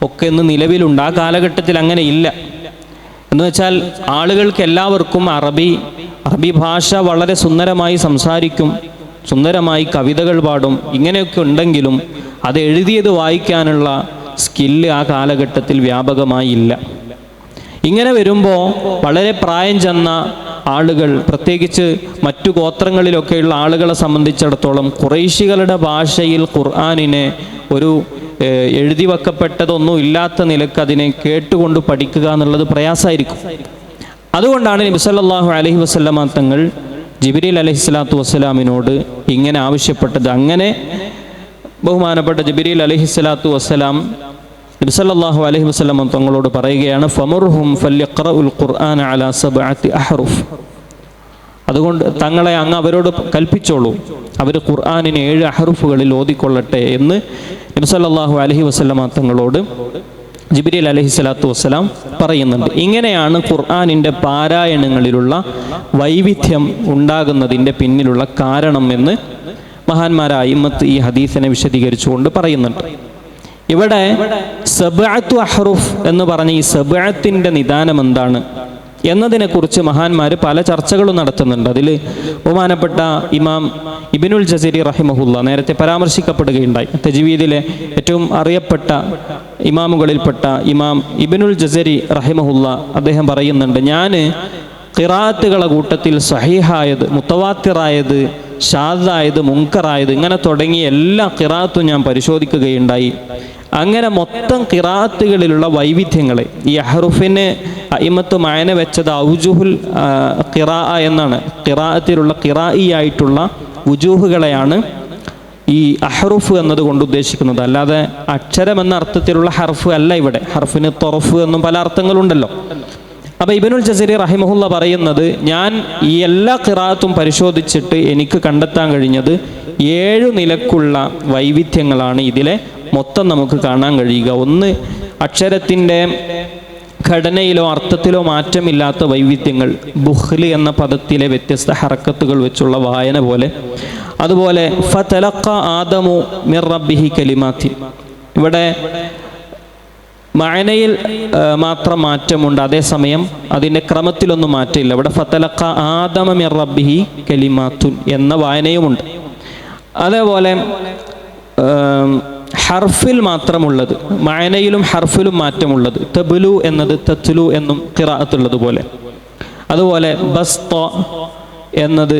ഒക്കെ ഇന്ന് നിലവിലുണ്ട്. ആ കാലഘട്ടത്തിൽ അങ്ങനെ ഇല്ല. എന്ന് വെച്ചാൽ ആളുകൾക്ക് എല്ലാവർക്കും അറബി ഭാഷ വളരെ സുന്ദരമായി സംസാരിക്കും, സുന്ദരമായി കവിതകൾ പാടും, ഇങ്ങനെയൊക്കെ ഉണ്ടെങ്കിലും അത് എഴുതിയത് വായിക്കാനുള്ള സ്കില്ല് ആ കാലഘട്ടത്തിൽ വ്യാപകമായി ഇല്ല. ഇങ്ങനെ വരുമ്പോൾ വളരെ പ്രായം ചെന്ന ആളുകൾ, പ്രത്യേകിച്ച് മറ്റു ഗോത്രങ്ങളിലൊക്കെയുള്ള ആളുകളെ സംബന്ധിച്ചിടത്തോളം ഖുറൈശികളുടെ ഭാഷയിൽ ഖുർആനിനെ ഒരു എഴുതി വെക്കപ്പെട്ടതൊന്നും ഇല്ലാത്ത നിലക്ക് അതിനെ കേട്ടുകൊണ്ട് പഠിക്കുക എന്നുള്ളത് പ്രയാസമായിരിക്കും. അതുകൊണ്ടാണ് നബി സല്ലല്ലാഹു അലൈഹി വസല്ലം തങ്ങൾ ജിബ്രീൽ അലൈഹിസ്സലാത്തു വസ്സലാമിനോട് ഇങ്ങനെ ആവശ്യപ്പെട്ടത്. അങ്ങനെ ബഹുമാനപ്പെട്ട ജിബ്രീൽ അലൈഹിസ്സലാത്തു വസ്സലാം നബി സല്ലല്ലാഹു അലൈഹി വസല്ലം തങ്ങളോട് പറയുകയാണ്, ഫമുർഹും ഫല്യഖറഉൽ ഖുർആന അലാ സബ്അത്തി അഹ്റുഫ്, അതുകൊണ്ട് തങ്ങളെ അങ്ങ് അവരോട് കൽപ്പിച്ചോളൂ, അവർ ഖുർആനിനെ 7 അഹ്റുഫുകളിൽ ഓതിക്കൊള്ളട്ടെ എന്ന് നബി സല്ലല്ലാഹു അലൈഹി വസല്ലം തങ്ങളോട് ജിബ്രീൽ അലൈഹിസ്സലാത്തു വസ്സലാം പറയുന്നുണ്ട്. ഇങ്ങനെയാണ് ഖുർആനിൻ്റെ പാരായണങ്ങളിലുള്ള വൈവിധ്യം ഉണ്ടാകുന്നതിൻ്റെ പിന്നിലുള്ള കാരണം എന്ന് മഹാന്മാരായ ഇമ്മത്ത് ഈ ഹദീസിനെ വിശദീകരിച്ചുകൊണ്ട് പറയുന്നുണ്ട്. ഇവിടെ സബ്അത്തു അഹ്റുഫ് എന്ന് പറഞ്ഞ ഈ സബ്അത്തിൻ്റെ നിദാനം എന്താണ് എന്നതിനെക്കുറിച്ച് മഹാന്മാർ പല ചർച്ചകളും നടത്തുന്നുണ്ട്. അതിൽ ബഹുമാനപ്പെട്ട ഇമാം ഇബ്നുൽ ജസരി റഹിമഹുല്ല നേരത്തെ പരാമർശിക്കപ്പെടുകയുണ്ടായി. തജ്വീദിലെ ഏറ്റവും അറിയപ്പെട്ട ഇമാമുകളിൽപ്പെട്ട ഇമാം ഇബ്നുൽ ജസരി റഹിമഹുല്ല അദ്ദേഹം പറയുന്നുണ്ട്, ഞാൻ ഖിറാഅത്തുകളെ കൂട്ടത്തിൽ സഹീഹായത്, മുത്തവാത്തിറായത്, ഷാദായത്, മുൻകറായത്, ഇങ്ങനെ തുടങ്ങിയ എല്ലാ ഖിറാഅത്തും ഞാൻ പരിശോധിക്കുകയുണ്ടായി. അങ്ങനെ മൊത്തം ഖിറാഅത്തുകളിലുള്ള വൈവിധ്യങ്ങളെ, ഈ അഹ്റുഫിന് അഇമ്മത്ത് മഅന വെച്ചത് ഔജുഹുൽ ഖിറാഅ എന്നാണ്. ഖിറാഅത്തിലുള്ള ഖിറാഇയായിട്ടുള്ള വുജൂഹുകളെയാണ് ഈ അഹ്റുഫ് എന്നതുകൊണ്ട് ഉദ്ദേശിക്കുന്നത്, അല്ലാതെ അക്ഷരം എന്ന അർത്ഥത്തിലുള്ള ഹർഫ് അല്ല ഇവിടെ. ഹർഫിന് തൊറഫ് എന്നും പല അർത്ഥങ്ങളുണ്ടല്ലോ. അപ്പോൾ ഇബ്നുൽ ജസരി റഹിമഹുല്ല പറയുന്നത്, ഞാൻ ഈ എല്ലാ ഖിറാഅത്തും പരിശോധിച്ചിട്ട് എനിക്ക് കണ്ടെത്താൻ കഴിഞ്ഞത് 7 നിലക്കുള്ള വൈവിധ്യങ്ങളാണ് ഇതിലെ മൊത്തം നമുക്ക് കാണാൻ കഴിയുക. ഒന്ന്, അക്ഷരത്തിൻ്റെ ഘടനയിലോ അർത്ഥത്തിലോ മാറ്റമില്ലാത്ത വൈവിധ്യങ്ങൾ, ബുഖ്ലി എന്ന പദത്തിലെ വ്യത്യസ്ത ഹറക്കത്തുകൾ വെച്ചുള്ള വായന പോലെ. അതുപോലെ ഫതലഖ ആദമു മിർ റബ്ബിഹി കലിമാത്തി, ഇവിടെ മഅനയിൽ മാത്രം മാറ്റമുണ്ട്, അതേസമയം അതിൻ്റെ ക്രമത്തിലൊന്നും മാറ്റമില്ല. ഇവിടെ ഫതലഖ ആദമ മിർ റബ്ബിഹി കലിമാത്തുൻ എന്ന വായനയുമുണ്ട്. അതേപോലെ ഹർഫിൽ മാത്രമുള്ളത്, മഅനയിലും ഹർഫിലും മാറ്റമുള്ളത്, തബ്ലു എന്നത് തത്ലു എന്നും ഖിറാഅത്തുള്ളതുപോലെ. അതുപോലെ ബസ്ത എന്നത്,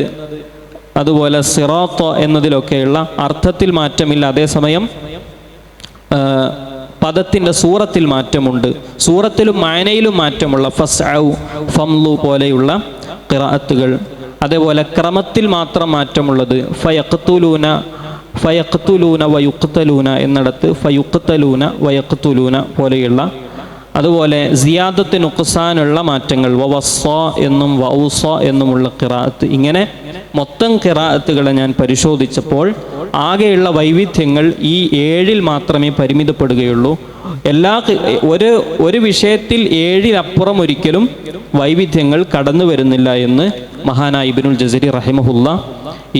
അതുപോലെ സിറാത്ത എന്നതിലൊക്കെയുള്ള അർത്ഥത്തിൽ മാറ്റമില്ല, അതേസമയം പദത്തിൻ്റെ സൂറത്തിൽ മാറ്റമുണ്ട്. സൂറത്തിലും മഅനയിലും മാറ്റമുള്ള ഫസ്ഔ, ഫംലു പോലെയുള്ള ഖിറാഅത്തുകൾ. അതേപോലെ ക്രമത്തിൽ മാത്രം മാറ്റമുള്ളത് ഫയഖ്തുലൂന വയുഖ്തലൂന എന്നിടത്ത് ഫയുഖ്തലൂന വയഖ്തുലൂന പോലെയുള്ള. അതുപോലെ സിയാദത്ത് നുഖ്സാനുള്ള മാറ്റങ്ങൾ, വവസ്സ എന്നും വൗസ എന്നുമുള്ള ഖിറാഅത്ത്. ഇങ്ങനെ മൊത്തം ഖിറാഅത്തുകളെ ഞാൻ പരിശോധിച്ചപ്പോൾ ആകെയുള്ള വൈവിധ്യങ്ങൾ ഈ 7 മാത്രമേ പരിമിതപ്പെടുകയുള്ളൂ. ഒരു വിഷയത്തിൽ 7 ഒരിക്കലും വൈവിധ്യങ്ങൾ കടന്നു വരുന്നില്ല എന്ന് മഹാനായ ഇബ്നുൽ ജസരി റഹിമഹുല്ല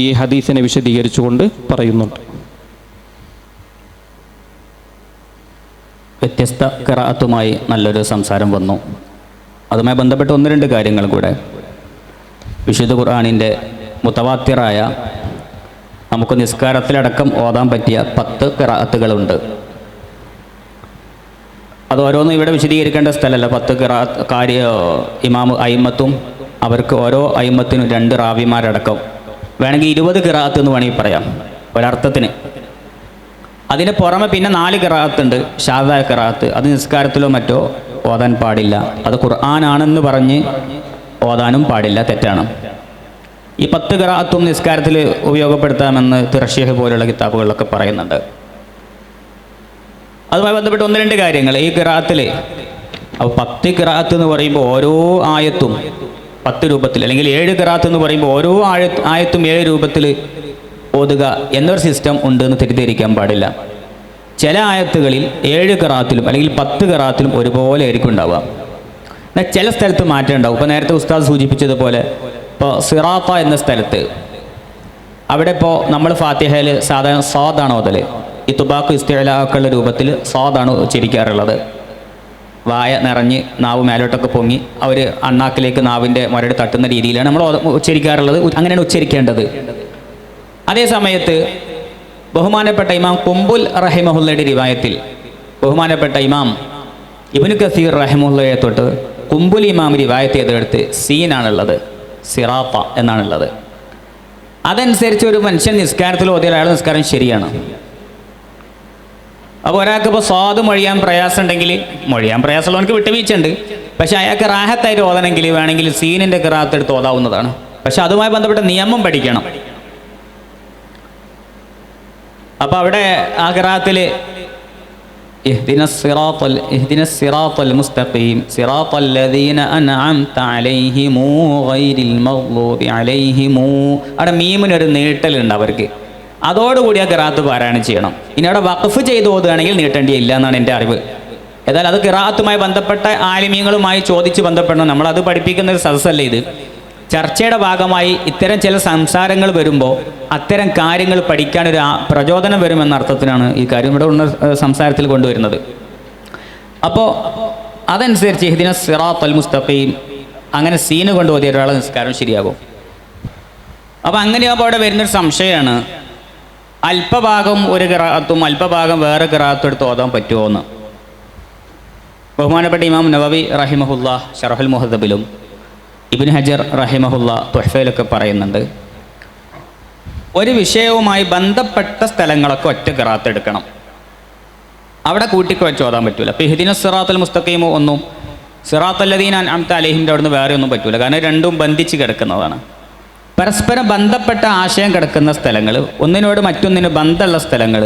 ഈ ഹദീസിനെ വിശദീകരിച്ചുകൊണ്ട് പറയുന്നുണ്ട്. വ്യത്യസ്ത ഖിറാഅത്തുമായി നല്ലൊരു സംസാരം വന്നു. അതുമായി ബന്ധപ്പെട്ട് 1-2 കാര്യങ്ങൾ കൂടെ. വിശുദ്ധ ഖുർആനിൻ്റെ മുതവാത്തിറായ, നമുക്ക് നിസ്കാരത്തിലടക്കം ഓതാൻ പറ്റിയ 10 ഖിറാഅത്തുകളുണ്ട്. അത് ഓരോന്നും ഇവിടെ വിശദീകരിക്കേണ്ട സ്ഥലമല്ല. 10 ഖിറാഅത്ത് ഇമാം അയിമ്മത്തും അവർക്ക് ഓരോ അയിമ്മത്തിനും 2 റാവിമാരടക്കം വേണമെങ്കിൽ 20 ഖിറാഅത്ത് എന്ന് വേണമെങ്കിൽ പറയാം ഒരർത്ഥത്തിന്. അതിന് പുറമെ പിന്നെ 4 ഖിറാഅത്തുണ്ട്, ഷാദായ ഖിറാഅത്ത്. അത് നിസ്കാരത്തിലോ മറ്റോ ഓതാൻ പാടില്ല. അത് ഖുർആനാണെന്ന് പറഞ്ഞ് ഓതാനും പാടില്ല, തെറ്റാണ്. ഈ 10 ഖിറാഅത്തും നിസ്കാരത്തിൽ ഉപയോഗപ്പെടുത്താമെന്ന് തിർശീഹ് പോലുള്ള കിതാബുകളിലൊക്കെ പറയുന്നുണ്ട്. അതുമായി ബന്ധപ്പെട്ട് 1-2 കാര്യങ്ങൾ ഈ ഖിറാഅത്തിൽ. അപ്പോൾ 10 ഖിറാഅത്ത് എന്ന് പറയുമ്പോൾ ഓരോ ആയത്തും 10 രൂപത്തിൽ, അല്ലെങ്കിൽ 7 ഖിറാഅത്ത് എന്ന് പറയുമ്പോൾ ഓരോ ആയത്തും 7 രൂപത്തിൽ ഓതുക എന്നൊരു സിസ്റ്റം ഉണ്ടെന്ന് തെറ്റിദ്ധരിക്കാൻ പാടില്ല. ചില ആയത്തുകളിൽ 7 ഖിറാഅത്തിലും അല്ലെങ്കിൽ 10 ഖിറാഅത്തിലും ഒരുപോലെ ആയിരിക്കും ഉണ്ടാവുക. എന്നാൽ ചില സ്ഥലത്ത് മാറ്റം ഉണ്ടാവും. ഇപ്പോൾ നേരത്തെ ഉസ്താദ് സൂചിപ്പിച്ചതുപോലെ, ഇപ്പോൾ സിറാത്ത എന്ന സ്ഥലത്ത് അവിടെ ഇപ്പോൾ നമ്മൾ ഫാത്തിഹയിൽ സാധാരണ സാദാണ് ഓതൽ. ഈ തുബാക്ക് ഇസ്തിഅലാക്കുള്ള രൂപത്തിൽ സാദാണ് ഉച്ചരിക്കാറുള്ളത്. വായ നിറഞ്ഞ് നാവ് മേലോട്ടൊക്കെ പൊങ്ങി അവർ അണ്ണാക്കിലേക്ക് നാവിൻ്റെ മുരട് തട്ടുന്ന രീതിയിലാണ് നമ്മൾ ഉച്ചരിക്കാറുള്ളത്. അങ്ങനെയാണ് ഉച്ചരിക്കേണ്ടത്. അതേ സമയത്ത് ബഹുമാനപ്പെട്ട ഇമാം കുംബുൽ റഹിമഹുല്ലയുടെ റിവായത്തിൽ ബഹുമാനപ്പെട്ട ഇമാം ഇബ്നു കസീർ റഹിമഹുല്ലയെ തൊട്ട് കുംബുൽ ഇമാം റിവായത്ത് ചെയ്തെടുത്ത് സീനാണുള്ളത്, സിറാത്ത എന്നാണുള്ളത്. അതനുസരിച്ച് ഒരു മനുഷ്യൻ നിസ്കാരത്തിൽ ഓതിയ അയാളുടെ നിസ്കാരം ശരിയാണ്. അപ്പോൾ ഒരാൾക്ക് ഇപ്പോൾ സ്വാദ് മൊഴിയാൻ പ്രയാസം ഉണ്ടെങ്കിൽ, മൊഴിയാൻ പ്രയാസമുള്ളവർക്ക് വിട്ടുവീഴ്ചയുണ്ട്, പക്ഷേ അയാൾക്ക് റാഹത്തായിട്ട് ഓതണമെങ്കിൽ വേണമെങ്കിൽ സീനിൻ്റെ ഖിറാഅത്ത് എടുത്ത് ഓതാവുന്നതാണ്. പക്ഷെ അതുമായി ബന്ധപ്പെട്ട നിയമം പഠിക്കണം. അപ്പോൾ അവിടെ ആ ഖിറാഅത്തിൽ ഇഹ്ദിനസ് സിറാത്തൽ മുസ്തഖീം സിറാത്തൽ ലദീന അൻഅംത അലൈഹിം ഗൈരിൽ മഗ്ദൂബി അലൈഹിം, അവിടെ മീമിനൊരു നീട്ടലുണ്ട് അവർക്ക്. അതോടുകൂടി ആ ഖിറാഅത്ത് പാരായണം ചെയ്യണം. ഇനി അവിടെ വഖഫ് ചെയ്ത് ഓതുകയാണെങ്കിൽ നീട്ടേണ്ടിയില്ല എന്നാണ് എൻ്റെ അറിവ്. ഏതായാലും അത് ഖിറാഅത്തുമായി ബന്ധപ്പെട്ട ആലിമീങ്ങളുമായി ചോദിച്ച് ബന്ധപ്പെടണം. നമ്മളത് പഠിപ്പിക്കുന്ന ഒരു സദസ്സല്ലേ ഇത്. ചർച്ചയുടെ ഭാഗമായി ഇത്തരം ചില സംസാരങ്ങൾ വരുമ്പോൾ അത്തരം കാര്യങ്ങൾ പഠിക്കാനൊരു പ്രചോദനം വരുമെന്ന അർത്ഥത്തിനാണ് ഈ കാര്യം ഇവിടെ ഉള്ള സംസാരത്തിൽ കൊണ്ടുവരുന്നത്. അപ്പോൾ അതനുസരിച്ച് ഇഹ്ദിനസ് സിറാത്തൽ മുസ്തഖീം അങ്ങനെ സീന് കൊണ്ട് ഓതിയ ഒരാളെ നിസ്കാരം ശരിയാകും. അപ്പോൾ അങ്ങനെയാകുമ്പോൾ അവിടെ വരുന്നൊരു സംശയമാണ്, അല്പഭാഗം ഒരു ഖിറാഅത്തും അല്പഭാഗം വേറെ ഖിറാഅത്തും എടുത്ത് ഓതാൻ പറ്റുമോ എന്ന്. ബഹുമാനപ്പെട്ട ഇമാം നവവി റഹിമഹുല്ല ശറഹുൽ മുഹദ്ദബിലും ഇബ്നു ഹജർ റഹിമഹുല്ല തുഹ്ഫയിലൊക്കെ പറയുന്നുണ്ട്, ഒരു വിഷയവുമായി ബന്ധപ്പെട്ട സ്ഥലങ്ങളൊക്കെ ഒറ്റ ഖിറാഅത്ത് എടുക്കണം, അവിടെ കൂട്ടിക്കുഴച്ച് ഓതാൻ പറ്റൂല. അപ്പോൾ ഇഹ്ദിനസ് സിറാത്തൽ മുസ്തഖീം ഒന്നും സിറാത്തൽ ലദീന അൻഅംത അലൈഹിൻ്റെ അവിടുന്ന് വേറെ ഒന്നും പറ്റൂല. കാരണം രണ്ടും ബന്ധിച്ച് കിടക്കുന്നതാണ്. പരസ്പരം ബന്ധപ്പെട്ട ആശയം കിടക്കുന്ന സ്ഥലങ്ങൾ, ഒന്നിനോട് മറ്റൊന്നിന് ബന്ധമുള്ള സ്ഥലങ്ങൾ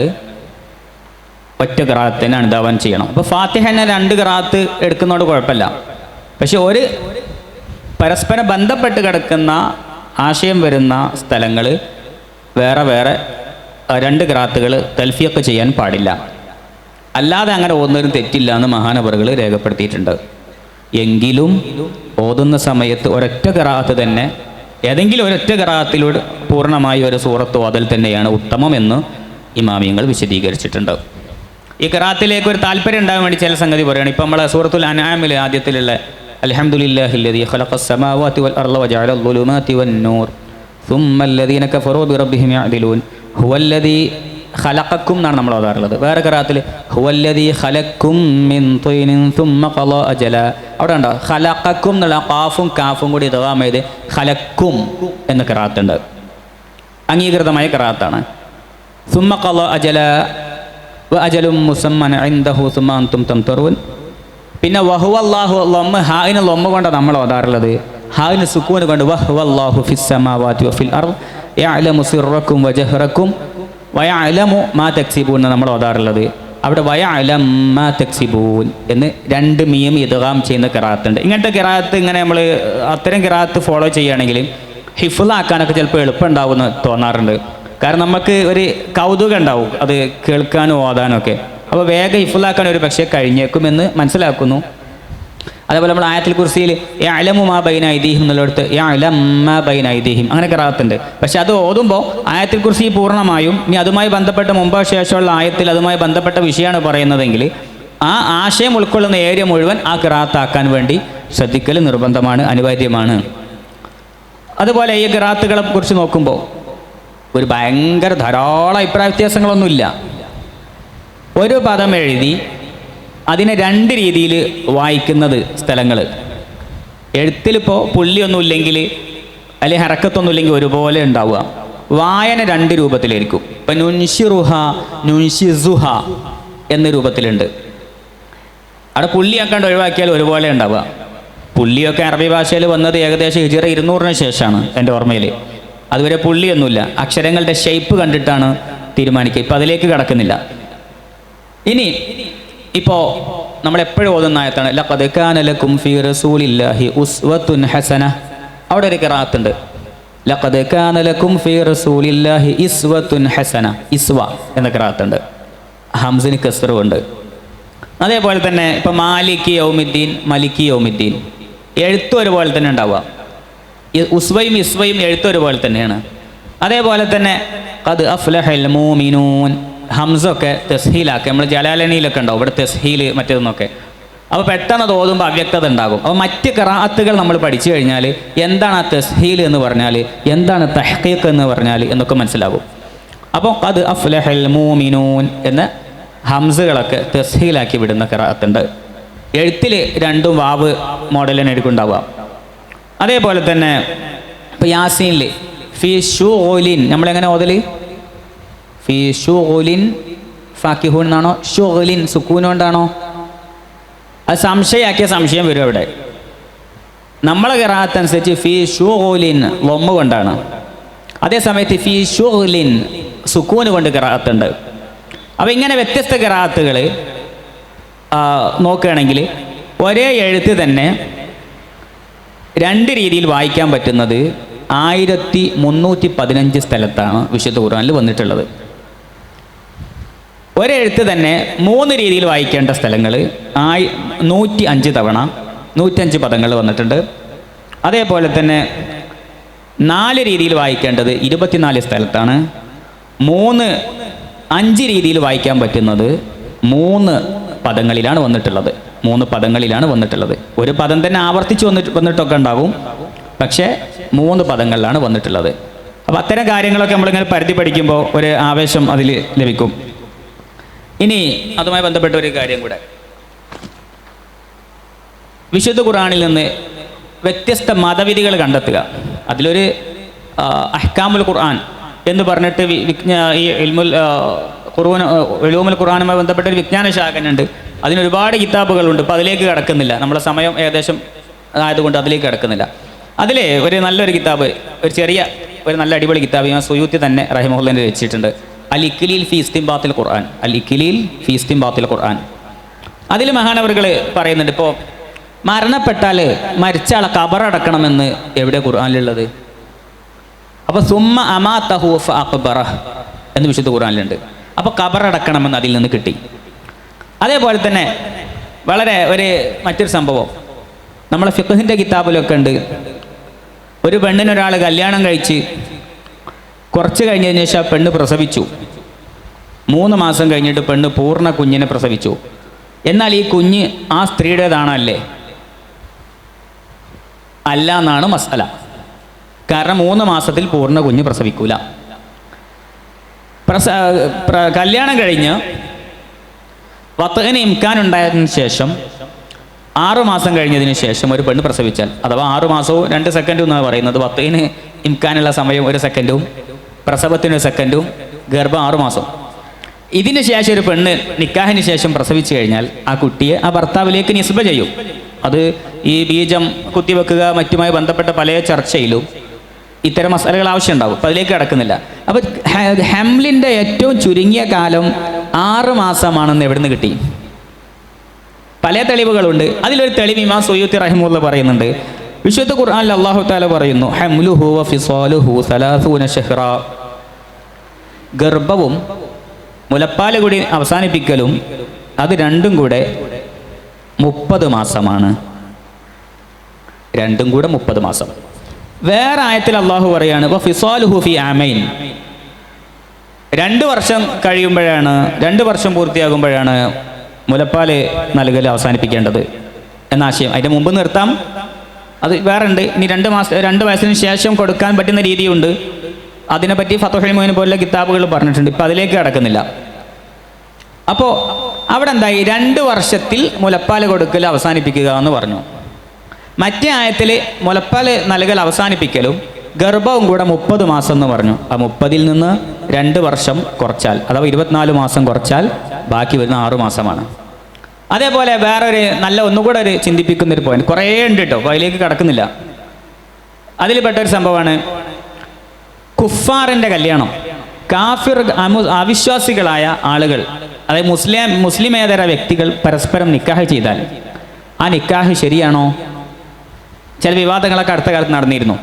ഒറ്റ ഖിറാഅത്തിന് അനുധാവനം ചെയ്യണം. അപ്പോൾ ഫാത്തിഹ തന്നെ 2 ഖിറാഅത്ത് എടുക്കുന്നതോട് കുഴപ്പമില്ല. പക്ഷെ ഒരു പരസ്പരം ബന്ധപ്പെട്ട് കിടക്കുന്ന ആശയം വരുന്ന സ്ഥലങ്ങൾ വേറെ വേറെ 2 ഖിറാഅത്തുകൾ തൽഫീഖ് ചെയ്യാൻ പാടില്ല. അല്ലാതെ അങ്ങനെ ഓതുന്നതിനും തെറ്റില്ല എന്ന് മഹാനവറുകൾ രേഖപ്പെടുത്തിയിട്ടുണ്ട്. എങ്കിലും ഓതുന്ന സമയത്ത് ഒരൊറ്റ ഖിറാഅത്ത് തന്നെ, ഏതെങ്കിലും ഒരൊറ്റ ഖിറാഅത്തിലൂടെ പൂർണ്ണമായി ഒരു സൂറത്ത് ഓതൽ തന്നെയാണ് ഉത്തമമെന്ന് ഇമാമിയങ്ങൾ വിശദീകരിച്ചിട്ടുണ്ട്. ഈ ഖിറാഅത്തിലേക്ക് ഒരു താല്പര്യം ഉണ്ടാകാൻ വേണ്ടി ചില സംഗതി പറയുകയാണ്. ഇപ്പം നമ്മളെ സൂറത്തുൽ അൻആമിൽ ആദ്യത്തിലുള്ള അൽഹംദുലില്ലാഹില്ലദീ ഖലഖസ് സമാവാതി വൽ അർള വജഅല അൽ-ളുലുമാതി വൻ-നൂർ സുമ്മ അല്ലദീന കഫറൂ ബിറബ്ബിഹിം യഅദിലൂൻ ഹുവല്ലദീ ഖലഖക്കും എന്നാണ് നമ്മൾ ഓതാറുള്ളത്. വേറെ ഖിറാഅത്തിൽ ഹുവല്ലദീ ഖലഖക്കും മിൻ ത്വയ്നിൻ സുമ്മ ഖളാ അജല. അവിടെ ഉണ്ടോ ഖലഖക്കും എന്നുള്ള ഖാഫും കാഫും കൂടി ഇദ്ഗാം ചെയ്ത് ഖലഖക്കും എന്ന ഖിറാഅത്തുണ്ട്. അംഗീകൃതമായ ഖിറാഅത്താണ്. സുമ്മ ഖളാ അജല വഅജലും മുസമ്മൻ ഇൻദഹു സുമ്മ അൻതും തംതറൂൻ. പിന്നെ വഹുവല്ലാഹു ലൊമ്മ, ഹായിന് ലൊമ്മ കൊണ്ടാണ് നമ്മൾ ഓതാറുള്ളത്. ഹായിന് സുക്കൂന് കൊണ്ട് വഹുവല്ലാഹു ഫിസ് സമാവാതി വഫിൽ അർദ് യഅലമു സിർറക്കും വജഹ്റക്കും വയഅലമു മാ തക്സിബൂൻ എന്ന് നമ്മൾ ഓതാറുള്ളത്. അവിടെ വയഅലം മാ തക്സിബൂൻ എന്ന് 2 മീം ഇദ്ഗാം ചെയ്യുന്ന ഖിറാഅത്തുണ്ട്. ഇങ്ങനത്തെ ഖിറാഅത്ത് ഇങ്ങനെ നമ്മൾ അത്തരം ഖിറാഅത്ത് ഫോളോ ചെയ്യുകയാണെങ്കിൽ ഹിഫ്ളാക്കാനൊക്കെ ചിലപ്പോൾ എളുപ്പമുണ്ടാവുമെന്ന് തോന്നാറുണ്ട്. കാരണം നമുക്ക് ഒരു കൗതുകം ഉണ്ടാവും അത് കേൾക്കാനും ഓതാനും ഒക്കെ. അപ്പോൾ വേഗം ഹിഫ്ളാക്കാൻ ഒരു പക്ഷേ കഴിഞ്ഞേക്കുമെന്ന് മനസ്സിലാക്കുന്നു. അതേപോലെ നമ്മൾ ആയത്തുൽ കുർസിയിൽ യഅലമു മാ ബൈന ഐദീഹിം എന്നുള്ളിടത്ത് യഅലം മാ ബൈന ഐദീഹിം അങ്ങനെ ഖിറാഅത്തുണ്ട്. പക്ഷെ അത് ഓതുമ്പോൾ ആയത്തുൽ കുർസി പൂർണ്ണമായും ഇനി അതുമായി ബന്ധപ്പെട്ട മുമ്പോ ശേഷമുള്ള ആയത്തിൽ അതുമായി ബന്ധപ്പെട്ട വിഷയമാണ് പറയുന്നതെങ്കിൽ ആ ആശയം ഉൾക്കൊള്ളുന്ന ഏരിയ മുഴുവൻ ആ ഖിറാഅത്താക്കാൻ വേണ്ടി ശ്രദ്ധിക്കൽ നിർബന്ധമാണ്, അനിവാര്യമാണ്. അതുപോലെ ഈ ഖിറാഅത്തുകളെ കുറിച്ച് നോക്കുമ്പോൾ ഒരു ഭയങ്കര ധാരാളം അഭിപ്രായ വ്യത്യാസങ്ങളൊന്നുമില്ല. ഒരു പദം എഴുതി അതിനെ 2 രീതിയിൽ വായിക്കുന്നത് സ്ഥലങ്ങൾ. എഴുത്തിലിപ്പോൾ പുള്ളിയൊന്നുമില്ലെങ്കിൽ അല്ലെങ്കിൽ ഹറക്കത്തൊന്നുമില്ലെങ്കിൽ ഒരുപോലെ ഉണ്ടാവുക. വായന 2 രൂപത്തിലായിരിക്കും. ഇപ്പം നുൻഷിറുഹ നുൻഷിസുഹ എന്ന രൂപത്തിലുണ്ട്. അവിടെ പുള്ളിയാക്കാണ്ട് ഒഴിവാക്കിയാൽ ഒരുപോലെ ഉണ്ടാവുക. പുള്ളിയൊക്കെ അറബി ഭാഷയിൽ വന്നത് ഏകദേശം ഹിജ്റ 200-ന് ശേഷമാണ് എൻ്റെ ഓർമ്മയിൽ. അതുവരെ പുള്ളിയൊന്നുമില്ല, അക്ഷരങ്ങളുടെ ഷേപ്പ് കണ്ടിട്ടാണ് തീരുമാനിക്കുക. ഇപ്പം അതിലേക്ക് കടക്കുന്നില്ല. ഇനി ഇപ്പോൾ നമ്മളെപ്പോഴും ഓതുന്ന ആയത്താണ് ലഖദ് കാന ലക്കും ഫീ റസൂലില്ലാഹി ഉസ്വത്തുൻ ഹസന. അവിടെ ഒരു ഖിറാഅത്തുണ്ട് ലഖദ് കാന ലക്കും ഫീ റസൂലില്ലാഹി ഇസ്വത്തുൻ ഹസന. ഇസ്വ എന്ന ഖിറാഅത്തുണ്ട്, ഹംസിന് കസ്റുണ്ട്. അതേപോലെ തന്നെ ഇപ്പം മാലികി യൗമിദ്ദീൻ മലിക്കി യൗമിദ്ദീൻ എഴുത്തും ഒരുപോലെ തന്നെ ഉണ്ടാവുക. ഉസ്വയും ഇസ്വയും എഴുത്തും ഒരുപോലെ തന്നെയാണ്. അതേപോലെ തന്നെ ഖദ് അഫ്ലഹൽ മൂമിനൂൻ ഹംസൊക്കെ തെസ്ഹീലാക്കി. നമ്മൾ ജലാലനിയിലൊക്കെ ഉണ്ടാവും ഇവിടെ തെസ്ഹീൽ മറ്റേതെന്നൊക്കെ. അപ്പോൾ പെട്ടെന്ന് അത് ഓതുമ്പോൾ അവ്യക്തത ഉണ്ടാകും. അപ്പോൾ മറ്റ് ഖിറാഅത്തുകൾ നമ്മൾ പഠിച്ചു കഴിഞ്ഞാൽ എന്താണ് ആ തെസ്ഹീൽ എന്ന് പറഞ്ഞാൽ, എന്താണ് തഹ്ഖീഖ് എന്ന് പറഞ്ഞാൽ എന്നൊക്കെ മനസ്സിലാകും. അപ്പോൾ ഖദ് അഫ്ലഹൽ മൂമിനൂൻ എന്ന ഹംസുകളൊക്കെ തെസ്ഹീലാക്കി വിടുന്ന ഖിറാഅത്തുണ്ട്. എഴുത്തിൽ 2 വാവ് മോഡലിന് എടുക്കുന്നുണ്ടാവുക. അതേപോലെ തന്നെ ഇപ്പോൾ യാസീനിൽ ഫി ഷുഗുലിൻ നമ്മളെങ്ങനെ ഓതൽ? ഫി ഷുഗുലിൻ ഫാക്കിഹൂൻ എന്നാണോ ഷുഗുലിൻ സുക്കൂൻ കൊണ്ടാണോ? അത് സംശയാക്കിയ സംശയം വരും അവിടെ. നമ്മളെ ഖിറാഅത്ത് അനുസരിച്ച് ഫി ഷുഗുലിൻ ലൊമ്മ കൊണ്ടാണ്. അതേസമയത്ത് ഫി ഷുഗുലിൻ സുക്കൂന് കൊണ്ട് ഖിറാഅത്തുണ്ട്. അപ്പോൾ ഇങ്ങനെ വ്യത്യസ്ത ഖിറാഅത്തുകൾ നോക്കുകയാണെങ്കിൽ ഒരേ എഴുത്ത് തന്നെ 2 രീതിയിൽ വായിക്കാൻ പറ്റുന്നത് 1315 സ്ഥലത്താണ് വിശുദ്ധ ഖുർആനിൽ വന്നിട്ടുള്ളത്. ഒരെഴുത്ത് തന്നെ 3 രീതിയിൽ വായിക്കേണ്ട സ്ഥലങ്ങൾ 105 തവണ 105 പദങ്ങൾ വന്നിട്ടുണ്ട്. അതേപോലെ തന്നെ 4 രീതിയിൽ വായിക്കേണ്ടത് 24 സ്ഥലത്താണ്. 5 രീതിയിൽ വായിക്കാൻ പറ്റുന്നത് 3 പദങ്ങളിലാണ് വന്നിട്ടുള്ളത്. 3 പദങ്ങളിലാണ് വന്നിട്ടുള്ളത്. ഒരു പദം തന്നെ ആവർത്തിച്ച് വന്നിട്ടൊക്കെ ഉണ്ടാകും, പക്ഷേ 3 പദങ്ങളിലാണ് വന്നിട്ടുള്ളത്. അപ്പോൾ അത്തരം കാര്യങ്ങളൊക്കെ നമ്മളിങ്ങനെ പരിധി പഠിക്കുമ്പോൾ ഒരു ആവേശം അതിൽ ലഭിക്കും. ഇനി അതുമായി ബന്ധപ്പെട്ട ഒരു കാര്യം കൂടെ, വിശുദ്ധ ഖുർആനിൽ നിന്ന് വ്യത്യസ്ത മതവിധികൾ കണ്ടെത്തുക. അതിലൊരു അഹ്കാമുൽ ഖുർആൻ എന്ന് പറഞ്ഞിട്ട് ഈ ഉലൂമുൽ ഖുർആനുമായി ബന്ധപ്പെട്ട ഒരു വിജ്ഞാന ശാഖനുണ്ട്. അതിനൊരുപാട് കിതാബുകളുണ്ട്. ഇപ്പോൾ അതിലേക്ക് കിടക്കുന്നില്ല, നമ്മുടെ സമയം ഏകദേശം ആയതുകൊണ്ട് അതിലേക്ക് കിടക്കുന്നില്ല. അതിൽ ഒരു നല്ലൊരു കിതാബ്, ഒരു നല്ല അടിപൊളി കിതാബ് ഇമാം സുയൂത്തി തന്നെ റഹിമഹുല്ലാഹി രചിച്ചിട്ടുണ്ട്. അൽ ഇഖ്ലീൽ ഫി ഇസ്തിംബാത്തിൽ ഖുർആൻ. അൽ ഇഖ്ലീൽ ഫി ഇസ്തിംബാത്തിൽ ഖുർആൻ. അതിൽ മഹാനവറുകൾ പറയുന്നുണ്ട്, ഇപ്പോൾ മരണപ്പെട്ടാൽ മരിച്ച ആളെ ഖബറടക്കണമെന്ന് എവിടെ ഖുർആനിലുള്ളത്? അപ്പോൾ സുമ്മ അമാതഹു ഫഅഖ്ബറഹ് എന്ന് വിശുദ്ധ ഖുർആനിലുണ്ട്. അപ്പോൾ ഖബറടക്കണമെന്ന് അതിൽ നിന്ന് കിട്ടി. അതേപോലെ തന്നെ വളരെ മറ്റൊരു സംഭവം നമ്മളെ ഫിഖ്ഹിൻ്റെ കിതാബിലൊക്കെ ഉണ്ട്. ഒരു പെണ്ണിനൊരാൾ കല്യാണം കഴിച്ച് കുറച്ച് കഴിഞ്ഞതിന് ശേഷം ആ പെണ്ണ് പ്രസവിച്ചു. 3 മാസം കഴിഞ്ഞിട്ട് പെണ്ണ് പൂർണ്ണ കുഞ്ഞിനെ പ്രസവിച്ചു. എന്നാൽ ഈ കുഞ്ഞ് ആ സ്ത്രീയുടേതാണല്ലേ? അല്ല എന്നാണ് മസ്അല. കാരണം 3 മാസത്തിൽ പൂർണ്ണ കുഞ്ഞ് പ്രസവിക്കൂല. കല്യാണം കഴിഞ്ഞ് വത്അന് ഇംകാൻ ഉണ്ടായതിനു ശേഷം 6 മാസം കഴിഞ്ഞതിന് ശേഷം ഒരു പെണ്ണ് പ്രസവിച്ചാൽ, അഥവാ 6 മാസവും 2 സെക്കൻഡും എന്നാണ് പറയുന്നത്. വത്അന് ഇംകാനുള്ള സമയം 1 സെക്കൻഡും പ്രസവത്തിന് 1 സെക്കൻഡും, ഗർഭം 6 മാസം. ഇതിന് ശേഷം ഒരു പെണ്ണ് നിക്കാഹിന് ശേഷം പ്രസവിച്ചു കഴിഞ്ഞാൽ ആ കുട്ടിയെ ആ ഭർത്താവിലേക്ക് നിസ്ബ ചെയ്യും. അത് ഈ ബീജം കുത്തിവെക്കുക മറ്റുമായി ബന്ധപ്പെട്ട പല ചർച്ചയിലും ഇത്തരം മസാലകൾ ആവശ്യമുണ്ടാകും. അപ്പോൾ അതിലേക്ക് കിടക്കുന്നില്ല. അപ്പോൾ ഹംലിൻ്റെ ഏറ്റവും ചുരുങ്ങിയ കാലം 6 മാസമാണെന്ന് എവിടെ നിന്ന് കിട്ടി? പല തെളിവുകളുണ്ട്. അതിലൊരു തെളിവ് ഇമാം സുയൂത്തി റഹിമഹുല്ലാഹി പറയുന്നുണ്ട്. വിശുദ്ധ ഖുർആനിൽ അല്ലാഹു തആല പറയുന്നു, ഹംലുഹു വഫിസാലുഹു 30 ശഹ്റ. ഗർഭവും മുലപ്പാൽ കൂടി അവസാനിപ്പിക്കലും അത് രണ്ടും കൂടെ 30 മാസമാണ്. രണ്ടും കൂടെ 30 മാസം. വേറെ ആയത്തിൽ അള്ളാഹു പറയാണ് വഫിസാലുഹു ഫി ആമൈൻ. 2 വർഷം കഴിയുമ്പോഴാണ്, 2 വർഷം പൂർത്തിയാകുമ്പോഴാണ് മുലപ്പാൽ നൽകൽ അവസാനിപ്പിക്കേണ്ടത് എന്ന ആശയം. അതിൻ്റെ മുമ്പ് നിർത്താം, അത് വേറെ ഉണ്ട്. ഇനി 2 വയസ്സിന് ശേഷം കൊടുക്കാൻ പറ്റുന്ന രീതിയുണ്ട്. അതിനെപ്പറ്റി ഫത്ഹുൽ മുഈൻ പോലുള്ള കിതാബുകൾ പറഞ്ഞിട്ടുണ്ട്. ഇപ്പം അതിലേക്ക് കടക്കുന്നില്ല. അപ്പോൾ അവിടെ എന്തായി? 2 വർഷത്തിൽ മുലപ്പാൽ കൊടുക്കൽ അവസാനിപ്പിക്കുക എന്ന് പറഞ്ഞു. മറ്റേ ആയത്തിൽ മുലപ്പാൽ നൽകൽ അവസാനിപ്പിക്കലും ഗർഭവും കൂടെ 30 മാസം എന്ന് പറഞ്ഞു. ആ 30-ൽ നിന്ന് 2 വർഷം കുറച്ചാൽ, അഥവാ 24 മാസം കുറച്ചാൽ ബാക്കി വരുന്ന 6 മാസമാണ്. അതേപോലെ വേറൊരു ഒന്നുകൂടെ ഒരു ചിന്തിപ്പിക്കുന്നൊരു പോയിന്റ് കുറേ ഉണ്ട് കേട്ടോ, അപ്പോൾ അതിലേക്ക് കടക്കുന്നില്ല. അതിൽപ്പെട്ടൊരു സംഭവമാണ് കുഫാറിൻ്റെ കല്യാണം. കാഫിർ അവിശ്വാസികളായ ആളുകൾ, അതായത് മുസ്ലിമേതര വ്യക്തികൾ പരസ്പരം നിക്കാഹ് ചെയ്താൽ ആ നിക്കാഹ് ശരിയാണോ? ചില വിവാദങ്ങളൊക്കെ അടുത്ത കാലത്ത് നടന്നിരുന്നു.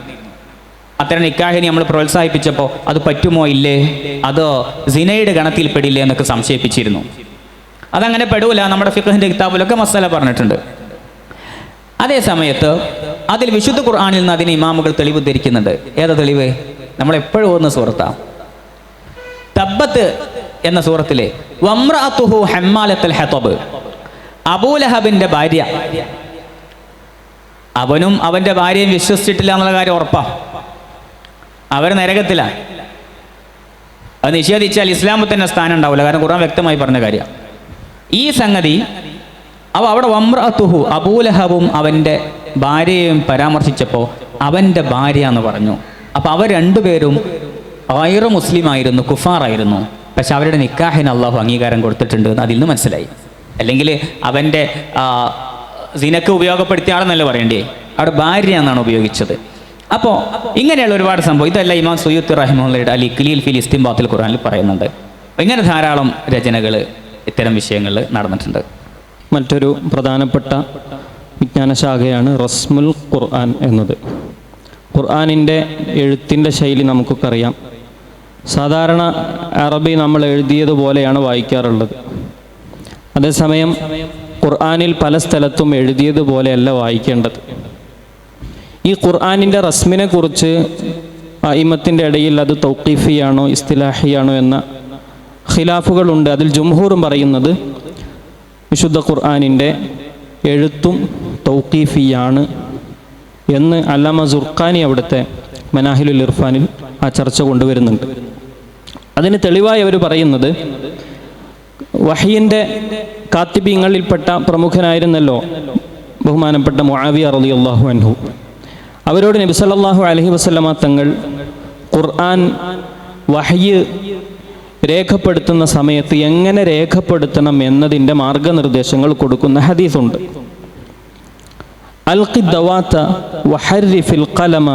അത്തരം നിക്കാഹിനെ നമ്മൾ പ്രോത്സാഹിപ്പിച്ചപ്പോൾ അത് പറ്റുമോ ഇല്ലേ, അതോ സിനയുടെ ഗണത്തിൽ പെടില്ലേ എന്നൊക്കെ സംശയിപ്പിച്ചിരുന്നു. അതങ്ങനെ പെടൂല. നമ്മുടെ ഫിഖ്ഹിൻ്റെ കിതാബിലൊക്കെ മസാല പറഞ്ഞിട്ടുണ്ട്. അതേ സമയത്ത് അതിൽ വിശുദ്ധ ഖുർആനിൽ നിന്ന് അതിന് ഇമാമുകൾ തെളിവ് ധരിക്കുന്നുണ്ട്. ഏതാ തെളിവ്? നമ്മളെപ്പോഴും ഓതുന്ന സൂറത്താ തബ്ബത്ത് എന്ന സൂറത്തിലെ വംറഅതുഹു ഹമ്മാലത്തുൽ ഹതബ്. അബൂലഹബിൻ്റെ ഭാര്യ, അവനും അവൻ്റെ ഭാര്യയും വിശ്വസിച്ചിട്ടില്ല എന്നുള്ള കാര്യം ഉറപ്പാ. അവർ നരകത്തിലാണ്. അത് നിഷേധിച്ചാൽ ഇസ്ലാമിൽ തന്നെ സ്ഥാനം ഉണ്ടാവില്ല. കാരണം ഖുർആൻ വ്യക്തമായി പറഞ്ഞ കാര്യം ഈ സംഗതി. അവിടെ വംറഅതുഹു, അബൂലഹബും അവൻ്റെ ഭാര്യയും പരാമർശിച്ചപ്പോൾ അവൻ്റെ ഭാര്യ എന്ന് പറഞ്ഞു. അപ്പോൾ അവർ രണ്ടുപേരും ഗൈറു മുസ്ലിം ആയിരുന്നു, കുഫാറായിരുന്നു. പക്ഷെ അവരുടെ നിക്കാഹിന് അള്ളാഹു അംഗീകാരം കൊടുത്തിട്ടുണ്ട് എന്ന് അതിൽ നിന്ന് മനസ്സിലായി. അല്ലെങ്കിൽ അവൻ്റെ സിനക്ക് ഉപയോഗപ്പെടുത്തിയ ആളെന്നല്ല പറയേണ്ടേ, അവിടെ ഭാര്യ എന്നാണ് ഉപയോഗിച്ചത്. അപ്പോൾ ഇങ്ങനെയുള്ള ഒരുപാട് സംഭവം ഇതെല്ലാം ഇമാം സുയൂത്തി റഹിമഹുല്ലാഹിയുടെ അൽ ഇഖ്ലീൽ ഫി ഇസ്തിംബാത്തിൽ ഖുർആനിൽ പറയുന്നുണ്ട്. ഇങ്ങനെ ധാരാളം രചനകൾ ഇത്തരം വിഷയങ്ങളിൽ നടന്നിട്ടുണ്ട്. മറ്റൊരു പ്രധാനപ്പെട്ട വിജ്ഞാനശാഖയാണ് റസ്മുൽ ഖുർആൻ എന്നത്. ഖുർആനിൻ്റെ എഴുത്തിൻ്റെ ശൈലി നമുക്കൊക്കെ അറിയാം. സാധാരണ അറബി നമ്മൾ എഴുതിയതുപോലെയാണ് വായിക്കാറുള്ളത്. അതേസമയം ഖുർആനിൽ പല സ്ഥലത്തും എഴുതിയതുപോലെയല്ല വായിക്കേണ്ടത്. ഈ ഖുർആനിൻ്റെ റസ്മിനെ കുറിച്ച് അഇമ്മത്തിൻ്റെ ഇടയിൽ അത് തൗഖീഫിയാണോ ഇസ്തിലാഹിയാണോ എന്ന ഖിലാഫുകളുണ്ട്. അതിൽ ജുംഹൂറും പറയുന്നത് വിശുദ്ധ ഖുർആനിൻ്റെ എഴുത്തും തൗഖീഫിയാണ് എന്ന് അല്ലാമ സുർഖാനി അവിടുത്തെ മനാഹിലുൽ ഇർഫാനിൽ ആ ചർച്ച കൊണ്ടുവരുന്നുണ്ട്. അതിന് തെളിവായി അവർ പറയുന്നത് വഹയിൻ്റെ കാത്തിബീങ്ങളിൽപ്പെട്ട പ്രമുഖനായിരുന്നല്ലോ ബഹുമാനപ്പെട്ട മുആവിയ റളിയല്ലാഹു അൻഹു. അവരോട് നബി സല്ലല്ലാഹു അലൈഹി വസല്ലമ തങ്ങൾ ഖുർആൻ വഹയ് രേഖപ്പെടുത്തുന്ന സമയത്ത് എങ്ങനെ രേഖപ്പെടുത്തണം എന്നതിൻ്റെ മാർഗനിർദ്ദേശങ്ങൾ കൊടുക്കുന്ന ഹദീസുണ്ട്. അൽഖി ദവാത വഹർരിഫിൽ ഖലമ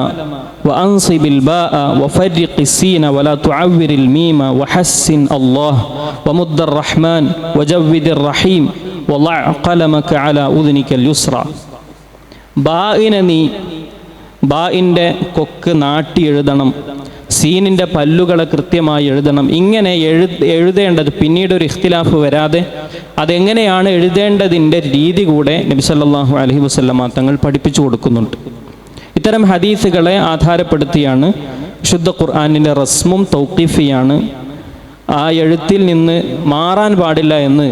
വഅൻസിബിൽ ബാഅ വഫർരിഖി സീന വലാ തുഅവ്വിരിൽ മീമ വഹസ്സിൻ അല്ലാഹ് വമുദ്ദർ റഹ്മാൻ വജവ്വിദിർ റഹീം വളഅ ഖലമക അലാ ഉദ്നികൽ യുസ്ര. ബാഇനെ നീ ബാഇൻ്റെ കൊക്ക് നാട്ടി എഴുതണം, സീനിൻ്റെ പല്ലുകളെ കൃത്യമായി എഴുതണം. ഇങ്ങനെ എഴുതേണ്ടത് പിന്നീട് ഒരു ഇഖ്തിലാഫ് വരാതെ അതെങ്ങനെയാണ് എഴുതേണ്ടതിൻ്റെ രീതി കൂടെ നബി സല്ലല്ലാഹു അലൈഹി വസല്ലമ തങ്ങൾ പഠിപ്പിച്ചു കൊടുക്കുന്നുണ്ട്. ഇത്തരം ഹദീസുകളെ ആധാരപ്പെടുത്തിയാണ് വിശുദ്ധ ഖുർആനിൻ്റെ റസ്മും തൗഖീഫിയാണ്. ആ എഴുത്തിൽ നിന്ന് മാറാൻ പാടില്ല എന്ന്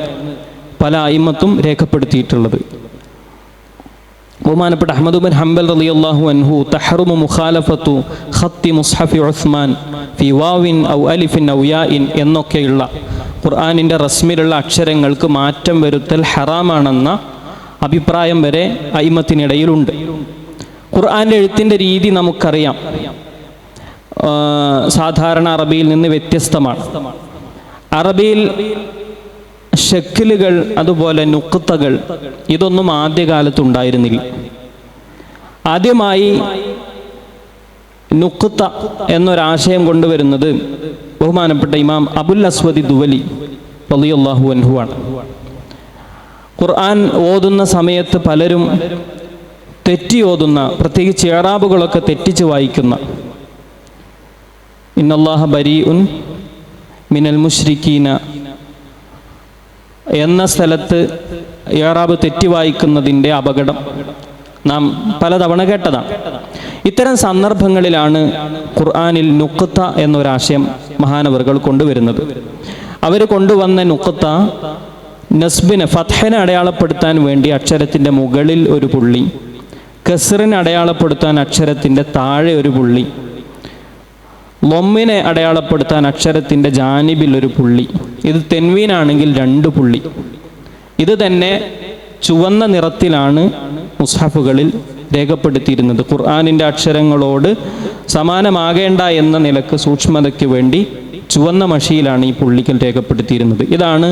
പല അയിമ്മത്തും രേഖപ്പെടുത്തിയിട്ടുള്ളത്. ബഹുമാനപ്പെട്ട അഹ്മദ് ബിൻ ഹംബൽ റളിയല്ലാഹു അൻഹു തഹറുമു മുഖാലഫത്തു ഖത്തി മുസ്ഹഫി ഉസ്മാൻ ഫി വാവിൻ ഔ അലിഫിൻ ഔ യാഇൻ എന്നൊക്കെയുള്ള ഖുർആനിൻ്റെ റസ്മിലുള്ള അക്ഷരങ്ങൾക്ക് മാറ്റം വരുത്തൽ ഹറാമാണെന്ന അഭിപ്രായം വരെ അയിമത്തിനിടയിലുണ്ട്. ഖുർആൻ്റെ എഴുത്തിൻ്റെ രീതി നമുക്കറിയാം, സാധാരണ അറബിയിൽ നിന്ന് വ്യത്യസ്തമാണ്. അറബിയിൽ ഷക്കിലുകൾ അതുപോലെ നുക്തകൾ ഇതൊന്നും ആദ്യകാലത്ത് ഉണ്ടായിരുന്നില്ല. ആദ്യമായി നുക്ത എന്നൊരാശയം കൊണ്ടുവരുന്നത് ബഹുമാനപ്പെട്ട ഇമാം അബുൽ അസ്വദി ദുവലി റളിയല്ലാഹു അൻഹു ആണ്. ഖുർആൻ ഓതുന്ന സമയത്ത് പലരും തെറ്റി ഓതുന്ന, പ്രത്യേകിച്ച് ഇഅ്റാബുകളൊക്കെ തെറ്റിച്ച് വായിക്കുന്ന, ഇന്നല്ലാഹ ബരീഉൻ മിനൽ മുശ്രിക്കീന എന്ന സ്ഥലത്ത് ഇഅ്റാബ് തെറ്റി വായിക്കുന്നതിൻ്റെ അപകടം നാം പലതവണ കേട്ടതാണ്. ഇത്തരം സന്ദർഭങ്ങളിലാണ് ഖുർആനിൽ നുക്ത എന്നൊരാശയം മഹാനവറുകൾ കൊണ്ടുവരുന്നത്. അവർ കൊണ്ടുവന്ന നുക്ത നസ്ബിനെ, ഫത്ഹിനെ അടയാളപ്പെടുത്താൻ വേണ്ടി അക്ഷരത്തിൻ്റെ മുകളിൽ ഒരു പുള്ളി, കസ്റിനെ അടയാളപ്പെടുത്താൻ അക്ഷരത്തിൻ്റെ താഴെ ഒരു പുള്ളി, ലൊമ്മിനെ അടയാളപ്പെടുത്താൻ അക്ഷരത്തിൻ്റെ ജാനിബിൽ ഒരു പുള്ളി, ഇത് തെൻവീനാണെങ്കിൽ 2 പുള്ളി. ഇത് തന്നെ ചുവന്ന നിറത്തിലാണ് മുസ്ഹഫുകളിൽ രേഖപ്പെടുത്തിയിരുന്നത്. ഖുർആനിൻ്റെ അക്ഷരങ്ങളോട് സമാനമാകേണ്ട എന്ന നിലക്ക് സൂക്ഷ്മതയ്ക്ക് വേണ്ടി ചുവന്ന മഷിയിലാണ് ഈ പുള്ളിക്കൽ രേഖപ്പെടുത്തിയിരുന്നത്. ഇതാണ്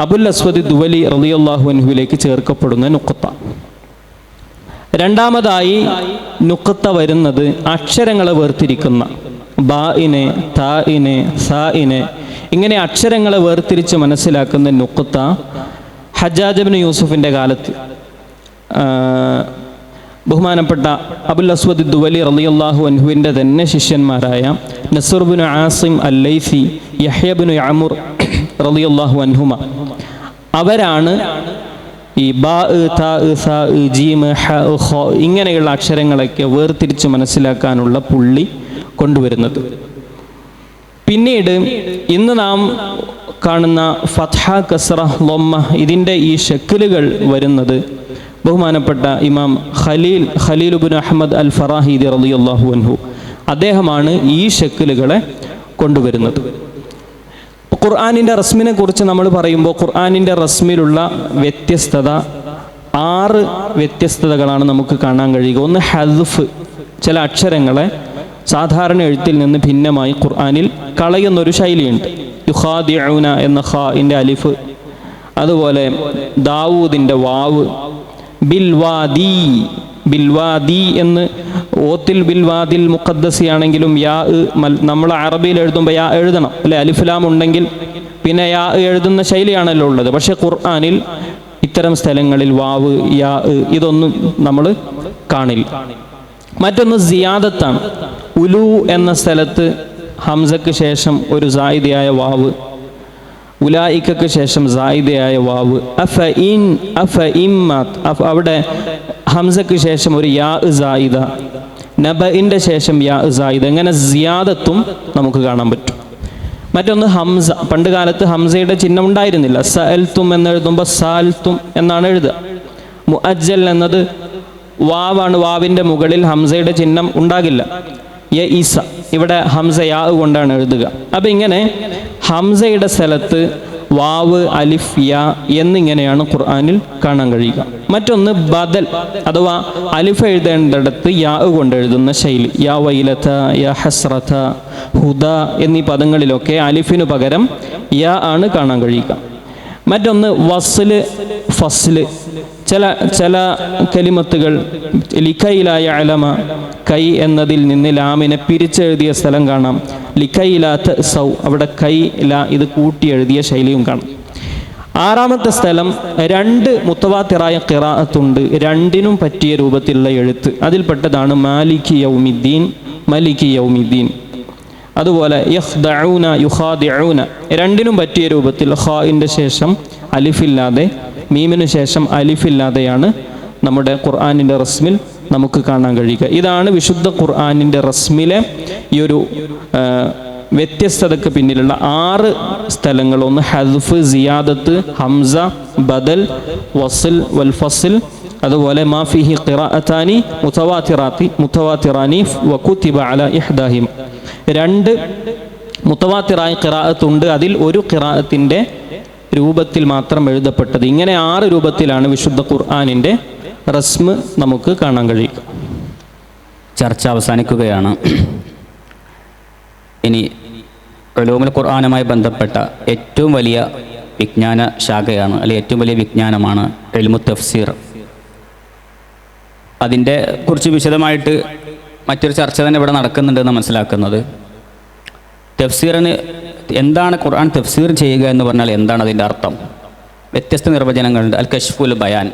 അബുൽ അസ്വദ് ദുവലി റളിയല്ലാഹു അൻഹുവിലേക്ക് ചേർക്കപ്പെടുന്ന നുക്ത. രണ്ടാമതായി നുക്ത വരുന്നത് അക്ഷരങ്ങളെ വേർതിരിക്കുന്ന ബാഇനെ, താഇനെ, സാഇനെ, ഇങ്ങനെ അക്ഷരങ്ങളെ വേർതിരിച്ച് മനസ്സിലാക്കുന്ന നുക്ത ഹജ്ജാജ് ഇബ്നു യൂസുഫിൻ്റെ കാലത്ത് ബഹുമാനപ്പെട്ട അബുൽ അസ്വദ് ദുവലി റളിയല്ലാഹു അൻഹുവിൻ്റെ തന്നെ ശിഷ്യന്മാരായ നസ്ർ ഇബ്നു ആസിം അൽ-ലൈസി, യഹ്യ ഇബ്നു യഅ്മുർ റളിയല്ലാഹു അൻഹുമ, അവരാണ് ഈ ബാ, താ, സാ, ജീം, ഹ, ഖ ഇങ്ങനെയുള്ള അക്ഷരങ്ങളൊക്കെ വേർതിരിച്ച് മനസ്സിലാക്കാനുള്ള പുള്ളി കൊണ്ടുവരുന്നത്. പിന്നീട് ഇന്ന് നാം കാണുന്ന ഫത്ഹ, കസ്റ, ലൊമ്മ ഇതിൻ്റെ ഈ ഷക്കിലുകൾ വരുന്നത് ബഹുമാനപ്പെട്ട ഇമാം ഖലീൽ ഇബ്നു അഹ്മദ് അൽ ഫറാഹിദി റളിയല്ലാഹു അൻഹു, അദ്ദേഹമാണ് ഈ ഷക്കിലുകളെ കൊണ്ടുവരുന്നത്. ഖുർആനിൻ്റെ റസ്മിനെ കുറിച്ച് നമ്മൾ പറയുമ്പോൾ ഖുർആനിൻ്റെ റസ്മിലുള്ള വ്യത്യസ്തത 6 വ്യത്യസ്തതകളാണ് നമുക്ക് കാണാൻ കഴിയുക. ഒന്ന് ഹദ്ഫ്, ചില അക്ഷരങ്ങളെ സാധാരണ എഴുത്തിൽ നിന്ന് ഭിന്നമായി ഖുർആനിൽ കളയുന്നൊരു ശൈലിയുണ്ട്. യുഖാദിഊന എന്ന ഖാഇൻ്റെ അലിഫ്, അതുപോലെ ദാവൂദിൻ്റെ വാവ്, ബിൽവാദി എന്ന് ഓത്തിൽ ബിൽവാദിൽ മുഖദ്ദസി ആണെങ്കിലും യാ നമ്മൾ അറബിയിൽ എഴുതുമ്പോൾ യാ എഴുതണം അല്ലെ, അലിഫ്ലാം ഉണ്ടെങ്കിൽ പിന്നെ യാ എഴുതുന്ന ശൈലിയാണല്ലോ ഉള്ളത്. പക്ഷെ ഖുർആനിൽ ഇത്തരം സ്ഥലങ്ങളിൽ വാവ്, യാ ഇതൊന്നും നമ്മൾ കാണില്ല. മറ്റൊന്ന് സിയാദത്താണ്. ഉലു എന്ന സ്ഥലത്ത് ഹംസക്ക് ശേഷം ഒരു സായിദയായ വാവ്, ഉലായിക്കക്ക് ശേഷം സായിദയായ വാവ്, അവിടെ ഹംസക്ക് ശേഷം ഒരു യാ സായിദ, നബഇൻ്റെ ശേഷം യാ സായിദ, ഇങ്ങനെ സിയാദത്തും നമുക്ക് കാണാൻ പറ്റും. മറ്റൊന്ന് ഹംസ, പണ്ട് കാലത്ത് ഹംസയുടെ ചിഹ്നം ഉണ്ടായിരുന്നില്ല. സഅൽതും എന്നെഴുതുമ്പോൾ സാൽത്തും എന്നാണ് എഴുതുക. മുഅജ്ജൽ എന്നത് വാവാണ്, വാവിൻ്റെ മുകളിൽ ഹംസയുടെ ചിഹ്നം ഉണ്ടാകില്ല. യഈസ, ഇവിടെ ഹംസ യാ കൊണ്ടാണ് എഴുതുക. അപ്പം ഇങ്ങനെ ഹംസയുടെ സ്ഥലത്ത് വാവ്, അലിഫ്, യാ എന്നിങ്ങനെയാണ് ഖുർആനിൽ കാണാൻ കഴിയുക. മറ്റൊന്ന് ബദൽ അഥവാ അലിഫ് എഴുതേണ്ടിടത്ത് യാ കൊണ്ട് എഴുതുന്ന ശൈലി. യാ വൈലത, യാ ഹസ്രത, ഹുദ എന്നീ പദങ്ങളിലൊക്കെ അലിഫിനു പകരം യാ ആണ് കാണാൻ കഴിയുക. മറ്റൊന്ന് വസ്ല്, ഫസ്ല്, ചില കലിമത്തുകൾ ലിഖൈലായ അലമ, കൈ എന്നതിൽ നിന്ന് ലാമിനെ പിരിച്ചെഴുതിയ സ്ഥലം കാണാം. ലിഖൈലാത്ത് സൗ, അവിടെ കൈ ല ഇത് കൂട്ടി എഴുതിയ ശൈലിയും കാണാം. ആറാമത്തെ സ്ഥലം 2 മുത്തവാത്തിറായ ഖിറാഅത്തുണ്ട്, രണ്ടിനും പറ്റിയ രൂപത്തിലുള്ള എഴുത്ത്. അതിൽപ്പെട്ടതാണ് മാലികി യൗമിദ്ദീൻ, മലികി യൗമിദ്ദീൻ. അതുപോലെ യഖ്ദഊന യുഖാദിഊന, രണ്ടിനും പറ്റിയ രൂപത്തിൽ ഖാഇൻ്റെ ശേഷം അലിഫില്ലാതെ, മീമിന് ശേഷം അലിഫില്ലാതെയാണ് നമ്മുടെ ഖുർആനിൻ്റെ റസ്മിൽ നമുക്ക് കാണാൻ കഴിയുക. ഇതാണ് വിശുദ്ധ ഖുർആനിൻ്റെ റസ്മിലെ ഈ ഒരു വ്യത്യസ്തതയ്ക്ക് പിന്നിലുള്ള 6 സ്ഥലങ്ങൾ. ഒന്ന് ഹദ്ഫ്, സിയാദത്ത്, ഹംസ, ബദൽ, വസ്ൽ, വൽ ഫസ്ൽ. അതുപോലെ മാ ഫീഹി ഖിറാഅത്താനി മുതവാത്തിറാനി വകുതിബ അലാ ഇഹ്ദാഹിം. 2 മുതവാത്തിറായ ഖിറാഅത്തുണ്ട്, അതിൽ ഒരു ഖിറാഅത്തിൻ്റെ രൂപത്തിൽ മാത്രം എഴുതപ്പെട്ടത്. ഇങ്ങനെ 6 രൂപത്തിലാണ് വിശുദ്ധ ഖുർആനിൻ്റെ റസ്മ് നമുക്ക് കാണാൻ കഴിയുക. ചർച്ച അവസാനിക്കുകയാണ്. ഇനി ഉലൂമുൽ ഖുർആനുമായി ബന്ധപ്പെട്ട ഏറ്റവും വലിയ വിജ്ഞാന ശാഖയാണ്, അല്ലെങ്കിൽ ഏറ്റവും വലിയ വിജ്ഞാനമാണ് ഇൽമു തഫ്സീർ. അതിൻ്റെ കുറിച്ച് വിശദമായിട്ട് മറ്റൊരു ചർച്ച തന്നെ ഇവിടെ നടക്കുന്നുണ്ടെന്ന് മനസ്സിലാക്കുന്നത്. തഫ്സീറിന് എന്താണ് ഖുർആൻ തഫ്സീർ ചെയ്യുക എന്ന് പറഞ്ഞാൽ എന്താണ് അതിൻ്റെ അർത്ഥം? വ്യത്യസ്ത നിർവചനങ്ങളുണ്ട്. അൽ കശ്ഫുൽ ബയാൻ,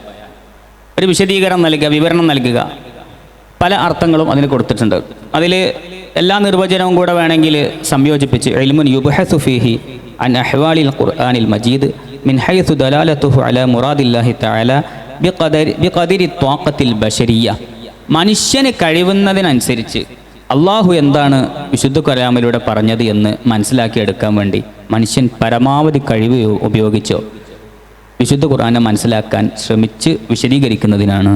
ഒരു വിശദീകരണം നൽകുക, വിവരണം നൽകുക. പല അർത്ഥങ്ങളും അതിന് കൊടുത്തിട്ടുണ്ട്. അതിൽ എല്ലാ നിർവചനവും കൂടെ വേണമെങ്കിൽ സംയോജിപ്പിച്ച് ഇൽമുൻ യുബ്ഹസു ഫീഹി അൻ അഹ്വാലിൽ ഖുർആനിൽ മജീദ് മിൻ ഹൈസു ദലാലതുഹു അലാ മുറാദില്ലാഹി തആല ബിഖദരി ത്വാഖത്തിൽ ബശരിയ്യ. മനുഷ്യന് കഴിവുന്നതിനനുസരിച്ച് അള്ളാഹു എന്താണ് വിശുദ്ധ കലാമിലൂടെ പറഞ്ഞത് എന്ന് മനസ്സിലാക്കിയെടുക്കാൻ വേണ്ടി മനുഷ്യൻ പരമാവധി കഴിവ് ഉപയോഗിച്ചോ വിശുദ്ധ ഖുർആനെ മനസ്സിലാക്കാൻ ശ്രമിച്ച് വിശദീകരിക്കുന്നതിനാണ്.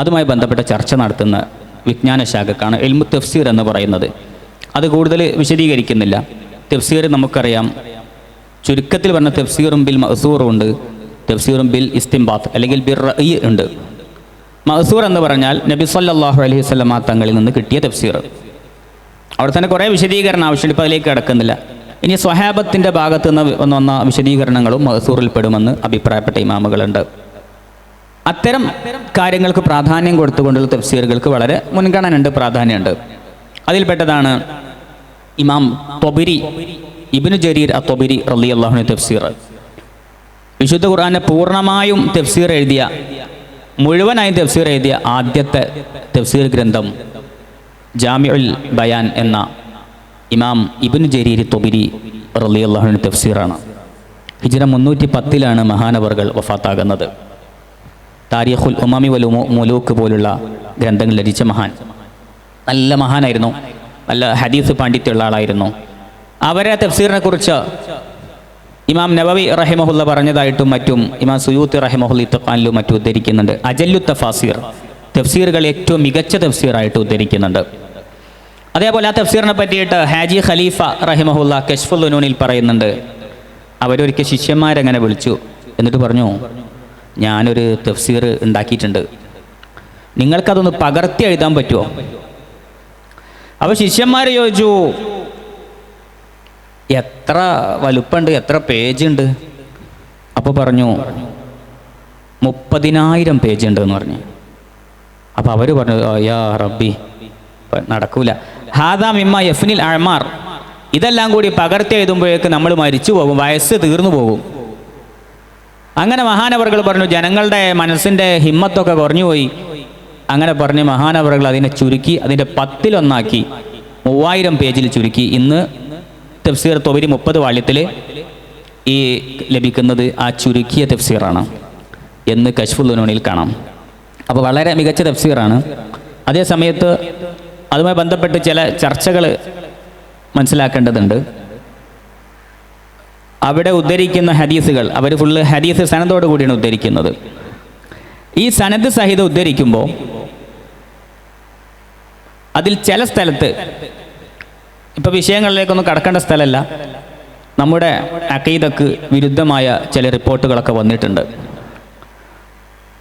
അതുമായി ബന്ധപ്പെട്ട ചർച്ച നടത്തുന്ന വിജ്ഞാന ശാഖക്കാണ് ഇൽമു തഫ്സീർ എന്ന് പറയുന്നത്. അത് കൂടുതൽ വിശദീകരിക്കുന്നില്ല. തഫ്സീർ നമുക്കറിയാം, ചുരുക്കത്തിൽ പറഞ്ഞ തഫ്സീറും ബിൽ മഅ്സൂറും ഉണ്ട്, തഫ്സീറും ബിൽ ഇസ്തിംബാത്ത് അല്ലെങ്കിൽ ബിർ റഅയ് ഉണ്ട്. മഅ്സൂർ എന്ന് പറഞ്ഞാൽ നബി സല്ലല്ലാഹു അലൈഹി വസല്ലമ തങ്ങളിൽ നിന്ന് കിട്ടിയ തഫ്സീർ. അവിടെ തന്നെ കുറേ വിശദീകരണം ആവശ്യമുണ്ട്, ഇപ്പോൾ അതിലേക്ക് കിടക്കുന്നില്ല. ഇനി സ്വഹാബത്തിൻ്റെ ഭാഗത്തു നിന്ന് വന്ന വിശദീകരണങ്ങളും മഅ്സൂറിൽ പെടുമെന്ന് അഭിപ്രായപ്പെട്ട ഇമാമുകളുണ്ട്. അത്തരം കാര്യങ്ങൾക്ക് പ്രാധാന്യം കൊടുത്തുകൊണ്ടുള്ള തഫ്സീറുകൾക്ക് വളരെ മുൻഗണനയുണ്ട്, പ്രാധാന്യമുണ്ട്. അതിൽപ്പെട്ടതാണ് ഇമാം ത്വബരി, ഇബ്നു ജരീർ അത്വബരി റളിയല്ലാഹു അൻഹു തഫ്സീർ. വിശുദ്ധ ഖുർആനെ പൂർണ്ണമായും തഫ്സീർ എഴുതിയ, മുഴുവനായും തഫ്സീർ എഴുതിയ ആദ്യത്തെ തഫ്സീർ ഗ്രന്ഥം ജാമിഉൽ ബയാൻ എന്ന ഇമാം ഇബ്നു ജരീർ ത്വബരി റളിയല്ലാഹു അൻഹു തഫ്സീറാണ്. ഹിജ്റ 310 മഹാനവറുകൾ വഫാത്താകുന്നത്. താരിഖുൽ ഉമമി വൽ മുലൂക്ക് പോലുള്ള ഗ്രന്ഥങ്ങൾ രചിച്ച മഹാൻ, നല്ല മഹാനായിരുന്നു, നല്ല ഹദീസ് പാണ്ഡിത്യമുള്ള ആളായിരുന്നു. അവരെ തഫ്സീറിനെ കുറിച്ച് ഇമാം നവവി റഹിമഹുല്ല പറഞ്ഞതായിട്ടും മറ്റും ഇമാം സുയൂത്തി റഹിമഹുല്ല ഇത്ഖാനിലും മറ്റും ഉദ്ധരിക്കുന്നുണ്ട്. അജല്ലു തഫാസീർ, തഫ്സീറുകൾ ഏറ്റവും മികച്ച തഫ്സീറായിട്ട് ഉദ്ധരിക്കുന്നുണ്ട്. അതേപോലെ ആ തഫ്സീറിനെ പറ്റിയിട്ട് ഹാജി ഖലീഫ റഹിമഹുല്ല കശ്ഫുൽ ഉനൂനിൽ പറയുന്നുണ്ട്. അവരൊരിക്കൽ ശിഷ്യന്മാരങ്ങനെ വിളിച്ചു, എന്നിട്ട് പറഞ്ഞു, ഞാനൊരു തഫ്സീർ ഉണ്ടാക്കിയിട്ടുണ്ട്, നിങ്ങൾക്കതൊന്ന് പകർത്തി എഴുതാൻ പറ്റുമോ? അപ്പോൾ ശിഷ്യന്മാർ ചോദിച്ചു, എത്ര വലുപ്പമുണ്ട്, എത്ര പേജുണ്ട്? അപ്പോൾ പറഞ്ഞു 30,000 പേജുണ്ട് എന്ന് പറഞ്ഞു. അപ്പോൾ അവർ പറഞ്ഞു, യാ റബ്ബി, നടക്കൂല. ഹാദാ മിമ്മ യഫ്നിൽ അഅ്മാർ, ഇതെല്ലാം കൂടി പകർത്തി എഴുതുമ്പോഴേക്ക് നമ്മൾ മരിച്ചു പോകും, വയസ്സ് തീർന്നു പോകും. അങ്ങനെ മഹാനവറുകൾ പറഞ്ഞു, ജനങ്ങളുടെ മനസ്സിൻ്റെ ഹിമ്മത്തൊക്കെ കുറഞ്ഞുപോയി. അങ്ങനെ പറഞ്ഞ് മഹാനവറുകൾ അതിനെ ചുരുക്കി, അതിൻ്റെ 10-1 3000 പേജിൽ ചുരുക്കി. ഇന്ന് തഫ്സീർ ത്വബരി 30 വാള്യത്തിൽ ഈ ലഭിക്കുന്നത് ആ ചുരുക്കിയ തഫ്സീറാണ് എന്ന് കശ്ഫുൽ ഉനൂനിൽ കാണാം. അപ്പോൾ വളരെ മികച്ച തഫ്സീറാണ്. അതേ സമയത്ത് അതുമായി ബന്ധപ്പെട്ട് ചില ചർച്ചകൾ മനസ്സിലാക്കേണ്ടതുണ്ട്. അവിടെ ഉദ്ധരിക്കുന്ന ഹദീസുകൾ, അവർ ഫുള്ള് ഹദീസ് സനദോട് കൂടിയാണ് ഉദ്ധരിക്കുന്നത്. ഈ സനദ് സഹിതം ഉദ്ധരിക്കുമ്പോൾ അതിൽ ചില സ്ഥലത്ത്, ഇപ്പോൾ വിഷയങ്ങളിലേക്കൊന്നും കടക്കേണ്ട സ്ഥലമല്ല, നമ്മുടെ അഖീദക്ക് വിരുദ്ധമായ ചില റിപ്പോർട്ടുകളൊക്കെ വന്നിട്ടുണ്ട്.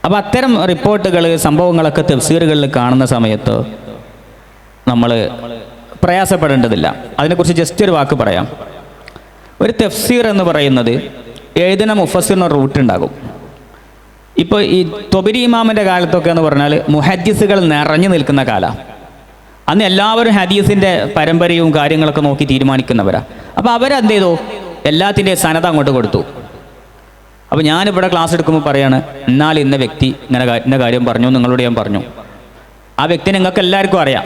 അപ്പോൾ അത്തരം റിപ്പോർട്ടുകൾ, സംഭവങ്ങളൊക്കെ തഫ്സീറുകളിൽ കാണുന്ന സമയത്ത് നമ്മൾ പ്രയാസപ്പെടേണ്ടതില്ല. അതിനെക്കുറിച്ച് ജസ്റ്റ് ഒരു വാക്ക് പറയാം. ഒരു തഫ്സീർ എന്ന് പറയുന്നത് എഴുതുന്ന മുഫസ്സിറിന് റൂട്ട് ഉണ്ടാകും. ഇപ്പോൾ ഈ തൊബരി ഇമാമിൻ്റെ കാലത്തൊക്കെ എന്ന് പറഞ്ഞാൽ മുഹദ്ദിസുകൾ നിറഞ്ഞു നിൽക്കുന്ന കാലമാണ്. അന്ന് എല്ലാവരും ഹദീസിൻ്റെ പരമ്പരയും കാര്യങ്ങളൊക്കെ നോക്കി തീരുമാനിക്കുന്നവരാണ്. അപ്പോൾ അവരെന്ത് ചെയ്തു, എല്ലാത്തിൻ്റെയും സനത അങ്ങോട്ട് കൊടുത്തു. അപ്പോൾ ഞാനിവിടെ ക്ലാസ് എടുക്കുമ്പോൾ പറയാണ്, എന്നാൽ ഇന്ന വ്യക്തി ഇന്ന കാര്യം പറഞ്ഞു, നിങ്ങളോട് ഞാൻ പറഞ്ഞു. ആ വ്യക്തി നിങ്ങൾക്ക് എല്ലാവർക്കും അറിയാം.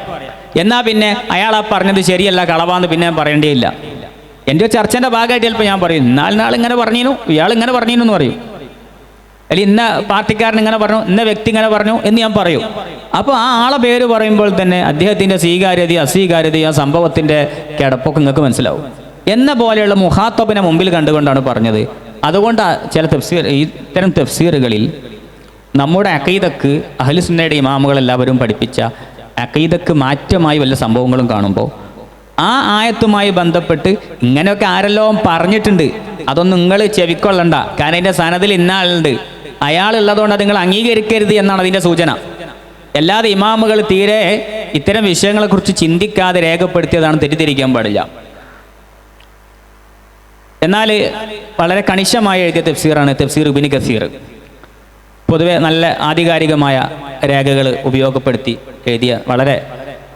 എന്നാൽ പിന്നെ അയാൾ ആ പറഞ്ഞത് ശരിയല്ല, കളവാന്ന് പിന്നെ പറയേണ്ടിയില്ല. എൻ്റെ ചർച്ചേൻ്റെ ഭാഗമായിട്ട് ചിലപ്പോൾ ഞാൻ പറയും, നാൾ ഇങ്ങനെ പറഞ്ഞിരുന്നു, ഇയാൾ ഇങ്ങനെ പറഞ്ഞിരുന്നു എന്ന് പറയും. അല്ലെങ്കിൽ ഇന്ന പാർട്ടിക്കാരൻ ഇങ്ങനെ പറഞ്ഞു, ഇന്ന വ്യക്തി ഇങ്ങനെ പറഞ്ഞു എന്ന് ഞാൻ പറയും. അപ്പോൾ ആ ആളെ പേര് പറയുമ്പോൾ തന്നെ അദ്ദേഹത്തിൻ്റെ സ്വീകാര്യതയും അസ്വീകാര്യതയും ആ സംഭവത്തിൻ്റെ കിടപ്പൊക്കെ നിങ്ങൾക്ക് മനസ്സിലാവും. എന്ന പോലെയുള്ള മുഹാത്തബിനെ മുമ്പിൽ കണ്ടുകൊണ്ടാണ് പറഞ്ഞത്. അതുകൊണ്ട് ചില ഇത്തരം തഫ്സീറുകളിൽ നമ്മുടെ അഖീദക്ക് അഹ്ലുസുന്നയുടെ ഇമാമുകളെല്ലാവരും പഠിപ്പിച്ച അഖീദക്ക് മാറ്റമായി വല്ല സംഭവങ്ങളും കാണുമ്പോൾ ആ ആയത്തുമായി ബന്ധപ്പെട്ട് ഇങ്ങനെയൊക്കെ ആരെല്ലോ പറഞ്ഞിട്ടുണ്ട്, അതൊന്നും നിങ്ങൾ ചെവിക്കൊള്ളണ്ട, കാരണം അതിൻ്റെ സനദിൽ ഇന്ന ആളുണ്ട്, അയാളുള്ളതുകൊണ്ട് അത് നിങ്ങൾ അംഗീകരിക്കരുത് എന്നാണ് അതിൻ്റെ സൂചന. അല്ലാതെ ഇമാമുകൾ തീരെ ഇത്തരം വിഷയങ്ങളെക്കുറിച്ച് ചിന്തിക്കാതെ രേഖപ്പെടുത്തിയതാണ് തെറ്റിദ്ധരിക്കാൻ പാടില്ല. എന്നാൽ വളരെ കണിശമായി എഴുതിയ തഫ്സീറാണ് തഫ്സീർ ഇബ്നു കസീർ. പൊതുവെ നല്ല ആധികാരികമായ രേഖകൾ ഉപയോഗപ്പെടുത്തി എഴുതിയ വളരെ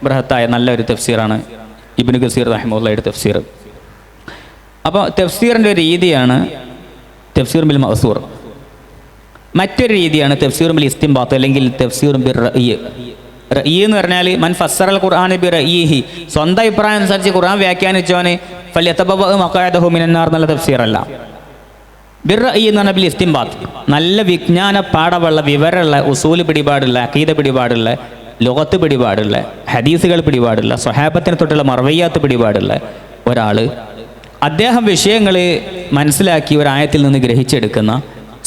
ബൃഹത്തായ നല്ലൊരു തഫ്സീറാണ് ഇബ്നു കസീർ റഹിമഹുള്ളയുടെ തഫ്സീർ. അപ്പോൾ തഫ്സീറിൻ്റെ ഒരു രീതിയാണ് തഫ്സീർ ബിൽ മഅ്സൂർ. മറ്റൊരു രീതിയാണ് തഫ്സീർ ബിൽ ഇസ്തിംബാത്ത് അല്ലെങ്കിൽ തഫ്സീർ ബിർ റഅയ്. റഅയ് എന്ന് പറഞ്ഞാൽ മൻ ഫസ്സറൽ ഖുർആൻ ബി റഅയിഹി, സ്വന്തം അഭിപ്രായം അനുസരിച്ച് ഖുർആൻ വ്യാഖ്യാനിച്ചവന് ഫല്യതബവ്വഅ മഖഅദഹു മിനന്നാർ എന്നുള്ള തഫ്സീറല്ല. ബിർ റഅയ് എന്ന് പറഞ്ഞാൽ ബിൽ ഇസ്തിംബാത്ത്, നല്ല വിജ്ഞാന പാഠമുള്ള വിവരമുള്ള ഉസൂല് പിടിപാടുള്ള അഖീദ പിടിപാടുള്ള ലുഗത്ത് പിടിപാടുള്ള ഹദീസുകൾ പിടിപാടുള്ള സ്വഹാബത്തിനെ തൊട്ടുള്ള മർവയ്യാത്ത് പിടിപാടുള്ള ഒരാൾ അദ്ദേഹം വിഷയങ്ങൾ മനസ്സിലാക്കി ഒരായത്തിൽ നിന്ന് ഗ്രഹിച്ചെടുക്കുന്ന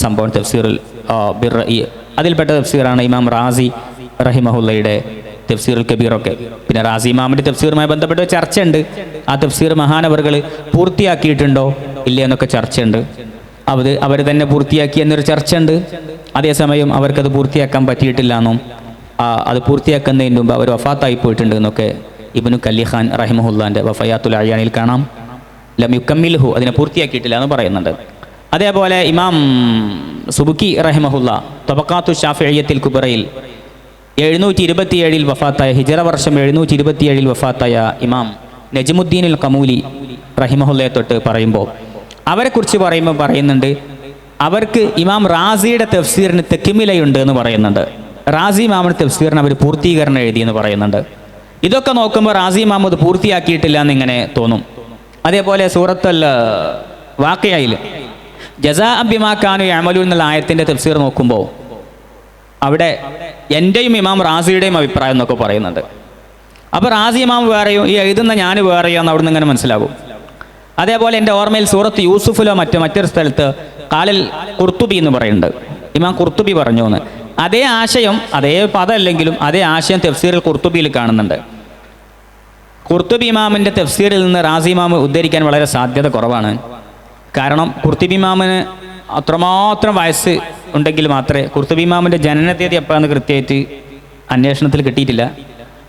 സംഭവം തഫ്സീറുൽ ബിർ റഅയ്. അതിൽപ്പെട്ട തഫ്സീറാണ് ഇമാം റാസി റഹിമഹുള്ളയുടെ തഫ്സീറുൽ കബീറൊക്കെ. പിന്നെ റാസി ഇമാമിൻ്റെ തഫ്സീറുമായി ബന്ധപ്പെട്ട ചർച്ചയുണ്ട്. ആ തഫ്സീർ മഹാനവറുകൾ പൂർത്തിയാക്കിയിട്ടുണ്ടോ ഇല്ല എന്നൊക്കെ ചർച്ചയുണ്ട്. അവർ തന്നെ പൂർത്തിയാക്കി എന്നൊരു ചർച്ചയുണ്ട്. അതേസമയം അവർക്കത് പൂർത്തിയാക്കാൻ പറ്റിയിട്ടില്ല എന്നും അത് പൂർത്തിയാക്കുന്നതിന് മുമ്പ് അവർ വഫാത്തായി പോയിട്ടുണ്ട് എന്നൊക്കെ ഇബ്നു കല്ലിഖാൻ റഹിമഹുല്ലാൻ്റെ വഫയാത്തുൽ അയാനിൽ കാണാം. ലം യുക്കമ്മിൽഹു, അതിനെ പൂർത്തിയാക്കിയിട്ടില്ല എന്ന് പറയുന്നുണ്ട്. അതേപോലെ ഇമാം സുബുക്കി റഹിമഹുല്ല തബഖാത്തു ഷാഫിഇയ്യത്തിൽ കുബറയിൽ 727 വഫാത്തായ ഹിജറ വർഷം 727 വഫാത്തായ ഇമാം നജ്മുദ്ദീനുൽ ഖമൂലി റഹിമഹുല്ലയെ തൊട്ട് പറയുമ്പോൾ അവരെക്കുറിച്ച് പറയുമ്പോൾ പറയുന്നുണ്ട്, അവർക്ക് ഇമാം റാസിയുടെ തഫ്സീറിന് തെക്കിമിലയുണ്ട് എന്ന് പറയുന്നുണ്ട്. റാസി ഇമാമിൻ്റെ തഫ്സീറിന് അവർ പൂർത്തീകരണം എഴുതിയെന്ന് പറയുന്നുണ്ട്. ഇതൊക്കെ നോക്കുമ്പോൾ റാസി ഇമാം അത് പൂർത്തിയാക്കിയിട്ടില്ല എന്നിങ്ങനെ തോന്നും. അതേപോലെ സൂറത്തുൽ വാഖിയയിൽ ജസാഅ ബിമാ കാനു യഅമലൂൻ എന്നുള്ള ആയത്തിൻ്റെ തഫ്സീർ നോക്കുമ്പോൾ അവിടെ എൻ്റെയും ഇമാം റാസിയുടെയും അഭിപ്രായം എന്നൊക്കെ പറയുന്നുണ്ട്. അപ്പോൾ റാസി ഇമാം വേറെയോ ഈ എഴുതുന്ന ഞാൻ വേറെയോ എന്ന് അവിടെ നിന്ന് ഇങ്ങനെ മനസ്സിലാകും. അതേപോലെ എൻ്റെ ഓർമ്മയിൽ സൂറത്ത് യൂസുഫിലോ മറ്റൊരു സ്ഥലത്ത് ഖാലൽ ഖുർത്തുബി എന്ന് പറയുന്നുണ്ട്. ഇമാം ഖുർത്തുബി പറഞ്ഞു എന്ന്. അതേ ആശയം, അതേ പദമല്ലെങ്കിലും അതേ ആശയം തഫ്സീറിൽ ഖുർത്തുബിയിൽ കാണുന്നുണ്ട്. ഖുർത്തുബി ഇമാമിൻ്റെ തഫ്സീറിൽ നിന്ന് റാസി ഇമാം ഉദ്ധരിക്കാൻ വളരെ സാധ്യത കുറവാണ്. കാരണം ഖുർത്തുബി ഇമാമിന് അത്രമാത്രം വയസ്സ് ഉണ്ടെങ്കിൽ മാത്രമേ, ഖുർത്തുബി ഇമാമിൻ്റെ ജനനതീയതി എപ്പോഴാണ് കൃത്യമായിട്ട് അന്വേഷണത്തിൽ കിട്ടിയിട്ടില്ല.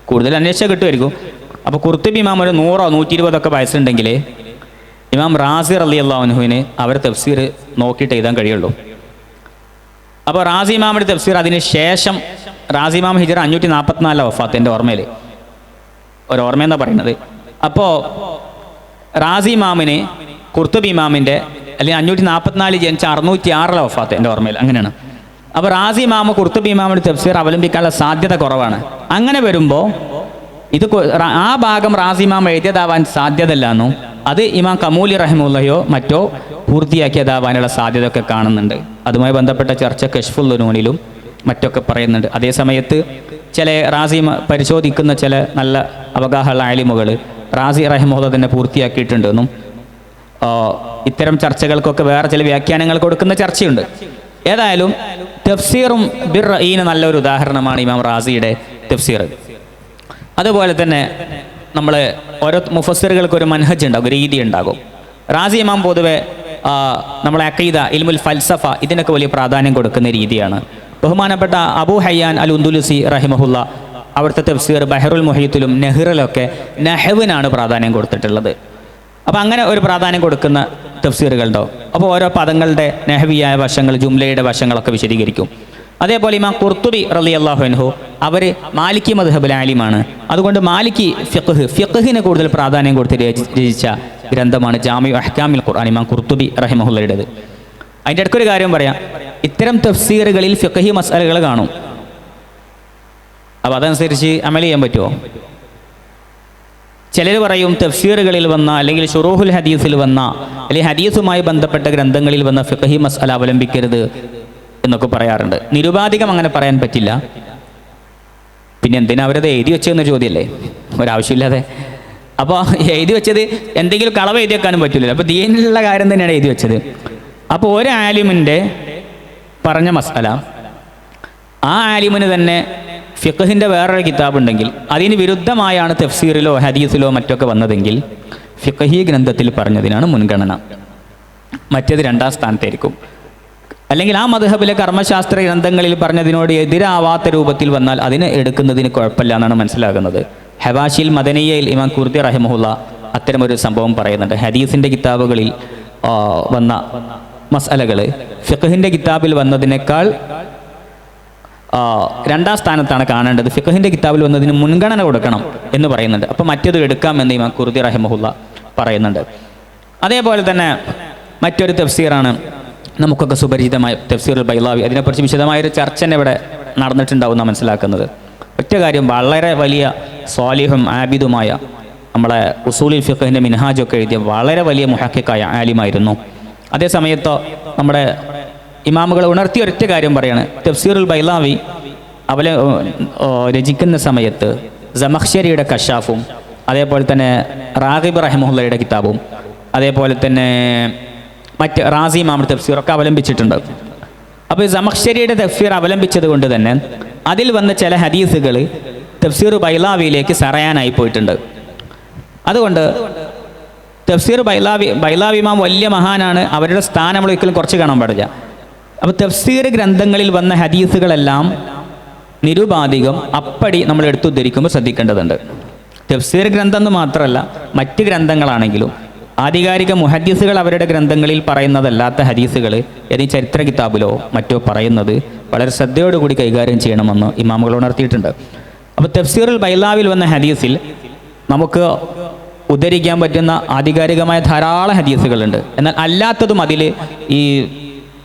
കൂടുതൽ അന്വേഷിച്ചാൽ കിട്ടുമായിരിക്കും. അപ്പോൾ ഖുർത്തുബി ഇമാം ഒരു 100 120 വയസ്സുണ്ടെങ്കിൽ ഇമാം റാസി റളിയല്ലാഹു അൻഹുവിന് അവരുടെ തഫ്സീർ നോക്കിയിട്ട് എഴുതാൻ കഴിയുള്ളൂ. അപ്പോൾ റാസി ഇമാമിൻ്റെ തഫ്സീർ അതിന് ശേഷം റാസി ഇമാം ഹിജറ 544 വഫാത്ത്, എൻ്റെ ഓർമ്മയിൽ ഒരു ഓർമ്മയെന്നാണ് പറയുന്നത്. അപ്പോൾ റാസി ഇമാമിന് ഖുർത്തുബി ഇമാമിൻ്റെ അല്ലെങ്കിൽ 544 ജനിച്ച 606 വഫാത്ത്, എൻ്റെ ഓർമ്മയിൽ അങ്ങനെയാണ്. അപ്പോൾ റാസി ഇമാം ഖുർത്തുബി ഇമാമിൻ്റെ തഫ്സീർ അവലംബിക്കാനുള്ള സാധ്യത കുറവാണ്. അങ്ങനെ വരുമ്പോൾ ഇത് ആ ഭാഗം റാസി ഇമാം എഴുതിയതാവാൻ സാധ്യതയില്ല എന്നും അത് ഇമാം കമൂലി റഹിമുള്ളയോ മറ്റോ പൂർത്തിയാക്കിയതാവാനുള്ള സാധ്യതയൊക്കെ കാണുന്നുണ്ട്. അതുമായി ബന്ധപ്പെട്ട ചർച്ച കശ്ഫുൽ നൂനിലും മറ്റൊക്കെ പറയുന്നുണ്ട്. അതേസമയത്ത് ചില റാസി പരിശോധിക്കുന്ന ചില നല്ല അവഗാഹമുള്ള ആലിമുകൾ റാസി റഹിമുള്ള തന്നെ പൂർത്തിയാക്കിയിട്ടുണ്ടെന്നും ഇത്തരം ചർച്ചകൾക്കൊക്കെ വേറെ ചില വ്യാഖ്യാനങ്ങൾ കൊടുക്കുന്ന ചർച്ചയുണ്ട്. ഏതായാലും തഫ്സീറും ബിർ റഅയിന് നല്ലൊരു ഉദാഹരണമാണ് ഇമാം റാസിയുടെ തഫ്സീർ. അതുപോലെ തന്നെ നമ്മൾ ഓരോ മുഫസ്സിറുകൾക്ക് ഒരു മൻഹജ് ഉണ്ടാകും, ഒരു രീതി ഉണ്ടാകും. റാസി ഇമാം പൊതുവെ നമ്മളെ അഖീദ, ഇൽമുൽ ഫൽസഫ ഇതിനൊക്കെ വലിയ പ്രാധാന്യം കൊടുക്കുന്ന രീതിയാണ്. ബഹുമാനപ്പെട്ട അബൂ ഹയ്യാൻ അൽ ഉന്ദുലുസി റഹിമഹുല്ല അവിടുത്തെ തഫ്സീർ ബഹറുൽ മുഹീത്തിലും നെഹ്റിലൊക്കെ നഹ്വിനാണ് പ്രാധാന്യം കൊടുത്തിട്ടുള്ളത്. അപ്പോൾ അങ്ങനെ ഒരു പ്രാധാന്യം കൊടുക്കുന്ന തഫ്സീറുകളുണ്ടോ. അപ്പോൾ ഓരോ പദങ്ങളുടെ നെഹവിയായ വശങ്ങൾ, ജുംലയുടെ വശങ്ങളൊക്കെ വിശദീകരിക്കും. അതേപോലെ ഇമാം ഖുർത്തുബി റളിയല്ലാഹു അൻഹു അവർ മാലിക്കി മദ്ഹബിലെ ആലിമാണ്. അതുകൊണ്ട് മാലിക്കി ഫിഖ്ഹിന് കൂടുതൽ പ്രാധാന്യം കൊടുത്ത് രചിച്ച ഗ്രന്ഥമാണ് ജാമിഉ അഹ്കാമിൽ ഖുർആൻ, ഇമാം ഖുർത്തുബി റഹിമഹുള്ളയുടേത്. അതിൻ്റെ ഇടയ്ക്കൊരു കാര്യം പറയാം, ഇത്തരം തഫ്സീറുകളിൽ ഫിഖ്ഹി മസ്അലകൾ കാണും. അപ്പോൾ അതനുസരിച്ച് അമൽ ചെയ്യാൻ പറ്റുമോ? ചിലർ പറയും തഫ്സീറുകളിൽ വന്ന അല്ലെങ്കിൽ ശുറൂഹുൽ ഹദീസിൽ വന്ന അല്ലെങ്കിൽ ഹദീസുമായി ബന്ധപ്പെട്ട ഗ്രന്ഥങ്ങളിൽ വന്ന ഫിഖ്ഹി മസ്അല അവലംബിക്കരുത് എന്നൊക്കെ പറയാറുണ്ട്. നിരുപാധികം അങ്ങനെ പറയാൻ പറ്റില്ല. പിന്നെ എന്തിനാ അവരത് എഴുതി വെച്ചതെന്ന ചോദ്യമല്ലേ, ഒരാവശ്യമില്ലാതെ. അപ്പോൾ എഴുതി വെച്ചത് എന്തെങ്കിലും കളവ് എഴുതി വെക്കാനും പറ്റില്ലല്ലോ. അപ്പോൾ ദീനിലുള്ള കാര്യം തന്നെയാണ് എഴുതി വെച്ചത്. അപ്പോൾ ഒരു ആലിമിൻ്റെ പറഞ്ഞ മസ്അല ആ ആലിമിന് തന്നെ ഫിഖ്ഹിൻ്റെ വേറൊരു കിതാബുണ്ടെങ്കിൽ അതിന് വിരുദ്ധമായാണ് തഫ്സീറിലോ ഹദീസിലോ മറ്റൊക്കെ വന്നതെങ്കിൽ ഫിഖ്ഹി ഗ്രന്ഥത്തിൽ പറഞ്ഞതിനാണ് മുൻഗണന, മറ്റേത് രണ്ടാം സ്ഥാനത്തായിരിക്കും. അല്ലെങ്കിൽ ആ മദ്ഹബിലെ കർമ്മശാസ്ത്ര ഗ്രന്ഥങ്ങളിൽ പറഞ്ഞതിനോട് എതിരാവാത്ത രൂപത്തിൽ വന്നാൽ അതിനെ എടുക്കുന്നതിന് കുഴപ്പമില്ല എന്നാണ് മനസ്സിലാകുന്നത്. ഹവാഷിൽ മദനിയയിൽ ഇമാം ഖുർദി റഹിമഹുല്ല അത്തരമൊരു സംഭവം പറയുന്നുണ്ട്. ഹദീസിൻ്റെ കിതാബുകളിൽ വന്ന മസ്അലകൾ ഫിഖ്ഹിൻ്റെ കിതാബിൽ വന്നതിനേക്കാൾ രണ്ടാം സ്ഥാനത്താണ് കാണേണ്ടത്, ഫിഖ്ഹിൻ്റെ കിതാബിൽ വന്നതിന് മുൻഗണന കൊടുക്കണം എന്ന് പറയുന്നുണ്ട്. അപ്പോൾ മറ്റേത് എടുക്കാമെന്ന് ഇമാം ഖുർദി റഹിമഹുല്ല പറയുന്നുണ്ട്. അതേപോലെ തന്നെ മറ്റൊരു തഫ്സീറാണ് നമുക്കൊക്കെ സുപരിചിതമായ തഫ്സീറുൽ ബൈലാവി. അതിനെക്കുറിച്ച് വിശദമായൊരു ചർച്ച തന്നെ ഇവിടെ നടന്നിട്ടുണ്ടാവും മനസ്സിലാക്കുന്നത്. ഒറ്റ കാര്യം, വളരെ വലിയ സ്വാലിഹും ആബിദുമായ നമ്മളെ ഉസൂലുൽ ഫിഖ്ഹിൻ്റെ മിൻഹാജൊക്കെ എഴുതിയ വളരെ വലിയ മുഹഖിഖായ ആലിമായിരുന്നു. അതേ സമയത്ത് നമ്മുടെ ഇമാമുകൾ ഉണർത്തിയ ഒരൊറ്റ കാര്യം പറയാണ്, തഫ്സീറുൽ ബൈലാവി അവലെ രചിക്കുന്ന സമയത്ത് സമഖ്ശരിയുടെ കശാഫും അതേപോലെ തന്നെ റാഗിബ് റഹിമഹുള്ളയുടെ കിതാബും അതേപോലെ തന്നെ മറ്റ് റാസി ഇമാമിൻ്റെ തഫ്സീറൊക്കെ അവലംബിച്ചിട്ടുണ്ട്. അപ്പോൾ ഈ സമഖ്ശരിയുടെ തഫ്സീർ അവലംബിച്ചത് കൊണ്ട് തന്നെ അതിൽ വന്ന ചില ഹദീസുകൾ തഫ്സീർ ബൈലാവിയിലേക്ക് സറയാനായി പോയിട്ടുണ്ട്. അതുകൊണ്ട് തഫ്സീർ ബൈലാവി ഇമാം വലിയ മഹാനാണ്, അവരുടെ സ്ഥാനം നമ്മൾ ഒരിക്കലും കുറച്ച് കാണാൻ പാടില്ല. അപ്പോൾ തഫ്സീർ ഗ്രന്ഥങ്ങളിൽ വന്ന ഹദീസുകളെല്ലാം നിരുപാധികം അപ്പടി നമ്മൾ എടുത്തുദ്ധരിക്കുമ്പോൾ ശ്രദ്ധിക്കേണ്ടതുണ്ട്. തഫ്സീർ ഗ്രന്ഥം എന്ന് മാത്രമല്ല, മറ്റ് ഗ്രന്ഥങ്ങളാണെങ്കിലും ആധികാരിക മുഹദ്ദിസുകൾ അവരുടെ ഗ്രന്ഥങ്ങളിൽ പറയുന്നതല്ലാത്ത ഹദീസുകൾ ഏതെങ്കിലും ചരിത്ര കിതാബിലോ മറ്റോ പറയുന്നത് വളരെ ശ്രദ്ധയോടുകൂടി കൈകാര്യം ചെയ്യണമെന്ന് ഇമാമുകൾ ഉണർത്തിയിട്ടുണ്ട്. അപ്പോൾ തഫ്സീറുൽ ബൈലാവിൽ വന്ന ഹദീസിൽ നമുക്ക് ഉദ്ധരിക്കാൻ പറ്റുന്ന ആധികാരികമായ ധാരാളം ഹദീസുകളുണ്ട്. എന്നാൽ അല്ലാത്തതും അതിൽ ഈ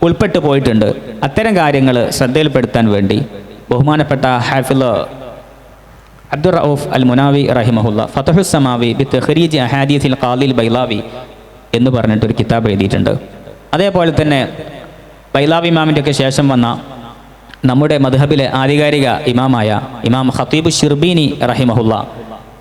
ഉൾപ്പെട്ടു പോയിട്ടുണ്ട്. അത്തരം കാര്യങ്ങൾ ശ്രദ്ധയിൽപ്പെടുത്താൻ വേണ്ടി ബഹുമാനപ്പെട്ട ഹാഫിള് അബ്ദുർ റഊഫ് അൽ മുനാവി റഹിമഹുല്ല ഫതഹുസ് സമാവി ബി തഖ്രീജ് അഹാദീസിൽ ഖാദിൽ ബൈലാവി എന്ന് പറഞ്ഞിട്ടൊരു കിതാബ് എഴുതിയിട്ടുണ്ട്. അതേപോലെ തന്നെ ബൈലാവി ഇമാമിൻ്റെയൊക്കെ ശേഷം വന്ന നമ്മുടെ മദ്ഹബിലെ ആധികാരിക ഇമാമായ ഇമാം ഖത്തീബ് ഷിർബീനി റഹിമഹുല്ല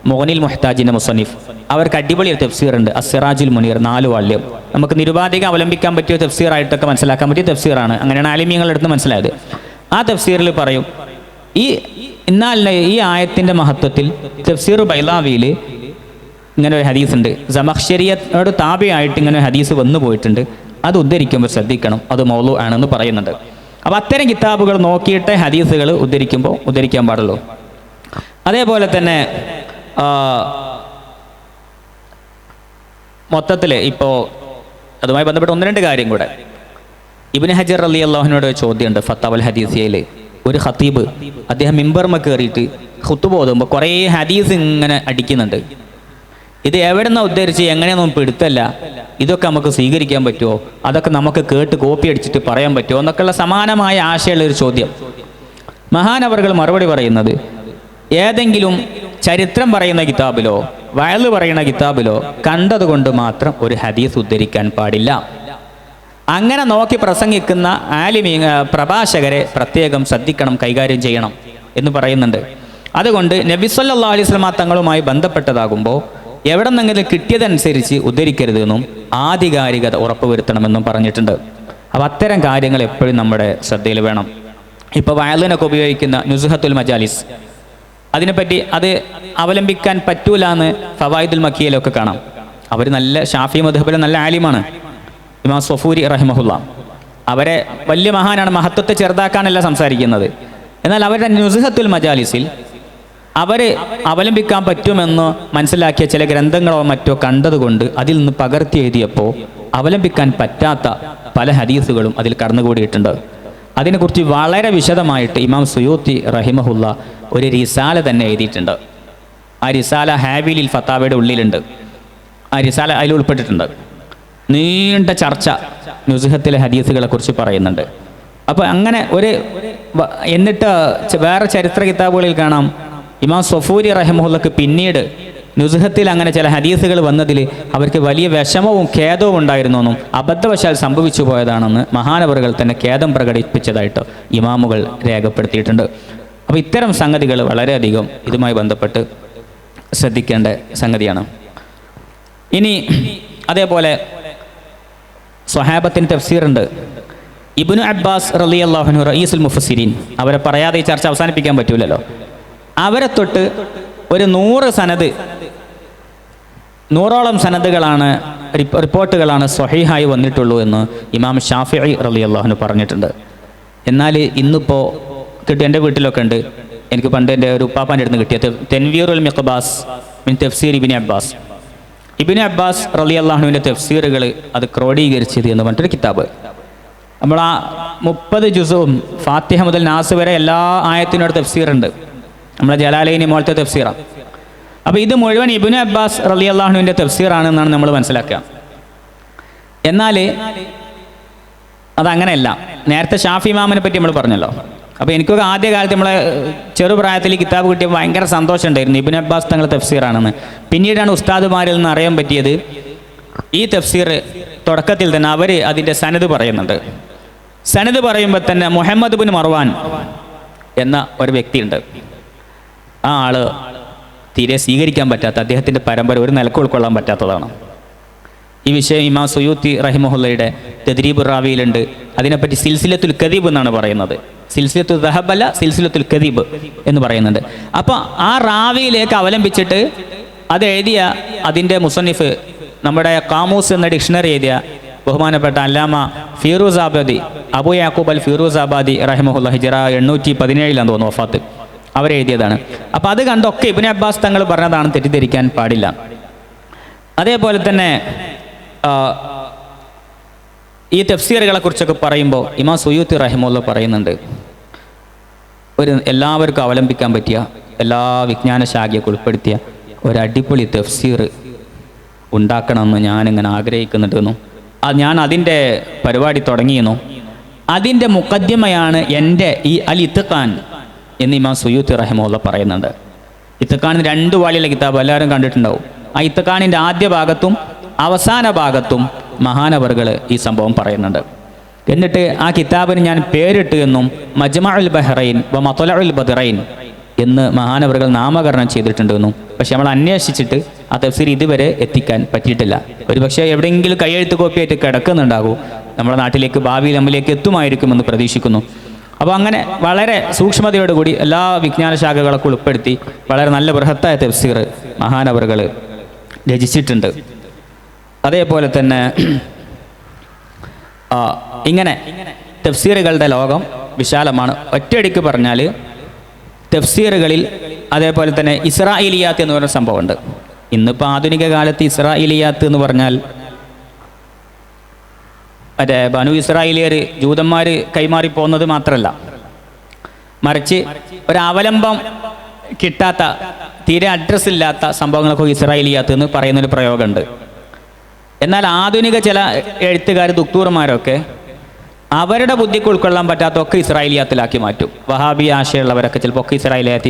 മുഗ്നിൽ മുഹ്താജിൻ്റെ മുസന്നിഫ്, അവർക്ക് അടിപൊളി ഒരു തഫ്സീറുണ്ട്, അസ്സിറാജുൽ മുനീർ, 4 വാല്യം. നമുക്ക് നിരുപാധികം അവലംബിക്കാൻ പറ്റിയ തഫ്സീറായിട്ടൊക്കെ മനസ്സിലാക്കാൻ പറ്റിയ തഫ്സീറാണ്. അങ്ങനെയാണ് ആലിമീങ്ങളുടെ അടുത്ത് മനസ്സിലായത്. ആ തഫ്സീറിൽ പറയും, ഈ ആയത്തിൻ്റെ മഹത്വത്തിൽ തഫ്സീർ ബൈലാവിയിൽ ഇങ്ങനെ ഒരു ഹദീസ് ഉണ്ട്, സമഖ്ശരിയോട് താബിയായിട്ട് ഇങ്ങനെ ഒരു ഹദീസ് വന്നു പോയിട്ടുണ്ട്, അത് ഉദ്ധരിക്കുമ്പോൾ ശ്രദ്ധിക്കണം, അത് മൗലു ആണെന്ന് പറയുന്നുണ്ട്. അപ്പോൾ അത്തരം കിതാബുകൾ നോക്കിയിട്ട് ഹദീസുകൾ ഉദ്ധരിക്കാൻ പാടുള്ളൂ. അതേപോലെ തന്നെ മൊത്തത്തിൽ ഇപ്പോൾ അതുമായി ബന്ധപ്പെട്ട 1-2 കാര്യം കൂടെ. ഇബ്നു ഹജർ റളിയല്ലാഹുവിനോട് ചോദ്യമുണ്ട് ഫത്താവൽ ഹദീസിയയിൽ. ഒരു ഖത്തീബ് അദ്ദേഹം മിമ്പർമ കയറിയിട്ട് ഖുത്ബ ഓതുമ്പോൾ കുറേ ഹദീസ് ഇങ്ങനെ അടിക്കുന്നുണ്ട്. ഇത് എവിടെ നിന്നാണ് ഉദ്ധരിച്ച് എങ്ങനെയൊന്നും പിടുത്തല്ല, ഇതൊക്കെ നമുക്ക് സ്വീകരിക്കാൻ പറ്റുമോ, അതൊക്കെ നമുക്ക് കേട്ട് കോപ്പി അടിച്ചിട്ട് പറയാൻ പറ്റുമോ എന്നൊക്കെയുള്ള സമാനമായ ആശയമുള്ളൊരു ചോദ്യം. മഹാനവറുകൾ മറുപടി പറയുന്നത്, ഏതെങ്കിലും ചരിത്രം പറയുന്ന കിതാബിലോ വയല് പറയുന്ന കിതാബിലോ കണ്ടതുകൊണ്ട് മാത്രം ഒരു ഹദീസ് ഉദ്ധരിക്കാൻ പാടില്ല. അങ്ങനെ നോക്കി പ്രസംഗിക്കുന്ന പ്രഭാഷകരെ പ്രത്യേകം ശ്രദ്ധിക്കണം, കൈകാര്യം ചെയ്യണം എന്ന് പറയുന്നുണ്ട്. അതുകൊണ്ട് നബി സല്ലല്ലാഹു അലൈഹി വസല്ലം തങ്ങളുമായി ബന്ധപ്പെട്ടതാകുമ്പോൾ എവിടെ നിന്നെങ്കിലും കിട്ടിയതനുസരിച്ച് ഉദ്ധരിക്കരുതെന്നും ആധികാരികത ഉറപ്പുവരുത്തണമെന്നും പറഞ്ഞിട്ടുണ്ട്. അപ്പോൾ അത്തരം കാര്യങ്ങൾ എപ്പോഴും നമ്മുടെ ശ്രദ്ധയിൽ വേണം. ഇപ്പോൾ വയലിനൊക്കെ ഉപയോഗിക്കുന്ന നുസ്ഹത്തുൽ മജാലിസ്, അതിനെപ്പറ്റി അത് അവലംബിക്കാൻ പറ്റൂല എന്ന് ഫവായിദുൽ മക്കിയയിലൊക്കെ കാണാം. അവർ നല്ല ഷാഫി മദ്ഹബിലെ നല്ല ആലിമാണ്, ഇമാം സ്വഫൂരി റഹിമഹുല്ല. അവരെ വലിയ മഹാനാണ്, മഹത്വത്തെ ചെറുതാക്കാനല്ല സംസാരിക്കുന്നത്. എന്നാൽ അവരുടെ നുസ്ഹത്തുൽ മജാലിസിൽ അവർ അവലംബിക്കാൻ പറ്റുമെന്ന് മനസ്സിലാക്കിയ ചില ഗ്രന്ഥങ്ങളോ മറ്റോ കണ്ടതുകൊണ്ട് അതിൽ നിന്ന് പകർത്തി എഴുതിയപ്പോൾ അവലംബിക്കാൻ പറ്റാത്ത പല ഹദീസുകളും അതിൽ കടന്നുകൂടിയിട്ടുണ്ട്. അതിനെക്കുറിച്ച് വളരെ വിശദമായിട്ട് ഇമാം സുയൂത്തി റഹിമഹുല്ല ഒരു റിസാല തന്നെ എഴുതിയിട്ടുണ്ട്. ആ റിസാല ഹാബിലിൽ ഫത്താവയുടെ ഉള്ളിലുണ്ട്. ആ റിസാല അതിൽ ഉൾപ്പെട്ടിട്ടുണ്ട്. നീണ്ട ചർച്ച നുസ്ഹത്തിലെ ഹദീസുകളെ കുറിച്ച് പറയുന്നുണ്ട്. അപ്പോൾ അങ്ങനെ എന്നിട്ട് വേറെ ചരിത്ര കിതാബുകളിൽ കാണാം ഇമാം സഫൂരി റഹിമഹുല്ലക്ക് പിന്നീട് നുസ്ഹത്തിൽ അങ്ങനെ ചില ഹദീസുകൾ വന്നതിൽ അവർക്ക് വലിയ വിഷമവും ഖേദവും ഉണ്ടായിരുന്നു എന്നും അബദ്ധവശാൽ സംഭവിച്ചു പോയതാണെന്ന് മഹാനവറുകൾ തന്നെ ഖേദം പ്രകടിപ്പിച്ചതായിട്ട് ഇമാമുകൾ രേഖപ്പെടുത്തിയിട്ടുണ്ട്. അപ്പോൾ ഇത്തരം സംഗതികൾ വളരെയധികം ഇതുമായി ബന്ധപ്പെട്ട് ശ്രദ്ധിക്കേണ്ട സംഗതിയാണ്. ഇനി അതേപോലെ സ്വഹാബത്തിന് തഫ്സീറുണ്ട്. ഇബ്നു അബ്ബാസ് റളിയല്ലാഹു അൻഹു റഈസുൽ മുഫസ്സിരീൻ, അവരെ പറയാതെ ഈ ചർച്ച അവസാനിപ്പിക്കാൻ പറ്റൂലല്ലോ. അവരെ തൊട്ട് ഒരു 100ഓളം സനദുകളാണ് റിപ്പോർട്ടുകളാണ് സ്വഹീഹായി വന്നിട്ടുള്ളൂ എന്ന് ഇമാം ഷാഫിഈ റളിയല്ലാഹു അൻഹു പറഞ്ഞിട്ടുണ്ട്. എന്നാൽ ഇന്നിപ്പോൾ എൻ്റെ വീട്ടിലൊക്കെ ഉണ്ട്. എനിക്ക് പണ്ട് എൻ്റെ ഒരു ഉപ്പാപ്പാൻ്റെ അടുത്ത് കിട്ടിയ തൻവീറുൽ മിഖ്ബാസ് മിൻ തഫ്സീർ ഇബ്നു അബ്ബാസ്, ഇബ്നു അബ്ബാസ് റളിയല്ലാഹു അൻഹുവിൻ്റെ തഫ്സീറുകൾ അത് ക്രോഡീകരിച്ചത് എന്ന് പറഞ്ഞിട്ടൊരു കിതാബ്. നമ്മൾ ആ 30 ജുസും ഫാത്തിഹ മുതൽ നാസ് വരെ എല്ലാ ആയത്തിനോട് തഫ്സീറുണ്ട്. നമ്മളെ ജലാലൈനി മോളത്തെ തഫ്സീറാണ്. അപ്പോൾ ഇത് മുഴുവൻ ഇബ്നു അബ്ബാസ് റളിയല്ലാഹു അൻഹുവിൻ്റെ തഫ്സീറാണെന്നാണ് നമ്മൾ മനസ്സിലാക്കുക. എന്നാൽ അതങ്ങനെയല്ല. നേരത്തെ ഷാഫി ഇമാമിനെ പറ്റി നമ്മൾ പറഞ്ഞല്ലോ. അപ്പോൾ എനിക്കൊക്കെ ആദ്യ കാലത്ത് നമ്മളെ ചെറുപ്രായത്തിൽ കിതാബ് കിട്ടിയപ്പോൾ ഭയങ്കര സന്തോഷം ഉണ്ടായിരുന്നു, ഇബ്നു അബ്ബാസ് തങ്ങൾ തഫ്സീറാണെന്ന്. പിന്നീടാണ് ഉസ്താദുമാരിൽ നിന്ന് അറിയാൻ പറ്റിയത് ഈ തഫ്സീർ തുടക്കത്തിൽ തന്നെ അവർ അതിൻ്റെ സനദ് പറയുന്നുണ്ട്. സനദ് പറയുമ്പോൾ തന്നെ മുഹമ്മദ് ബിൻ മർവാൻ എന്ന ഒരു വ്യക്തിയുണ്ട്. ആ ആള് തീരെ സ്വീകരിക്കാൻ പറ്റാത്ത, അദ്ദേഹത്തിൻ്റെ പരമ്പര ഒരു നിലക്ക് ഉൾക്കൊള്ളാൻ പറ്റാത്തതാണ്. ഈ വിഷയം ഇമാം സുയൂത്തി റഹിമഹുല്ലയുടെ തദ്രീബുർ റാവിയിലുണ്ട്. അതിനെപ്പറ്റി സിൽസിലത്തുൽ കദീബ് എന്നാണ് പറയുന്നത്. സിൽസിലത്തുൽ ദഹബ് അല്ല, സിൽസിലത്തുൽ കദീബ് എന്ന് പറയുന്നുണ്ട്. അപ്പോൾ ആ റാവിയിലേക്ക് അവലംബിച്ചിട്ട് അത് എഴുതിയ അതിൻ്റെ മുസന്നിഫ്, നമ്മുടെ കാമൂസ് എന്ന ഡിക്ഷണറി എഴുതിയ ബഹുമാനപ്പെട്ട അല്ലാമ ഫിറൂസ് ആബാദി, അബു യാക്കൂബ് അൽ ഫിറൂസ് ആബാദി റഹിമഹുല്ല, ഹിജറ 817 തോന്നുന്നു വഫാത്ത്, അവരെഴുതിയതാണ്. അപ്പോൾ അത് കണ്ടൊക്കെ ഇബ്നു അബ്ബാസ് തങ്ങൾ പറഞ്ഞതാണ്, തെറ്റിദ്ധരിക്കാൻ പാടില്ല. അതേപോലെ തന്നെ ഈ തഫ്സീറുകളെ കുറിച്ചൊക്കെ പറയുമ്പോൾ ഇമാം സുയൂത്തി റഹിമഹുല്ല പറയുന്നുണ്ട്, എല്ലാവർക്കും അവലംബിക്കാൻ പറ്റിയ, എല്ലാ വിജ്ഞാന ശാഖയൊക്കെ ഉൾപ്പെടുത്തിയ ഒരു അടിപൊളി തഫ്സീർ ഉണ്ടാക്കണമെന്ന് ഞാനിങ്ങനെ ആഗ്രഹിക്കുന്നുണ്ടെന്നും ഞാൻ അതിൻ്റെ പരിപാടി തുടങ്ങിയെന്നും അതിൻ്റെ മുഖദ്യമയാണ് എൻ്റെ ഈ അൽ ഇത്ഖാൻ എന്ന് ഇമാം സുയൂത്തി റഹിമഹുല്ല പറയുന്നുണ്ട്. ഇത്ഖാനിന് 2 വാല്യമുള്ള കിതാബ് എല്ലാവരും കണ്ടിട്ടുണ്ടാവും. ആ ഇത്ഖാനിൻ്റെ ആദ്യ ഭാഗത്തും അവസാന ഭാഗത്തും മഹാനവറുകൾ ഈ സംഭവം പറയുന്നുണ്ട്. എന്നിട്ട് ആ കിതാബിന് ഞാൻ പേരിട്ട് എന്നും മജ്മഉൽ ബഹ്റൈൻ വ മത്ലഉൽ ബദ്റൈൻ എന്ന് മഹാനവറുകൾ നാമകരണം ചെയ്തിട്ടുണ്ടെന്നും. പക്ഷെ നമ്മൾ അന്വേഷിച്ചിട്ട് ആ തഫ്സീർ ഇതുവരെ എത്തിക്കാൻ പറ്റിയിട്ടില്ല. ഒരുപക്ഷെ എവിടെയെങ്കിലും കയ്യെഴുത്ത് കോപ്പിയായിട്ട് കിടക്കുന്നുണ്ടാകും. നമ്മുടെ നാട്ടിലേക്ക് ഭാവിയിൽ നമ്മിലേക്ക് എത്തുമായിരിക്കുമെന്ന് പ്രതീക്ഷിക്കുന്നു. അപ്പോൾ അങ്ങനെ വളരെ സൂക്ഷ്മതയോടുകൂടി എല്ലാ വിജ്ഞാന ശാഖകളൊക്കെ ഉൾപ്പെടുത്തി വളരെ നല്ല ബൃഹത്തായ തഫ്സീർ മഹാനവറുകൾ രചിച്ചിട്ടുണ്ട്. അതേപോലെ തന്നെ ഇങ്ങനെ തഫ്സീറുകളുടെ ലോകം വിശാലമാണ്. ഒറ്റയടിക്ക് പറഞ്ഞാൽ തഫ്സീറുകളിൽ അതേപോലെ തന്നെ ഇസ്രായേലിയാത്ത് എന്ന് പറയുന്ന സംഭവമുണ്ട്. ഇന്നിപ്പോൾ ആധുനിക കാലത്ത് ഇസ്രായേലിയാത്ത് എന്ന് പറഞ്ഞാൽ മറ്റേ ബനു ഇസ്രായേലിയർ ജൂതന്മാർ കൈമാറിപ്പോകുന്നത് മാത്രമല്ല, മറിച്ച് ഒരവലംബം കിട്ടാത്ത, തീരെ അഡ്രസ്സ് ഇല്ലാത്ത സംഭവങ്ങളൊക്കെ ഇസ്രായേലിയാത്ത് എന്ന് പറയുന്നൊരു പ്രയോഗമുണ്ട്. എന്നാൽ ആധുനിക ചില എഴുത്തുകാർ, ദുക്തൂർമാരൊക്കെ അവരുടെ ബുദ്ധിക്ക് ഉൾക്കൊള്ളാൻ പറ്റാത്തൊക്കെ ഇസ്രായേലിയാത്തിലാക്കി മാറ്റും. വഹാബി ആശയമുള്ളവരൊക്കെ ചിലപ്പോൾ ഒക്കെ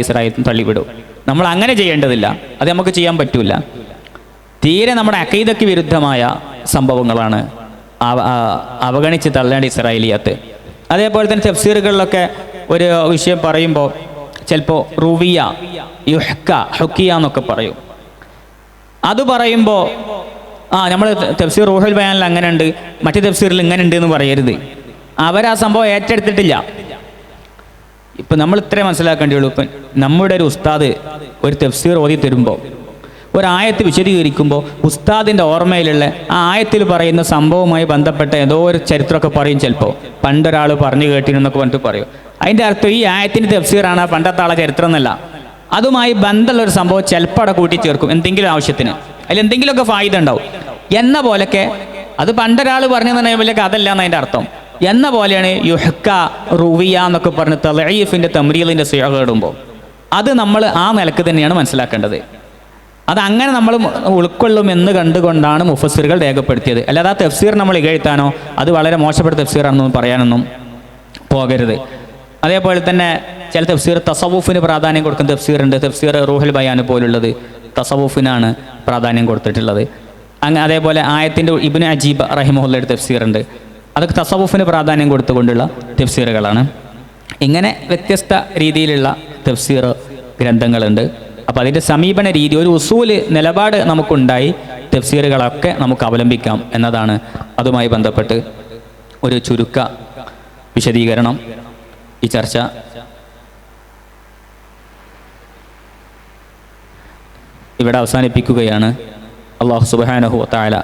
ഇസ്രായേലിൽ തള്ളിവിടും. നമ്മൾ അങ്ങനെ ചെയ്യേണ്ടതില്ല, അത് നമുക്ക് ചെയ്യാൻ പറ്റില്ല. തീരെ നമ്മുടെ അഖീദയ്ക്ക് വിരുദ്ധമായ സംഭവങ്ങളാണ് അവഗണിച്ച് തള്ളേണ്ട ഇസ്രായേലിയാത്ത്. അതേപോലെ തന്നെ തഫ്സീറുകളിലൊക്കെ ഒരു വിഷയം പറയുമ്പോൾ ചിലപ്പോൾ റുവിയ, യുഹ്ക, ഹുക്കിയ എന്നൊക്കെ പറയും. അത് പറയുമ്പോൾ നമ്മൾ തഫ്സീർ റൂഹുൽ ബയാനിൽ അങ്ങനെ ഉണ്ട്, മറ്റു തഫ്സീറിൽ ഇങ്ങനെ ഉണ്ട് എന്ന് പറയരുത്. അവരാ സംഭവം ഏറ്റെടുത്തിട്ടില്ല. ഇപ്പം നമ്മൾ ഇത്രേ മനസ്സിലാക്കേണ്ടിയുള്ളൂ. ഇപ്പം നമ്മുടെ ഒരു ഉസ്താദ് ഒരു തഫ്സീർ ഓതി തരുമ്പോൾ, ഒരായത്ത് വിശദീകരിക്കുമ്പോൾ ഉസ്താദിൻ്റെ ഓർമ്മയിലുള്ള ആ ആയത്തിൽ പറയുന്ന സംഭവവുമായി ബന്ധപ്പെട്ട ഏതോ ഒരു ചരിത്രമൊക്കെ പറയും. ചിലപ്പോൾ പണ്ടൊരാൾ പറഞ്ഞു കേട്ടിരുന്നൊക്കെ പറഞ്ഞിട്ട് പറയും. അതിൻ്റെ അർത്ഥം ഈ ആയത്തിൻ്റെ തഫ്സീറാണ്, പണ്ടത്തെ ആളെ ചരിത്രം എന്നല്ല. അതുമായി ബന്ധമുള്ളൊരു സംഭവം ചിലപ്പോൾ അവിടെ കൂട്ടിച്ചേർക്കും എന്തെങ്കിലും ആവശ്യത്തിന്, അതിൽ എന്തെങ്കിലുമൊക്കെ ഫായിദ ഉണ്ടാവും എന്ന പോലൊക്കെ അത് പണ്ടൊരാൾ പറഞ്ഞു തന്നതിലേക്ക് അതല്ല എന്നതിൻ്റെ അർത്ഥം. എന്ന പോലെയാണ് യുഹ്ക റുവിയ എന്നൊക്കെ പറഞ്ഞ് തളീഫിൻ്റെ തമ്രീലിൻ്റെ സിയാഹ ഇടുമ്പോൾ അത് നമ്മൾ ആ നിലക്ക് തന്നെയാണ് മനസ്സിലാക്കേണ്ടത്. അതങ്ങനെ നമ്മൾ ഉൾക്കൊള്ളുമെന്ന് കണ്ടുകൊണ്ടാണ് മുഫസ്സിറുകൾ രേഖപ്പെടുത്തിയത്. അല്ലാതെ ആ തഫ്സീർ നമ്മൾ ഇകഴ്ത്താനോ അത് വളരെ മോശപ്പെട്ട തഫ്സീറാണെന്നൊന്നും പറയാനൊന്നും പോകരുത്. അതേപോലെ തന്നെ ചില തഫ്സീർ തസവുഫിന് പ്രാധാന്യം കൊടുക്കുന്ന തഫ്സീറുണ്ട്. തഫ്സീർ റൂഹുൽ ബയാൻ പോലുള്ളത് തസവുഫിനാണ് പ്രാധാന്യം കൊടുത്തിട്ടുള്ളത്. അതേപോലെ ആയത്തിൻ്റെ ഇബ്നു അജീബ് റഹിമഹുല്ലയുടെ തഫ്സീറുണ്ട്. അതൊക്കെ തസവുഫിന് പ്രാധാന്യം കൊടുത്തുകൊണ്ടുള്ള തഫ്സീറുകളാണ്. ഇങ്ങനെ വ്യത്യസ്ത രീതിയിലുള്ള തഫ്സീർ ഗ്രന്ഥങ്ങളുണ്ട്. അപ്പോൾ അതിൻ്റെ സമീപന രീതി, ഒരു ഉസൂല് നിലപാട് നമുക്കുണ്ടായി തഫ്സീറുകളൊക്കെ നമുക്ക് അവലംബിക്കാം എന്നതാണ് അതുമായി ബന്ധപ്പെട്ട് ഒരു ചുരുക്ക വിശദീകരണം. ഈ ചർച്ച ഇവിടെ അവസാനിപ്പിക്കുകയാണ്. അല്ലാഹു സുബ്ഹാനഹു വ തആല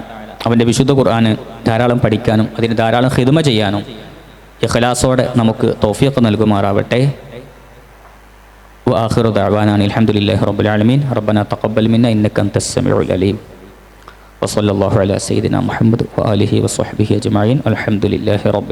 അവൻ്റെ വിശുദ്ധ ഖുർആന് ധാരാളം പഠിക്കാനും അതിന് ധാരാളം ഖിദ്മ ചെയ്യാനും ഇഖ്ലാസോടെ നമുക്ക് തൗഫീഖ് നൽകുമാറാവട്ടെ. وآخر دعوانا الحمد لله رب العالمين ربنا تقبل منا إنك أنت السميع العليم وصلى الله على سيدنا محمد وآله وصحبه أجمعين الحمد لله رب